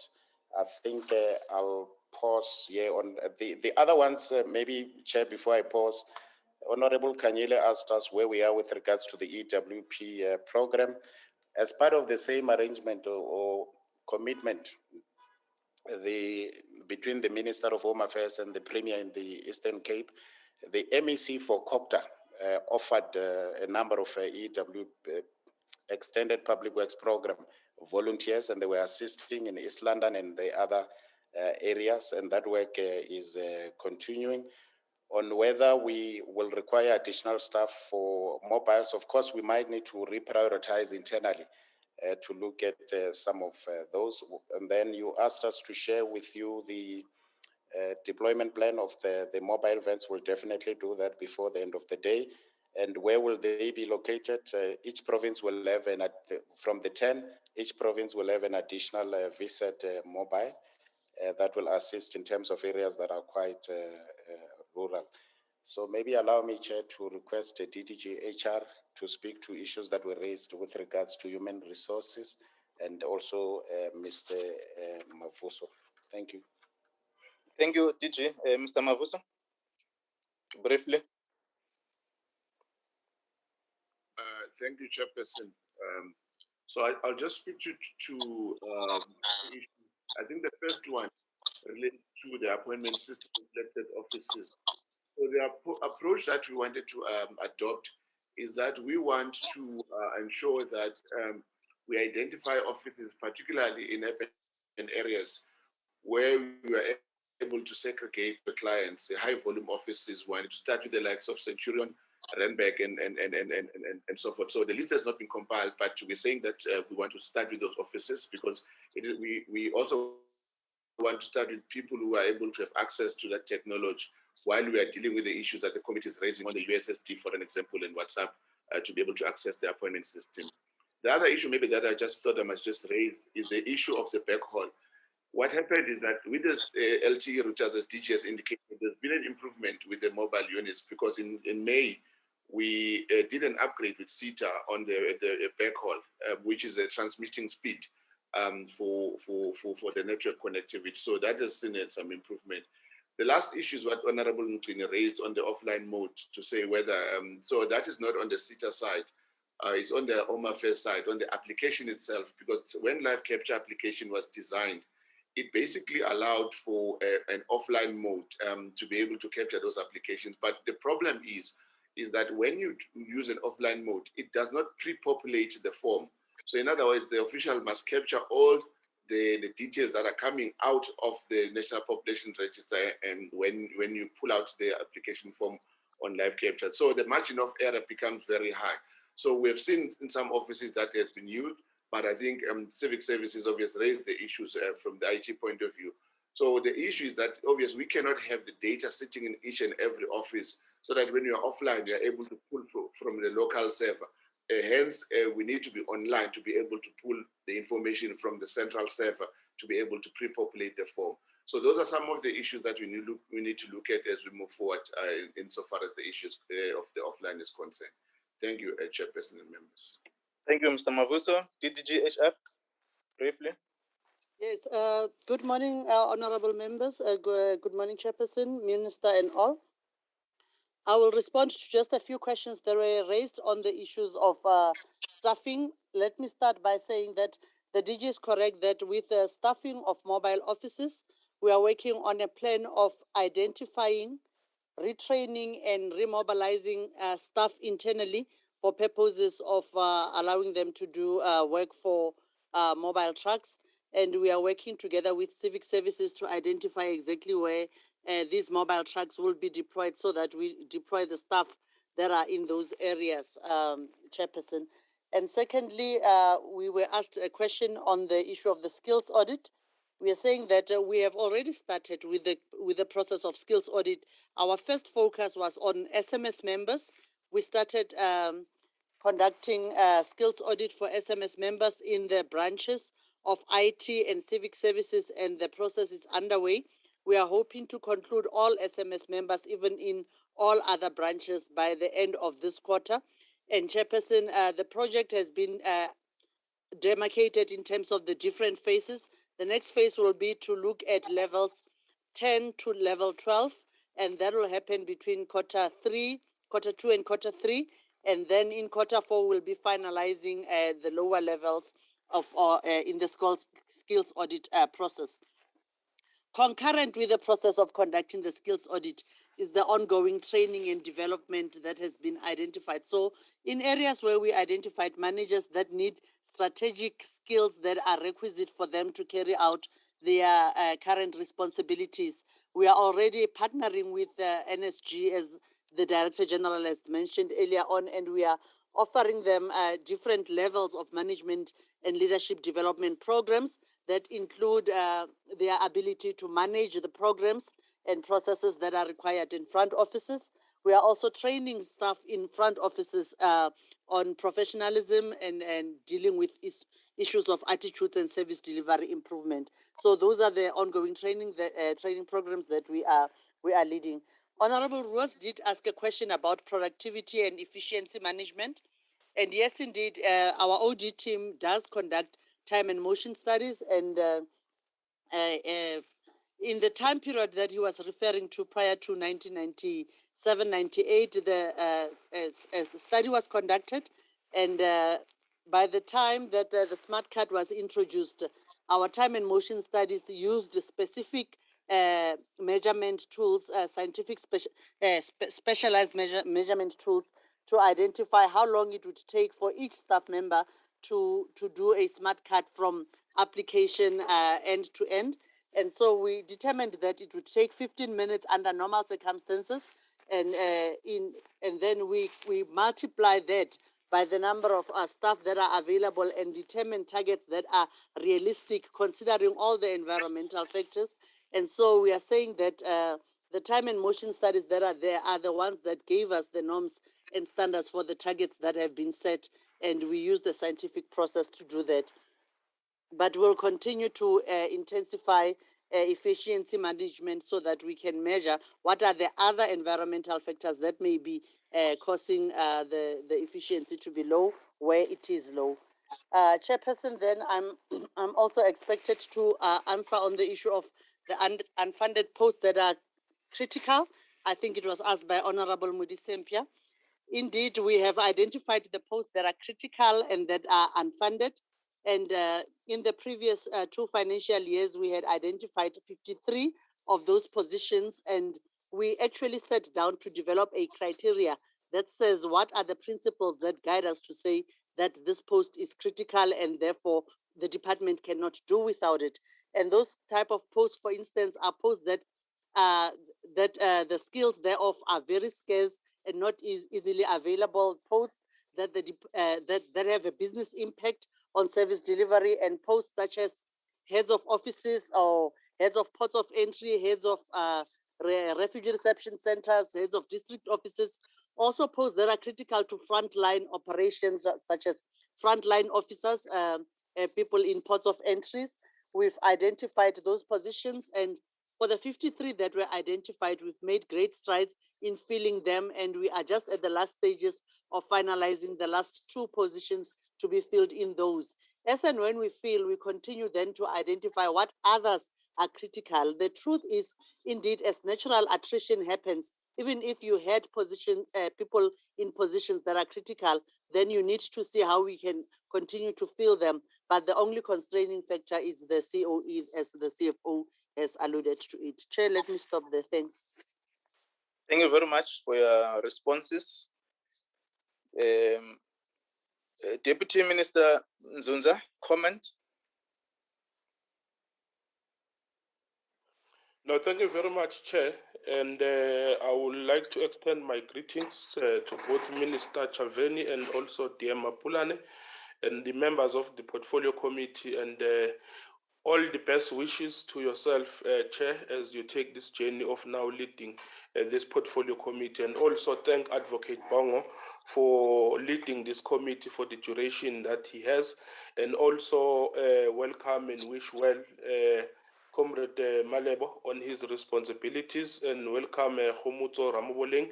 I think I'll pause here on the other ones, maybe, Chair, before I pause. Honorable Kanyile asked us where we are with regards to the EWP program. As part of the same arrangement or commitment between the Minister of Home Affairs and the Premier in the Eastern Cape, the MEC for Copter offered a number of EW Extended Public Works Program volunteers, and they were assisting in East London and the other areas, and that work is continuing. On whether we will require additional staff for mobiles, of course, we might need to reprioritize internally to look at some of those. And then you asked us to share with you the deployment plan of the mobile vans. We'll definitely do that before the end of the day. And where will they be located? Each province will have, from the 10, each province will have an additional VSAT mobile that will assist in terms of areas that are quite rural. So maybe allow me, Chair, to request DDG HR to speak to issues that were raised with regards to human resources, and also Mr. Mavuso. Thank you. Thank you, DG. Mr. Mavuso, briefly. Thank you, Chairperson. So I'll just speak to I think the first one relates to the appointment system of elected offices. So the approach that we wanted to adopt is that we want to ensure that we identify offices, particularly in urban areas, where we are able to segregate the clients, the high volume offices. We want to start with the likes of Centurion, Renberg, and so forth. So the list has not been compiled, but we're saying that we want to start with those offices because we also want to start with people who are able to have access to that technology while we are dealing with the issues that the committee is raising on the USSD, for an example, and WhatsApp to be able to access the appointment system. The other issue maybe that I just thought I must just raise is the issue of the backhaul. What happened is that with this LTE routers, as DGS indicated, there's been an improvement with the mobile units because in May, we did an upgrade with SITA on the backhaul, which is a transmitting speed for the network connectivity. So that has seen some improvement. The last issue is what Honorable Mtini raised on the offline mode to say whether, so that is not on the SITA side. It's on the Home Affairs side, on the application itself, because when live capture application was designed, it basically allowed for an offline mode to be able to capture those applications. But the problem is that when you use an offline mode, it does not pre-populate the form. So in other words, the official must capture all the details that are coming out of the National Population Register and when you pull out the application form on live capture. So the margin of error becomes very high. So we've seen in some offices that has been used, but I think civic services obviously raised the issues from the IT point of view. So the issue is that obviously we cannot have the data sitting in each and every office so that when you're offline, you're able to pull from the local server. Hence, we need to be online to be able to pull the information from the central server to be able to pre-populate the form. So those are some of the issues that we need to look at as we move forward insofar as the issues of the offline is concerned. Thank you, Chairperson and members. Thank you, Mr. Mavuso. DDGHR, briefly. Yes, good morning, honorable members. Good morning, Chairperson, Minister, and all. I will respond to just a few questions that were raised on the issues of staffing. Let me start by saying that the DG is correct that with the staffing of mobile offices, we are working on a plan of identifying, retraining, and remobilizing staff internally for purposes of allowing them to do work for mobile trucks. And we are working together with civic services to identify exactly where these mobile trucks will be deployed so that we deploy the staff that are in those areas, Chairperson. And secondly, we were asked a question on the issue of the skills audit. We are saying that we have already started with the process of skills audit. Our first focus was on SMS members. We started conducting skills audit for SMS members in the branches of IT and civic services, and the process is underway. We are hoping to conclude all SMS members, even in all other branches, by the end of this quarter. And Chairperson, the project has been demarcated in terms of the different phases. The next phase will be to look at levels 10 to level 12, and that will happen between quarter 2 and quarter 3. And then in quarter 4, we'll be finalizing the lower levels of in the skills audit process. Concurrent with the process of conducting the skills audit is the ongoing training and development that has been identified. So in areas where we identified managers that need strategic skills that are requisite for them to carry out their current responsibilities, we are already partnering with NSG, as the Director General has mentioned earlier on, and we are offering them different levels of management and leadership development programs that include their ability to manage the programs and processes that are required in front offices. We are also training staff in front offices on professionalism and dealing with issues of attitudes and service delivery improvement. So those are the ongoing training programs that we are leading. Honorable Roos did ask a question about productivity and efficiency management. And yes, indeed, our OD team does conduct time and motion studies, and in the time period that he was referring to prior to 1997-98, the study was conducted, and by the time that the smart card was introduced, our time and motion studies used specific measurement tools, specialized measurement tools to identify how long it would take for each staff member to do a smart card from application end to end. And so we determined that it would take 15 minutes under normal circumstances, and then we multiply that by the number of staff that are available and determine targets that are realistic considering all the environmental factors. And so we are saying that the time and motion studies that are there are the ones that gave us the norms and standards for the targets that have been set, and we use the scientific process to do that. But we'll continue to intensify efficiency management so that we can measure what are the other environmental factors that may be causing the efficiency to be low where it is low. Chairperson, then I'm also expected to answer on the issue of the unfunded posts that are critical. I think it was asked by Honorable Mudisempia. Indeed, we have identified the posts that are critical and that are unfunded. And in the previous 2 financial years, we had identified 53 of those positions, and we actually sat down to develop a criteria that says what are the principles that guide us to say that this post is critical and therefore the department cannot do without it. And those type of posts, for instance, are posts that the skills thereof are very scarce and not easily available, posts that that have a business impact on service delivery, and posts such as heads of offices or heads of ports of entry, heads of refugee reception centers, heads of district offices, also posts that are critical to frontline operations such as frontline officers, people in ports of entries. We've identified those positions, and for the 53 that were identified, we've made great strides in filling them, and we are just at the last stages of finalizing the last 2 positions to be filled in those. As and when we fill, we continue then to identify what others are critical. The truth is, indeed, as natural attrition happens, even if you had people in positions that are critical, then you need to see how we can continue to fill them. But the only constraining factor is the COE, as the CFO has alluded to it. Chair, let me stop there. Thanks. Thank you very much for your responses. Deputy Minister Nzunza, comment? No, thank you very much, Chair. And I would like to extend my greetings to both Minister Chaveni and also dear Mapulane and the members of the Portfolio Committee, and all the best wishes to yourself, Chair, as you take this journey of now leading this Portfolio Committee. And also thank Advocate Bongo for leading this committee for the duration that he has. And also welcome and wish well Comrade Malebo on his responsibilities, and welcome Khomotso Ramoboleng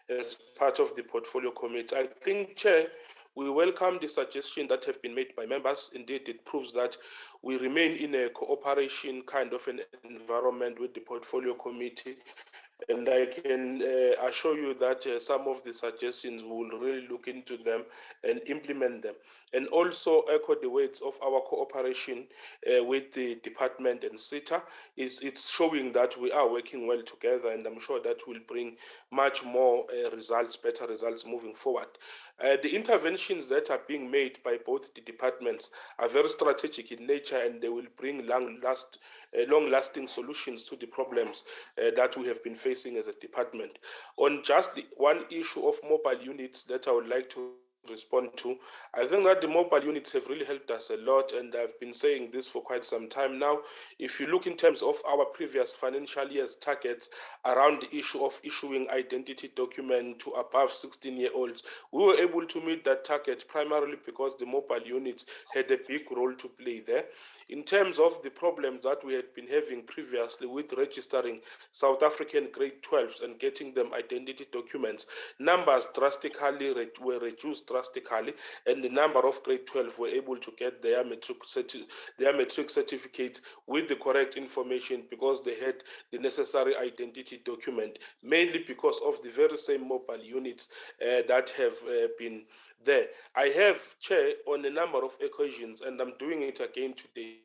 as part of the Portfolio Committee. I think, Chair, we welcome the suggestion that have been made by members. Indeed, it proves that we remain in a cooperation kind of an environment with the Portfolio Committee. And I can assure you that some of the suggestions we will really look into them and implement them. And also echo the words of our cooperation with the department and SITA. It's showing that we are working well together, and I'm sure that will bring much more results, better results moving forward. The interventions that are being made by both the departments are very strategic in nature, and they will bring long-lasting solutions to the problems that we have been facing as a department. On just the one issue of mobile units that I would like to respond to, I think that the mobile units have really helped us a lot, and I've been saying this for quite some time now. If you look in terms of our previous financial year's targets around the issue of issuing identity document to above 16-year-olds, we were able to meet that target primarily because the mobile units had a big role to play there. In terms of the problems that we had been having previously with registering South African grade 12s and getting them identity documents, numbers drastically were reduced drastically, and the number of grade 12 were able to get their matric certificates with the correct information because they had the necessary identity document, mainly because of the very same mobile units that have been there. I have, Chair, on a number of occasions, and I'm doing it again today,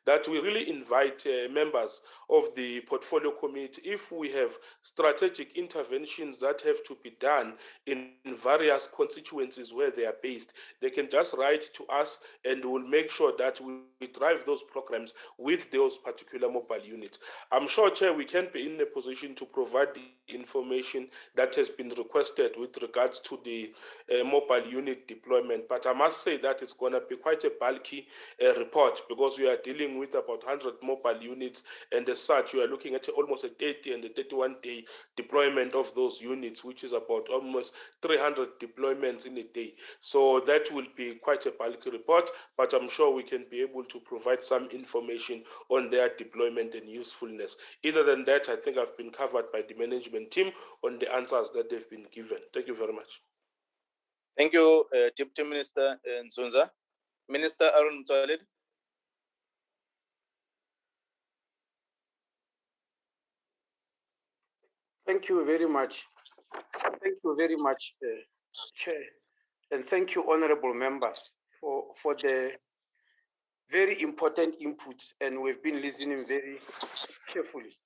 that we really invite members of the portfolio committee, if we have strategic interventions that have to be done in various constituencies where they are based, they can just write to us and we'll make sure that we drive those programs with those particular mobile units. I'm sure, Chair, we can be in a position to provide the information that has been requested with regards to the mobile unit deployment, but I must say that it's going to be quite a bulky report because we are dealing with about 100 mobile units, and as such, we are looking at almost a 30 and a 31-day deployment of those units, which is about almost 300 deployments in a day. So that will be quite a bulky report, but I'm sure we can be able to provide some information on their deployment and usefulness. Other than that, I think I've been covered by the management team on the answers that they've been given. Thank you very much. Thank you, Deputy Minister Nzunza. Minister Aaron Mtsoaledi. Thank you very much. Thank you very much, Chair. And thank you, honorable members, for the very important inputs, and we've been listening very carefully.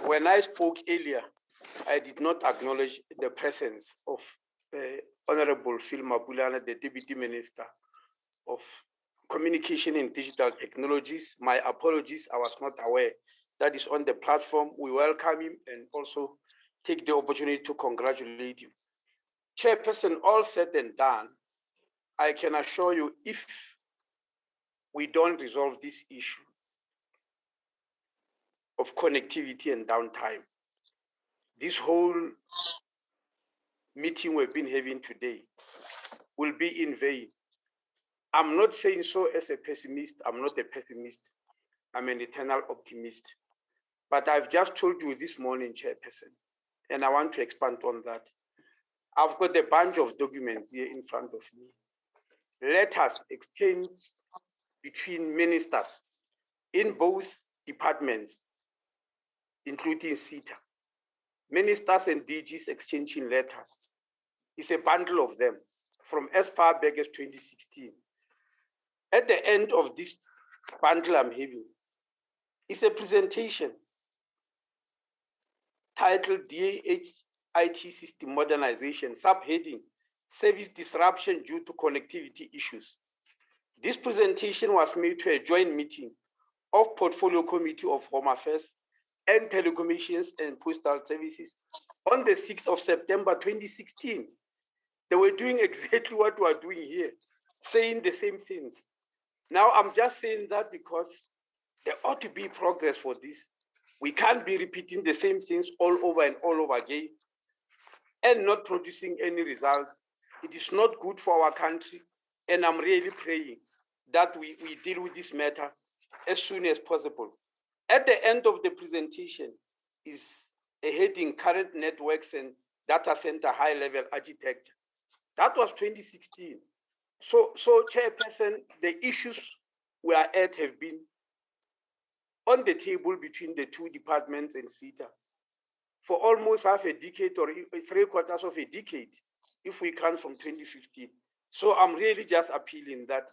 When I spoke earlier, I did not acknowledge the presence of Honorable Phil Mapulana, the Deputy Minister of Communication and Digital Technologies. My apologies, I was not aware that is on the platform. We welcome him and also take the opportunity to congratulate him. Chairperson, all said and done, I can assure you, if we don't resolve this issue of connectivity and downtime, this whole meeting we've been having today will be in vain. I'm not saying so as a pessimist. I'm not a pessimist. I'm an eternal optimist. But I've just told you this morning, Chairperson, and I want to expand on that. I've got a bunch of documents here in front of me. Letters exchanged between ministers in both departments, including SITA. Ministers and DGs exchanging letters. It's a bundle of them from as far back as 2016. At the end of this bundle I'm having, it's a presentation titled DAH IT System Modernization, subheading Service Disruption Due to Connectivity Issues. This presentation was made to a joint meeting of Portfolio Committee of Home Affairs and Telecommunications and Postal Services on the 6th of September 2016. They were doing exactly what we are doing here, saying the same things. Now, I'm just saying that because there ought to be progress for this. We can't be repeating the same things all over and all over again and not producing any results. It is not good for our country, and I'm really praying that we deal with this matter as soon as possible. At the end of the presentation is a heading, Current Networks and Data Center High-Level Architecture. That was 2016. So Chairperson, the issues we are at have been on the table between the two departments and SITA for almost half a decade or 3/4 of a decade, if we count from 2015. So I'm really just appealing that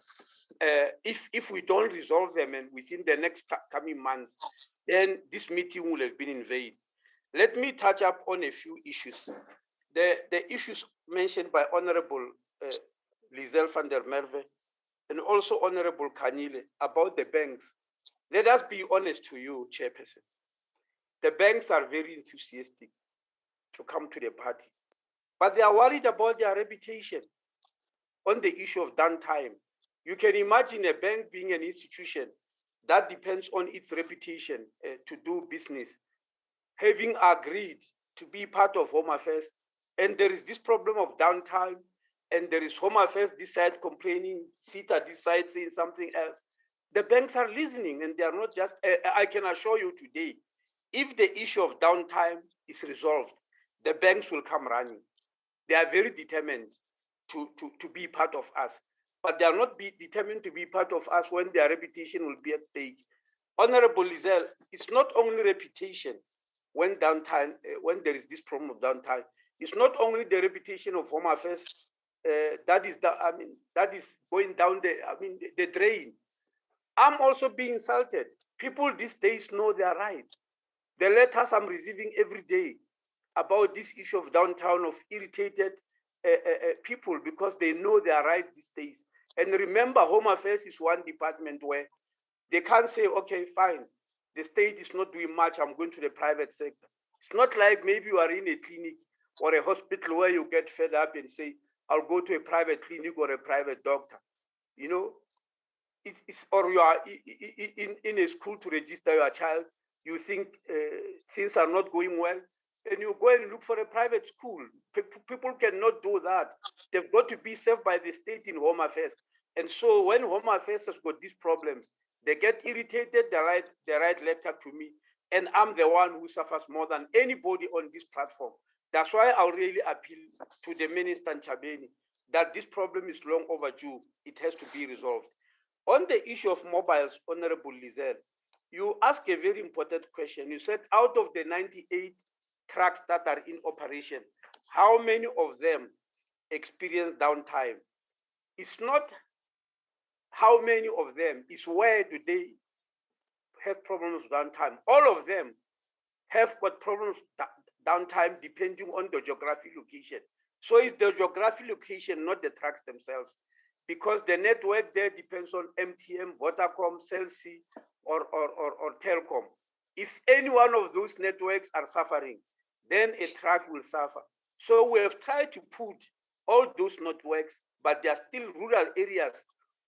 if we don't resolve them and within the next coming months, then this meeting will have been in vain. Let me touch up on a few issues. The issues mentioned by Honorable Lizel van der Merwe and also Honorable Kanile about the banks. Let us be honest to you, Chairperson. The banks are very enthusiastic to come to the party, but they are worried about their reputation on the issue of downtime. You can imagine a bank being an institution that depends on its reputation to do business, having agreed to be part of Home Affairs, and there is this problem of downtime, and there is Home Affairs this side complaining, SITA this side saying something else. The banks are listening, and they are not just, I can assure you today, if the issue of downtime is resolved, the banks will come running. They are very determined to be part of us, but they are not determined to be part of us when their reputation will be at stake. Honorable Lizel, it's not only reputation when downtime, when there is this problem of downtime. It's not only the reputation of Home Affairs that is going down the drain. I'm also being insulted. People these days know their rights. The letters I'm receiving every day about this issue of downtown, of irritated people because they know their rights these days. And remember, Home Affairs is one department where they can't say, okay, fine, the state is not doing much, I'm going to the private sector. It's not like maybe you are in a clinic or a hospital where you get fed up and say, I'll go to a private clinic or a private doctor. You know, or you are in a school to register your child, you think things are not going well, and you go and look for a private school. People cannot do that. They've got to be served by the state in Home Affairs. And so when Home Affairs has got these problems, they get irritated, they write letter to me, and I'm the one who suffers more than anybody on this platform. That's why I'll really appeal to the Minister Chabeni that this problem is long overdue. It has to be resolved. On the issue of mobiles, Honorable Lizelle, you asked a very important question. You said out of the 98 trucks that are in operation, how many of them experience downtime? It's not how many of them, it's where do they have problems with downtime. All of them have got problems downtime depending on the geographic location. So it's the geographic location, not the trucks themselves, because the network there depends on MTM, Vodacom, Cell C, or Telcom. If any one of those networks are suffering, then a truck will suffer. So we have tried to put all those networks, but there are still rural areas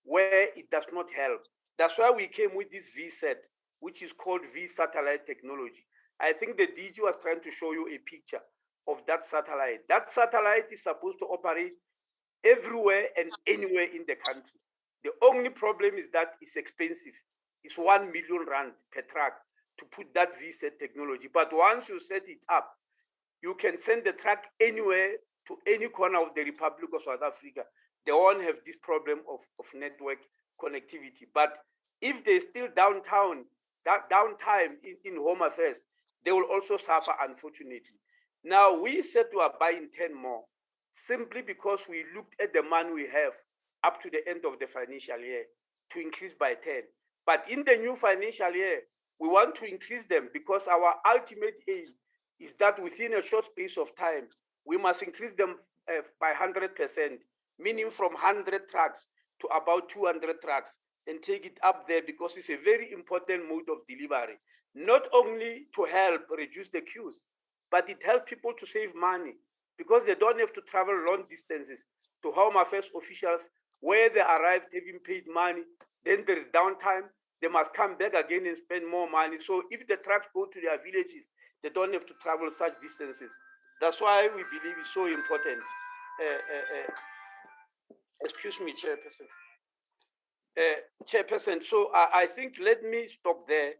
where it does not help. That's why we came with this VSAT, which is called V satellite technology. I think the DG was trying to show you a picture of that satellite. That satellite is supposed to operate everywhere and anywhere in the country. The only problem is that it's expensive. It's 1 million rand per truck to put that VSAT technology. But once you set it up, you can send the truck anywhere to any corner of the Republic of South Africa. They won't have this problem of network connectivity. But if there's still downtime in Home Affairs, they will also suffer, unfortunately. Now, we said we are buying 10 more simply because we looked at the money we have up to the end of the financial year to increase by 10. But in the new financial year, we want to increase them because our ultimate aim is that within a short space of time, we must increase them by 100%, meaning from 100 trucks to about 200 trucks and take it up there because it's a very important mode of delivery, not only to help reduce the queues, but it helps people to save money because they don't have to travel long distances to Home Affairs officials where they arrive having paid money, then there is downtime, they must come back again and spend more money. So if the trucks go to their villages, they don't have to travel such distances. That's why we believe it's so important. Excuse me, Chairperson. Chairperson, so I think let me stop there,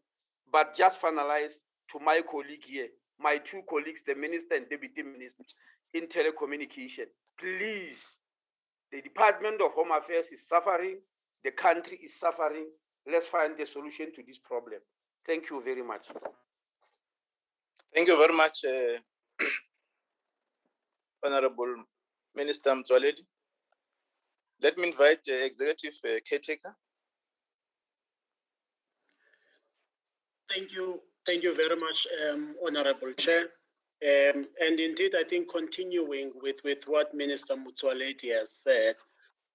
but just finalize to my colleague here, my two colleagues, the Minister and Deputy Minister in telecommunication. Please, the Department of Home Affairs is suffering, the country is suffering. Let's find a solution to this problem. Thank you very much. Thank you very much, Honorable Minister Mtswaledi. Let me invite the Executive Caretaker. Thank you very much, Honorable Chair. And indeed, I think continuing with what Minister Motsoaledi has said,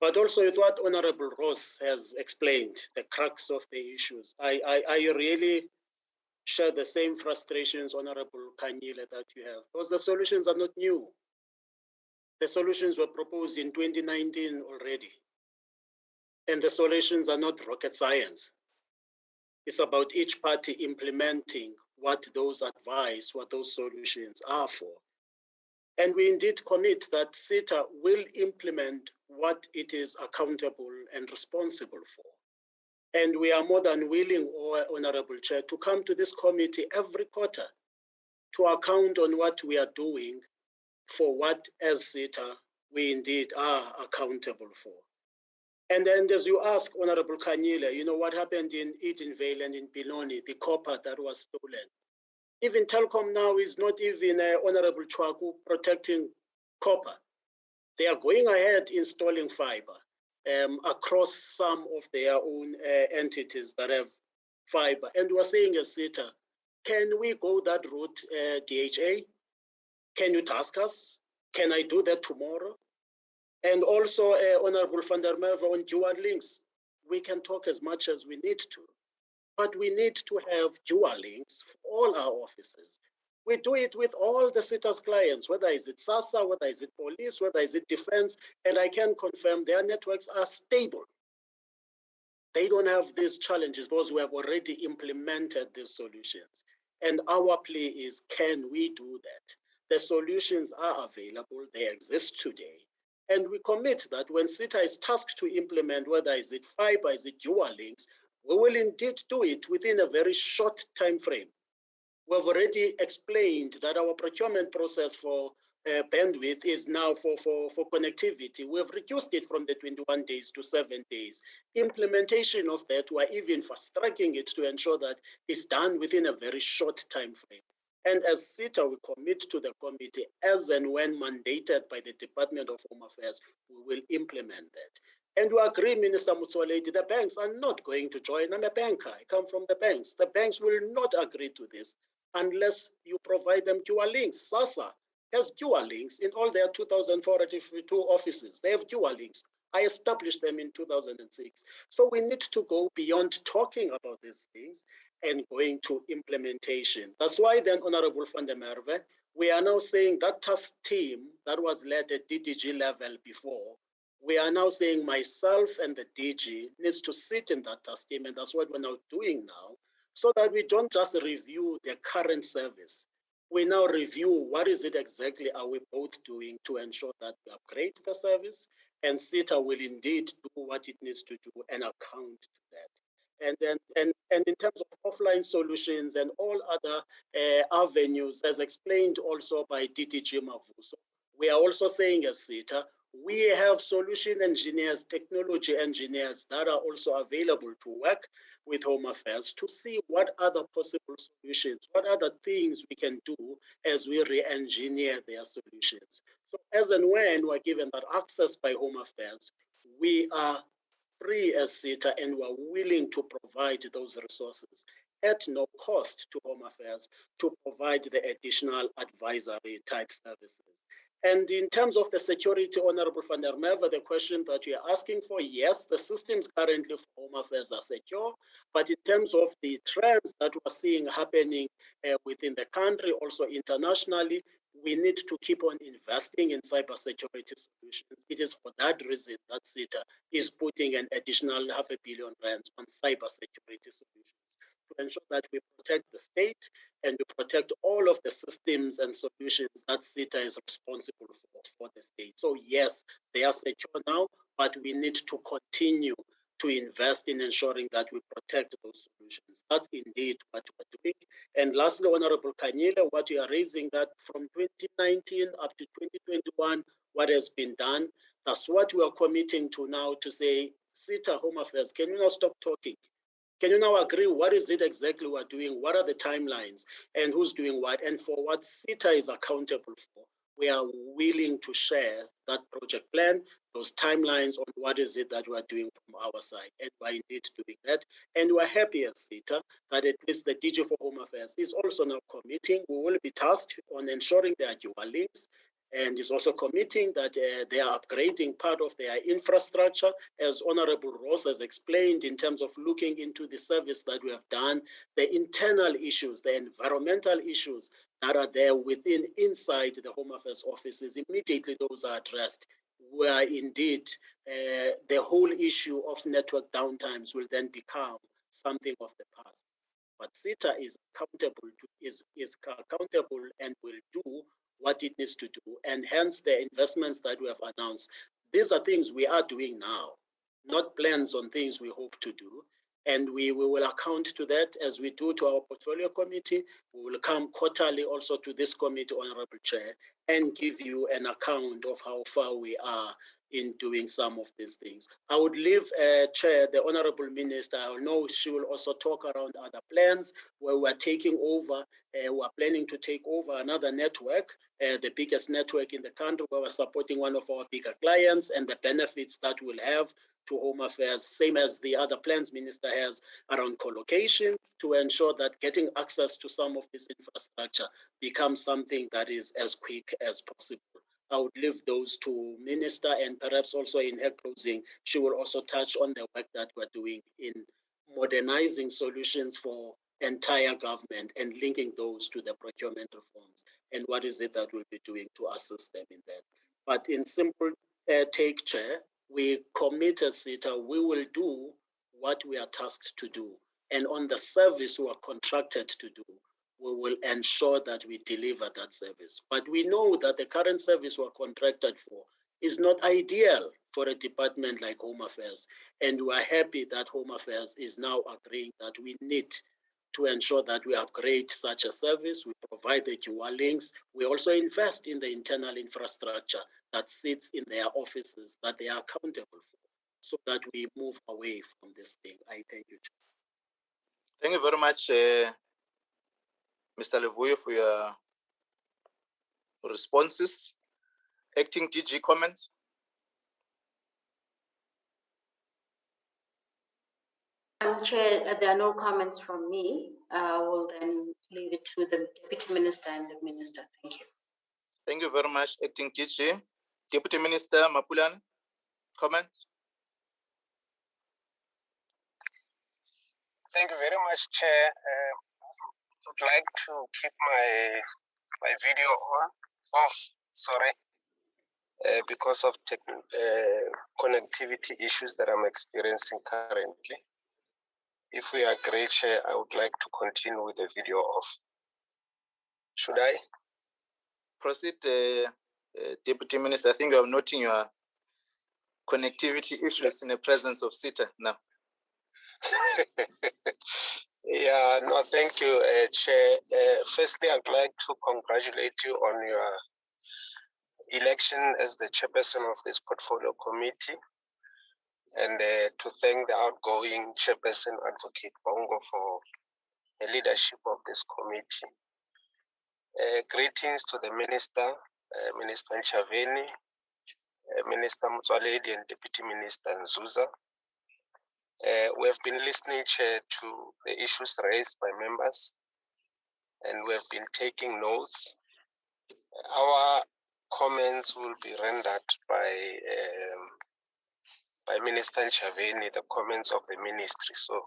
but also with what Honorable Ross has explained, the crux of the issues, I really share the same frustrations, Honorable Kanyile, that you have, because the solutions are not new. The solutions were proposed in 2019 already. And the solutions are not rocket science. It's about each party implementing what those advice, what those solutions are for. And we indeed commit that SITA will implement what it is accountable and responsible for. And we are more than willing, Honorable Chair, to come to this committee every quarter to account on what we are doing for what, as SITA, we indeed are accountable for. And then as you ask, Honorable Kanyile, you know what happened in Edenvale and in Benoni, the copper that was stolen. Even Telkom now is not even Honorable Chwaku protecting copper. They are going ahead installing fiber. across some of their own entities that have fiber. And we're saying as SITA, can we go that route, DHA? Can you task us? Can I do that tomorrow? And also, Honorable van der Merwe, on dual links, we can talk as much as we need to, but we need to have dual links for all our offices. We do it with all the SITA's clients, whether is it SASSA, whether is it police, whether is it defense, and I can confirm their networks are stable. They don't have these challenges because we have already implemented these solutions. And our plea is, can we do that? The solutions are available, they exist today. And we commit that when SITA is tasked to implement, whether is it fiber, is it dual links, we will indeed do it within a very short time frame. We've already explained that our procurement process for bandwidth is now for connectivity. We've reduced it from the 21 days to 7 days. Implementation of that, we're even fast-tracking it to ensure that it's done within a very short time frame. And as SITA, we commit to the committee as and when mandated by the Department of Home Affairs, we will implement that. And we agree, Minister Motsoaledi, the banks are not going to join. I'm a banker, I come from the banks. The banks will not agree to this unless you provide them dual links. SASSA has dual links in all their 2,452 offices. They have dual links. I established them in 2006. So we need to go beyond talking about these things and going to implementation. That's why then, Honorable van der Merwe, we are now saying that task team that was led at DDG level before, we are now saying myself and the DG needs to sit in that task team, and that's what we're now doing now, so that we don't just review the current service. We now review what is it exactly are we both doing to ensure that we upgrade the service, and SITA will indeed do what it needs to do and account to that. And in terms of offline solutions and all other avenues, as explained also by DDG Mavuso, we are also saying as SITA, we have solution engineers, technology engineers that are also available to work with Home Affairs to see what other possible solutions, what other things we can do as we re-engineer their solutions. So as and when we're given that access by Home Affairs, we are free as SITA and we're willing to provide those resources at no cost to Home Affairs to provide the additional advisory type services. And in terms of the security, Honorable van der Merwe, the question that you're asking for, yes, the systems currently for Home Affairs are secure, but in terms of the trends that we're seeing happening within the country, also internationally, we need to keep on investing in cybersecurity solutions. It is for that reason that SITA is putting an additional R500 million on cybersecurity solutions, to ensure that we protect the state and we protect all of the systems and solutions that SITA is responsible for the state. So yes, they are secure now, but we need to continue to invest in ensuring that we protect those solutions. That's indeed what we're doing. And lastly, Honorable Kanyile, what you are raising, that from 2019 up to 2021, what has been done, that's what we are committing to now, to say, SITA Home Affairs, can you now stop talking? Can you now agree what is it exactly we're doing? What are the timelines and who's doing what? And for what SITA is accountable for, we are willing to share that project plan, those timelines on what is it that we're doing from our side. And we're indeed doing that. And we're happy as SITA that at least the DG for Home Affairs is also now committing. We will be tasked on ensuring there are dual links, and is also committing that they are upgrading part of their infrastructure, as Honorable Ross has explained, in terms of looking into the service that we have done, the internal issues, the environmental issues that are there inside the Home Affairs offices. Immediately those are addressed, where indeed the whole issue of network downtimes will then become something of the past. But SITA is accountable and will do what it needs to do, and hence the investments that we have announced. These are things we are doing now, not plans on things we hope to do. And we will account to that as we do to our portfolio committee. We will come quarterly also to this committee, Honorable Chair, and give you an account of how far we are in doing some of these things. I would leave, Chair, the Honorable Minister. I know she will also talk around other plans where we're taking over. We're planning to take over another network, the biggest network in the country, where we're supporting one of our bigger clients, and the benefits that we'll have to Home Affairs, same as the other plans minister has around collocation, to ensure that getting access to some of this infrastructure becomes something that is as quick as possible. I would leave those to minister, and perhaps also in her closing, she will also touch on the work that we're doing in modernizing solutions for entire government and linking those to the procurement reforms, and what is it that we'll be doing to assist them in that. But in simple take, Chair, we commit as SITA, we will do what we are tasked to do. And on the service we are contracted to do, we will ensure that we deliver that service. But we know that the current service we're contracted for is not ideal for a department like Home Affairs. And we are happy that Home Affairs is now agreeing that we need to ensure that we upgrade such a service, we provide the QR links, we also invest in the internal infrastructure that sits in their offices that they are accountable for, so that we move away from this thing. I thank you, Chair. Thank you very much, Mr. Levuyo, for your responses. Acting DG comments. Chair, there are no comments from me. I will then leave it to the Deputy Minister and the Minister. Thank you. Thank you very much, Acting DG. Deputy Minister Mapulane, comment. Thank you very much, Chair. I would like to keep my video off, because of connectivity issues that I'm experiencing currently. If we agree, Chair, I would like to continue with the video off. Should I? Proceed, Deputy Minister. I think you are noting your connectivity issues in the presence of SITA now. Yeah, no, thank you, Chair. Firstly, I'd like to congratulate you on your election as the chairperson of this portfolio committee, and to thank the outgoing chairperson, Advocate Bongo, for the leadership of this committee. Greetings to the Minister, Minister Chaveni, Minister Mtswaledi, and Deputy Minister Nzuza. We have been listening, Chair, to the issues raised by members, and we have been taking notes. Our comments will be rendered by Minister Chaveni, the comments of the ministry. So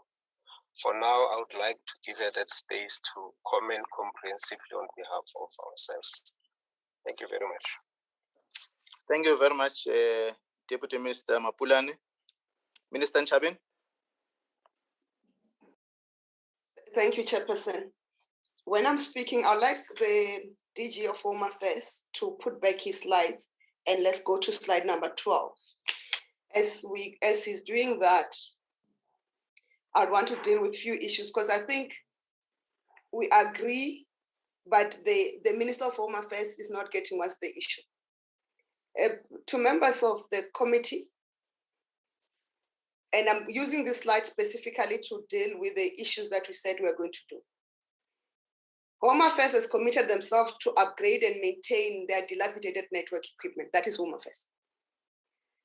for now, I would like to give her that space to comment comprehensively on behalf of ourselves. Thank you very much. Thank you very much, Deputy Minister Mapulane. Minister Nchabin. Thank you, Chairperson. When I'm speaking, I'd like the DG of Home Affairs to put back his slides, and let's go to slide number 12. As he's doing that, I want to deal with a few issues, because I think we agree, but the Minister of Home Affairs is not getting what's the issue. To members of the committee, and I'm using this slide specifically to deal with the issues that we said we are going to do. Home Affairs has committed themselves to upgrade and maintain their dilapidated network equipment. That is Home Affairs.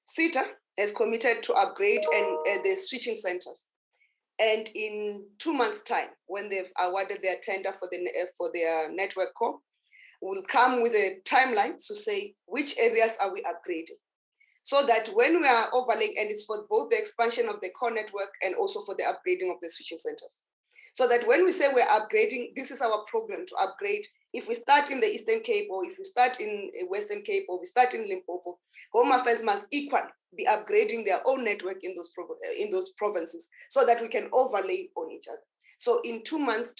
SITA has committed to upgrade and the switching centers. And in 2 months' time, when they've awarded their tender for their network core, we'll come with a timeline to say which areas are we upgrading. So that when we are overlaying, and it's for both the expansion of the core network and also for the upgrading of the switching centers. So that when we say we're upgrading, this is our program to upgrade. If we start in the Eastern Cape, or if we start in Western Cape, or we start in Limpopo, Home Affairs must equally be upgrading their own network in those provinces, so that we can overlay on each other. So in 2 months,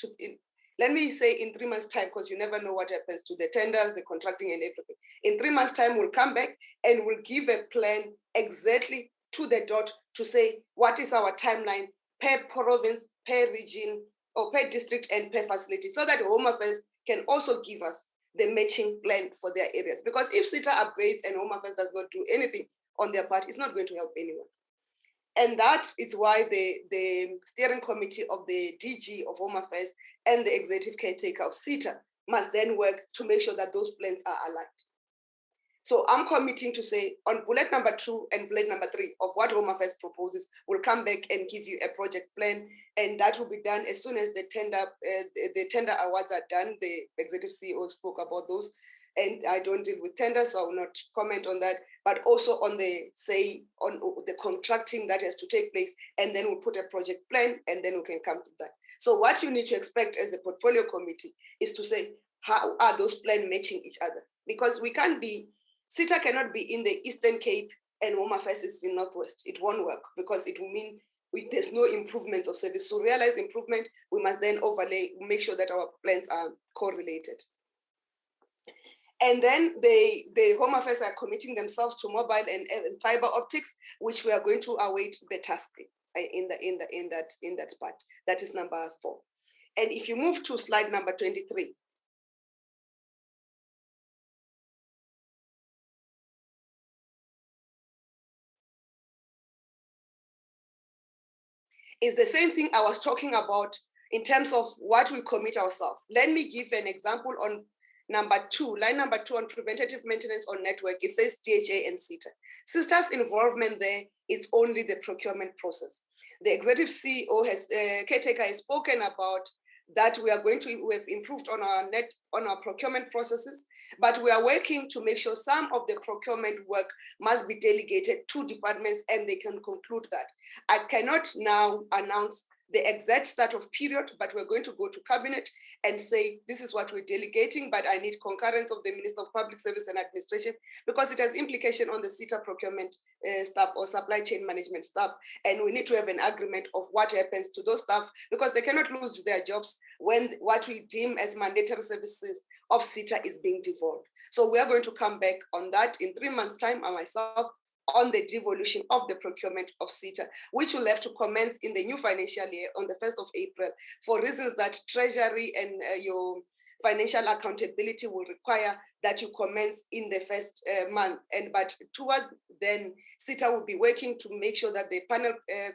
let me say in 3 months' time, because you never know what happens to the tenders, the contracting, and everything. In 3 months' time, we'll come back and we'll give a plan exactly to the dot to say what is our timeline per province, per region, or per district, and per facility, so that Home Affairs can also give us the matching plan for their areas. Because if SITA upgrades and Home Affairs does not do anything on their part, it's not going to help anyone. And that is why the steering committee of the DG of Home Affairs and the executive caretaker of SITA must then work to make sure that those plans are aligned. So I'm committing to say on bullet number 2 and bullet number 3 of what Home Affairs proposes, we'll come back and give you a project plan, and that will be done as soon as the tender awards are done. The executive CEO spoke about those, and I don't deal with tenders, so I will not comment on that, but also on the contracting that has to take place, and then we'll put a project plan, and then we can come to that. So what you need to expect as the portfolio committee is to say, how are those plans matching each other? Because we can't be, SITA cannot be in the Eastern Cape and Home Affairs is in Northwest. It won't work because it will mean there's no improvement of service. To realize improvement, we must then overlay, make sure that our plans are correlated. And then the Home Affairs are committing themselves to mobile and fiber optics, which we are going to await the task in that part. That is number 4. And if you move to slide number 23. Is the same thing I was talking about in terms of what we commit ourselves. Let me give an example on number 2, line number 2 on preventative maintenance on network. It says DHA and SITA. SITA's involvement there, it's only the procurement process. The executive CEO caretaker has spoken about that we have improved on our procurement processes, but we are working to make sure some of the procurement work must be delegated to departments and they can conclude that. I cannot now announce the exact start of period, but we're going to go to cabinet and say, this is what we're delegating, but I need concurrence of the Minister of Public Service and Administration because it has implication on the SITA procurement staff or supply chain management staff. And we need to have an agreement of what happens to those staff because they cannot lose their jobs when what we deem as mandatory services of SITA is being devolved. So we are going to come back on that in 3 months' time, and myself, on the devolution of the procurement of SITA, which will have to commence in the new financial year on the 1st of April for reasons that Treasury and your financial accountability will require that you commence in the first month. But towards then, SITA will be working to make sure that the panel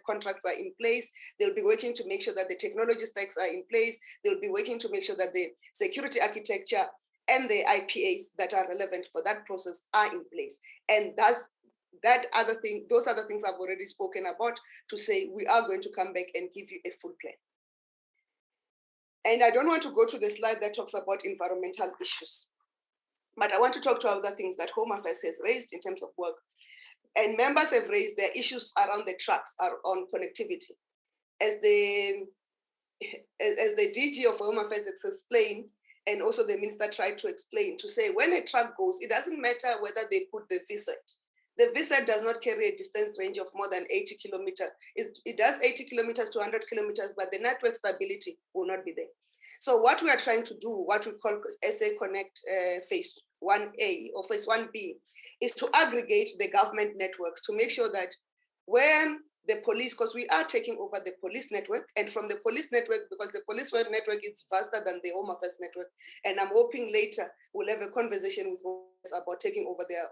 contracts are in place. They'll be working to make sure that the technology specs are in place. They'll be working to make sure that the security architecture and the IPAs that are relevant for that process are in place. And those other things I've already spoken about to say we are going to come back and give you a full plan. And I don't want to go to the slide that talks about environmental issues, but I want to talk to other things that Home Affairs has raised in terms of work. And members have raised their issues around the trucks, on connectivity. As the DG of Home Affairs explained, and also the minister tried to explain, to say when a truck goes, it doesn't matter whether they put the VSAT. The VSAT does not carry a distance range of more than 80 kilometers. It does 80 kilometers to 100 kilometers, but the network stability will not be there. So what we are trying to do, what we call SA Connect Phase 1A or Phase 1B, is to aggregate the government networks to make sure that when the police, because we are taking over the police network, and from the police network, because the police network is vaster than the Home Affairs network, and I'm hoping later we'll have a conversation with Home Affairs about taking over their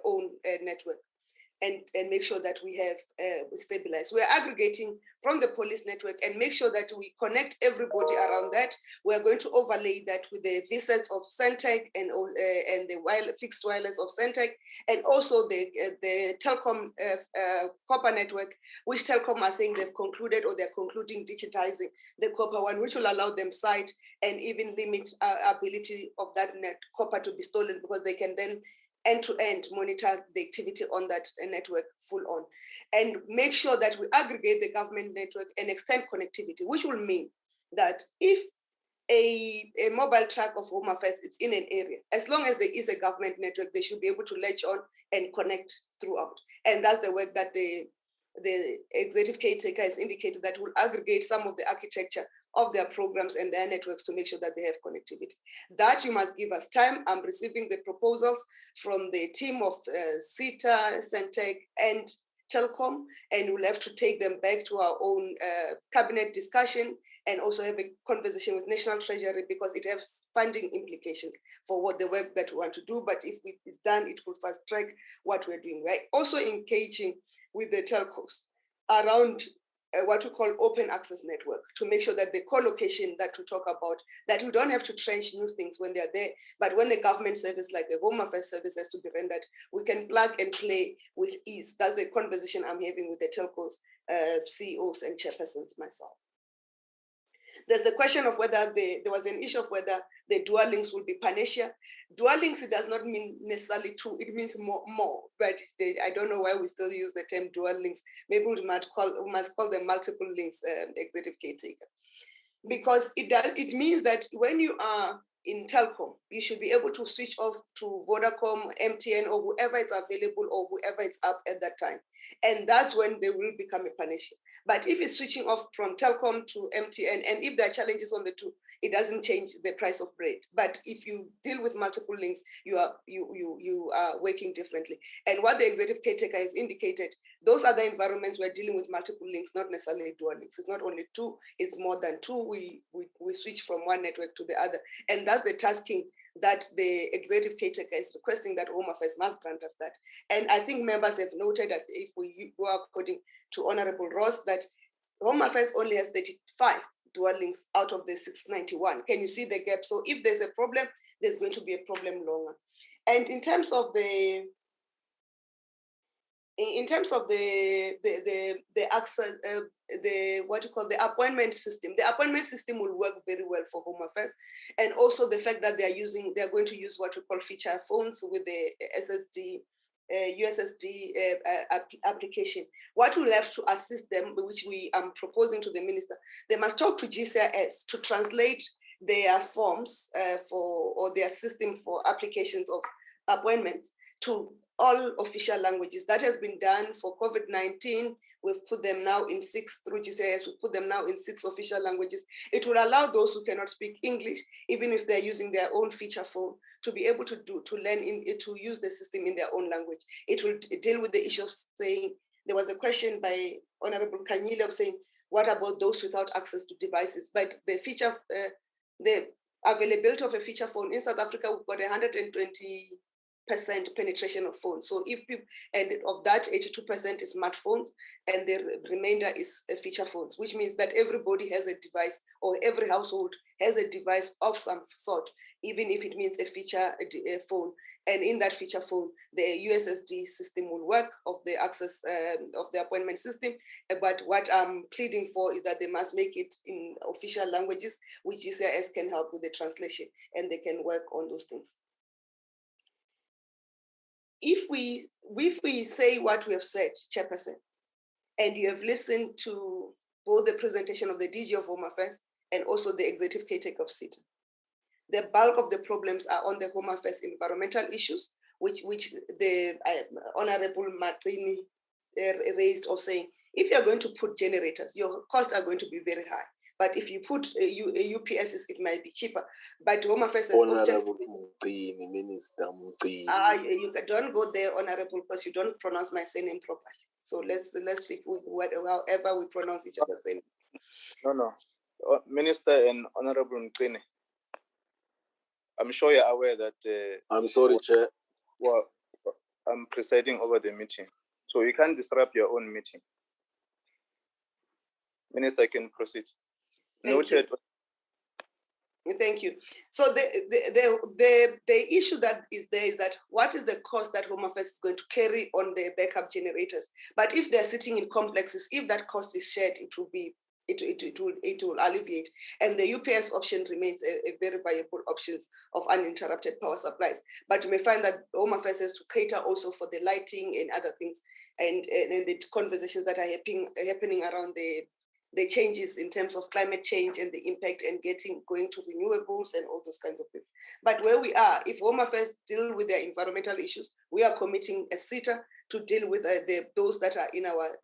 own network and make sure that we have stabilized. We're aggregating from the police network and make sure that we connect everybody around that. We're going to overlay that with the VSATs of Centec and the fixed wireless of Centec, and also the telecom copper network, which Telkom are saying they've concluded or they're concluding digitizing the copper one, which will allow them sight and even limit ability of that copper to be stolen, because they can then end-to-end monitor the activity on that network full on, and make sure that we aggregate the government network and extend connectivity, which will mean that if a mobile truck of Home Affairs is in an area, as long as there is a government network, they should be able to latch on and connect throughout. And that's the work that the executive caretaker has indicated, that will aggregate some of the architecture of their programs and their networks to make sure that they have connectivity. That you must give us time. I'm receiving the proposals from the team of SITA, Centec, and Telkom, and we'll have to take them back to our own cabinet discussion and also have a conversation with National Treasury, because it has funding implications for what the work that we want to do. But if it's done, it will fast track what we're doing. We're also engaging with the telcos around what we call open access network to make sure that the co-location that we talk about, that we don't have to trench new things when they're there, but when a government service like a home affairs service has to be rendered, we can plug and play with ease. That's the conversation I'm having with the telcos, CEOs and chairpersons myself. There's the question of whether there was an issue of whether the dual links will be panacea. Dual links, it does not mean necessarily two, it means more, but I don't know why we still use the term dual links. Maybe we must call them multiple links, executive caretaker. Because it means that when you are in telecom, you should be able to switch off to Vodacom, MTN, or whoever is available or whoever is up at that time. And that's when they will become a panacea. But if it's switching off from telecom to MTN, and if there are challenges on the two, it doesn't change the price of bread. But if you deal with multiple links, you are working differently. And what the executive caretaker has indicated, those are the environments we're dealing with multiple links, not necessarily dual links. It's not only two, it's more than two. We switch from one network to the other. And that's the tasking that the executive caretaker is requesting, that Home Affairs must grant us that. And I think members have noted that if we go according to Honorable Ross, that Home Affairs only has 35 dual links out of the 691. Can you see the gap? So if there's a problem, there's going to be a problem longer. And in terms of the access, the appointment system will work very well for Home Affairs, and also the fact that they're going to use what we call feature phones with the USSD application. What will have to assist them, which we are proposing to the minister, they must talk to GCIS to translate their forms or their system for applications of appointments to all official languages. That has been done for COVID-19. We've put them now in 6 through GCIS. We've put them now in 6 official languages. It will allow those who cannot speak English, even if they're using their own feature phone, to be able to use the system in their own language. It will deal with the issue of saying, there was a question by Honorable Kanyile of saying, what about those without access to devices? But the availability of a feature phone in South Africa, we've got 120% penetration of phones. So if people, and of that 82% is smartphones, and the remainder is feature phones, which means that everybody has a device, or every household has a device of some sort, even if it means a feature phone. And in that feature phone, the USSD system will work of the access of the appointment system. But what I'm pleading for is that they must make it in official languages, which GCIS can help with the translation, and they can work on those things. If we say what we have said, Chairperson, and you have listened to both the presentation of the DG of Home Affairs and also the executive caretaker of SITA, the bulk of the problems are on the Home Affairs environmental issues, which the Honorable Martini raised, of saying, if you're going to put generators, your costs are going to be very high. But if you put UPSs, it might be cheaper. But Home Affairs has Honorable Minister Mugcini. You don't go there, Honorable, because you don't pronounce my surname properly. So let's stick with however we pronounce each other's name. No. Minister and Honorable Mugcini, I'm sure you're aware that... I'm sorry, Chair. Well, I'm presiding over the meeting, so you can't disrupt your own meeting. Minister, I can proceed. Noted. Thank you. So the issue that is there is that what is the cost that Home Affairs is going to carry on the backup generators? But if they're sitting in complexes, if that cost is shared, it will alleviate. And the UPS option remains a very viable option of uninterrupted power supplies. But you may find that Home Affairs has to cater also for the lighting and other things, and the conversations that are happening around the changes in terms of climate change and the impact and going to renewables and all those kinds of things. But where we are, if Home Affairs deal with their environmental issues, we are committing a SITA to deal with those that are in our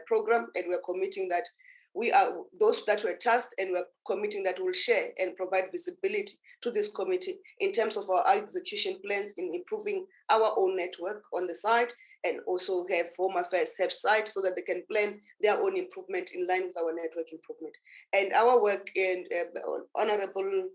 program, and we're committing that we are those that were tasked, and we're committing that we'll share and provide visibility to this committee in terms of our execution plans in improving our own network on the side, and also have Home Affairs have site so that they can plan their own improvement in line with our network improvement. And our work, in Honorable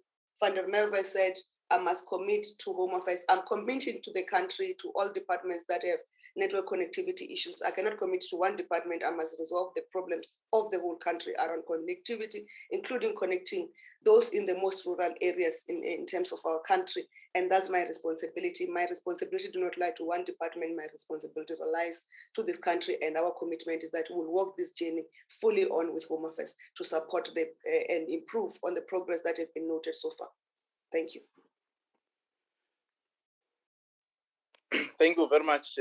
Van der Merwe said, I must commit to Home Affairs. I'm committing to the country, to all departments that have network connectivity issues. I cannot commit to one department. I must resolve the problems of the whole country around connectivity, including connecting those in the most rural areas in terms of our country. And that's my responsibility. My responsibility do not lie to one department. My responsibility relies to this country, and our commitment is that we'll walk this journey fully on with Home Affairs to support and improve on the progress that have been noted so far. Thank you. Thank you very much,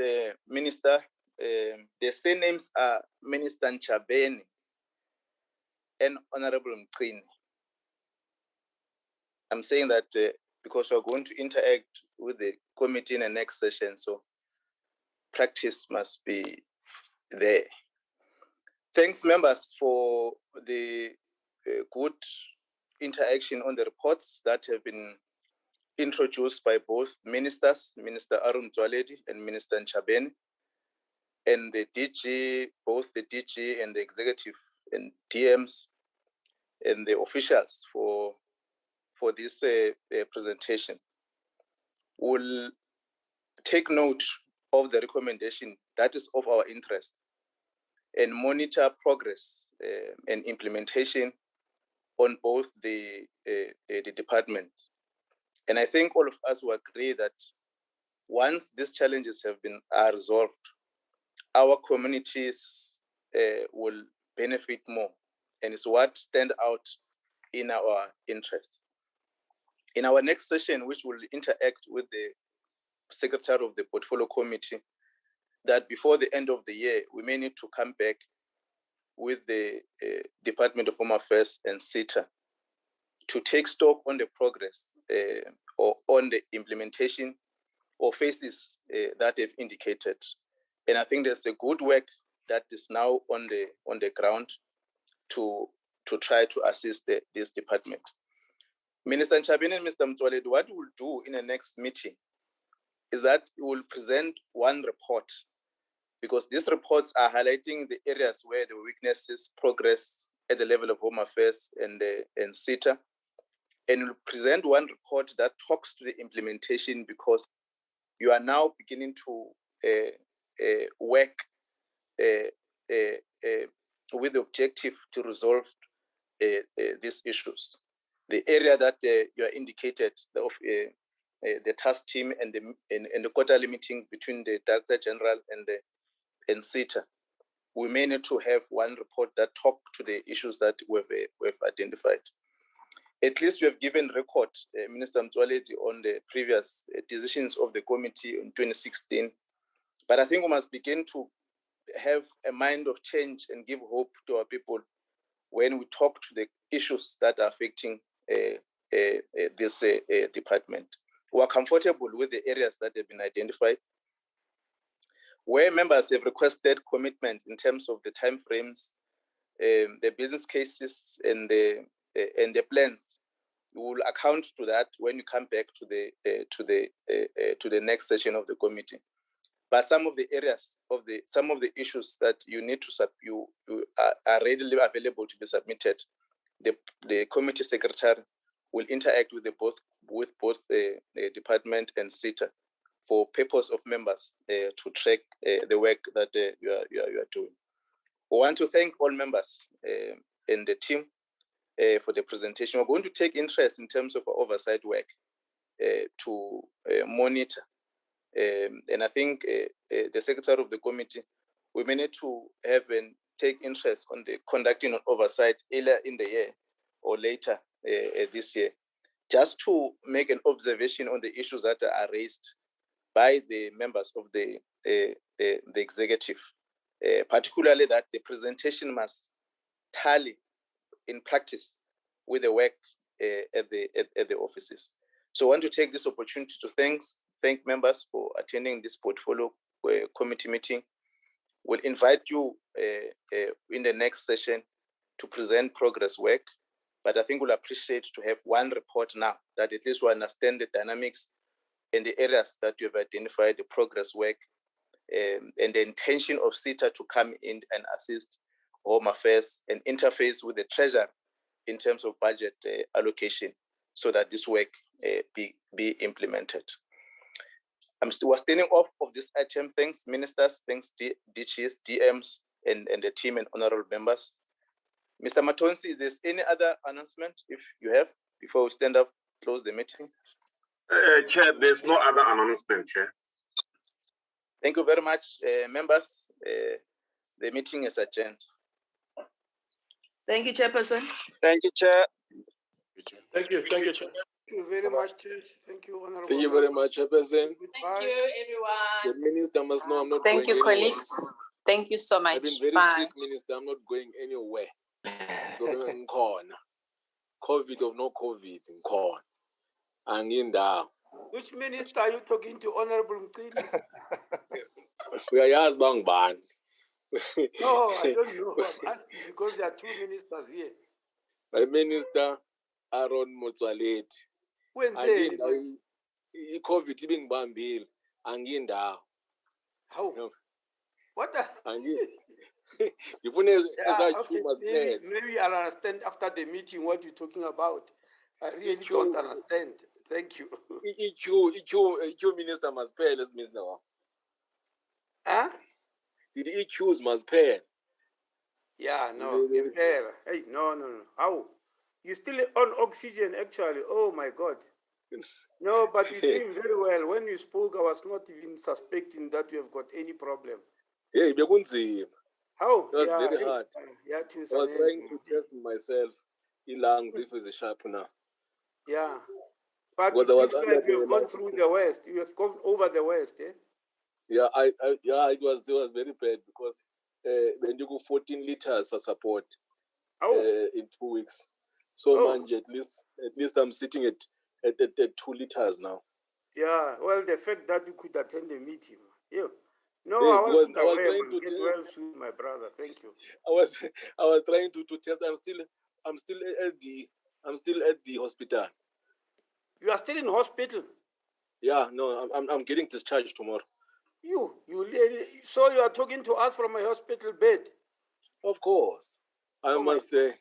Minister. The surnames are Minister Nchabeni and Honorable Mqini. I'm saying that because we're going to interact with the committee in the next session, so practice must be there. Thanks, members, for the good interaction on the reports that have been introduced by both ministers, Minister Arun Zwaledi and Minister Nchabeni, and the DG, both the DG and the executive and DMs and the officials for this presentation. We'll take note of the recommendation that is of our interest and monitor progress and implementation on both the department. And I think all of us will agree that once these challenges are resolved, our communities will benefit more, and it's what stand out in our interest. In our next session, which will interact with the Secretary of the Portfolio Committee, that before the end of the year, we may need to come back with the Department of Home Affairs and SITA to take stock on the progress or on the implementation or phases that they've indicated. And I think there's a good work that is now on the ground to try to assist this department. Minister Nchabeni and Mr. Mtswaledi, what we'll do in the next meeting is that we will present one report, because these reports are highlighting the areas where the weaknesses progress at the level of Home Affairs and SITA. And we'll present one report that talks to the implementation, because you are now beginning to work with the objective to resolve these issues. The area that you are indicated of the task team and the quarterly meetings between the Director General and SITA, we may need to have one report that talk to the issues that we've identified. At least you have given record, Minister Mtswaledi, on the previous decisions of the committee in 2016. But I think we must begin to have a mind of change and give hope to our people when we talk to the issues that are affecting this department. We are comfortable with the areas that have been identified. Where members have requested commitments in terms of the timeframes, the business cases, and the plans, we will account to that when you come back to the next session of the committee. But some of the areas of some of the issues that you need to are readily available to be submitted, the committee secretary will interact with both the department and SITA for purpose of members to track the work that you are doing. We want to thank all members and the team for the presentation. We're going to take interest in terms of our oversight work to monitor. And I think the secretary of the committee, we may need to have and take interest on the conducting of oversight earlier in the year or later this year, just to make an observation on the issues that are raised by the members of the executive, particularly that the presentation must tally in practice with the work at the offices. So I want to take this opportunity to thank members for attending this portfolio committee meeting. We'll invite you in the next session to present progress work, but I think we'll appreciate to have one report now that at least we understand the dynamics and the areas that you have identified, the progress work, and the intention of SITA to come in and assist Home Affairs and interface with the Treasury in terms of budget allocation so that this work be implemented. we're standing off of this item. Thanks, ministers. Thanks, DCs, DMs, and the team and honorable members. Mr. Matonsi, is there any other announcement if you have before we stand up, close the meeting? Chair, there's no other announcement, Chair. Thank you very much, members. The meeting is adjourned. Thank you, Chairperson. Thank you, Chair. Thank you, Chair. Thank you very much, Chair. Thank you, Honorable. Thank you very much, Chairperson. Thank you, everyone. The minister must know I'm not Thank going you, anywhere. colleagues. Thank you so much. I've been very Bye. sick, Minister. I'm not going anywhere. So COVID or no COVID, Anginda. Which minister are you talking to, Honorable Mtili? We are asked bang ban. No, I don't know. I'm asking because there are two ministers here. My minister, Aaron Motsoaledi. When COVID being bambil, Anginda. How? What? Maybe I'll understand after the meeting what you're talking about. I really don't understand. Thank you. EQ minister must pay, let's minister. Huh? The EQs must pay. Yeah, no, impair. Hey, no. How? You're still on oxygen, actually. Oh, my God. No, but you're doing very well. When you spoke, I was not even suspecting that you have got any problem. Hey, how? That's very hard. I was trying to test myself. Lungs, if it's a sharp now. Yeah. But because it I was looks like you have gone through the West. You have gone over the West, eh? Yeah, it was very bad because when you go 14 liters of support in 2 weeks. So man, at least I'm sitting at 2 liters now. Yeah, well, the fact that you could attend the meeting. Yeah. No, yeah, I was trying to get test. well soon, my brother. Thank you. I was trying to test. I'm still at the hospital. You are still in hospital? Yeah, no, I'm getting discharged tomorrow. So you are talking to us from a hospital bed? Of course. I must say.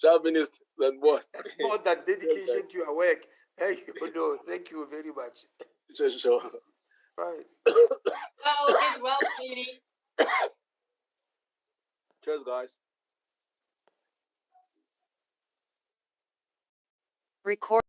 Child minister, and what? More than dedication to your work. Hey, thank you very much. Sure. Bye. Get well, sweetie. Cheers, guys. Record.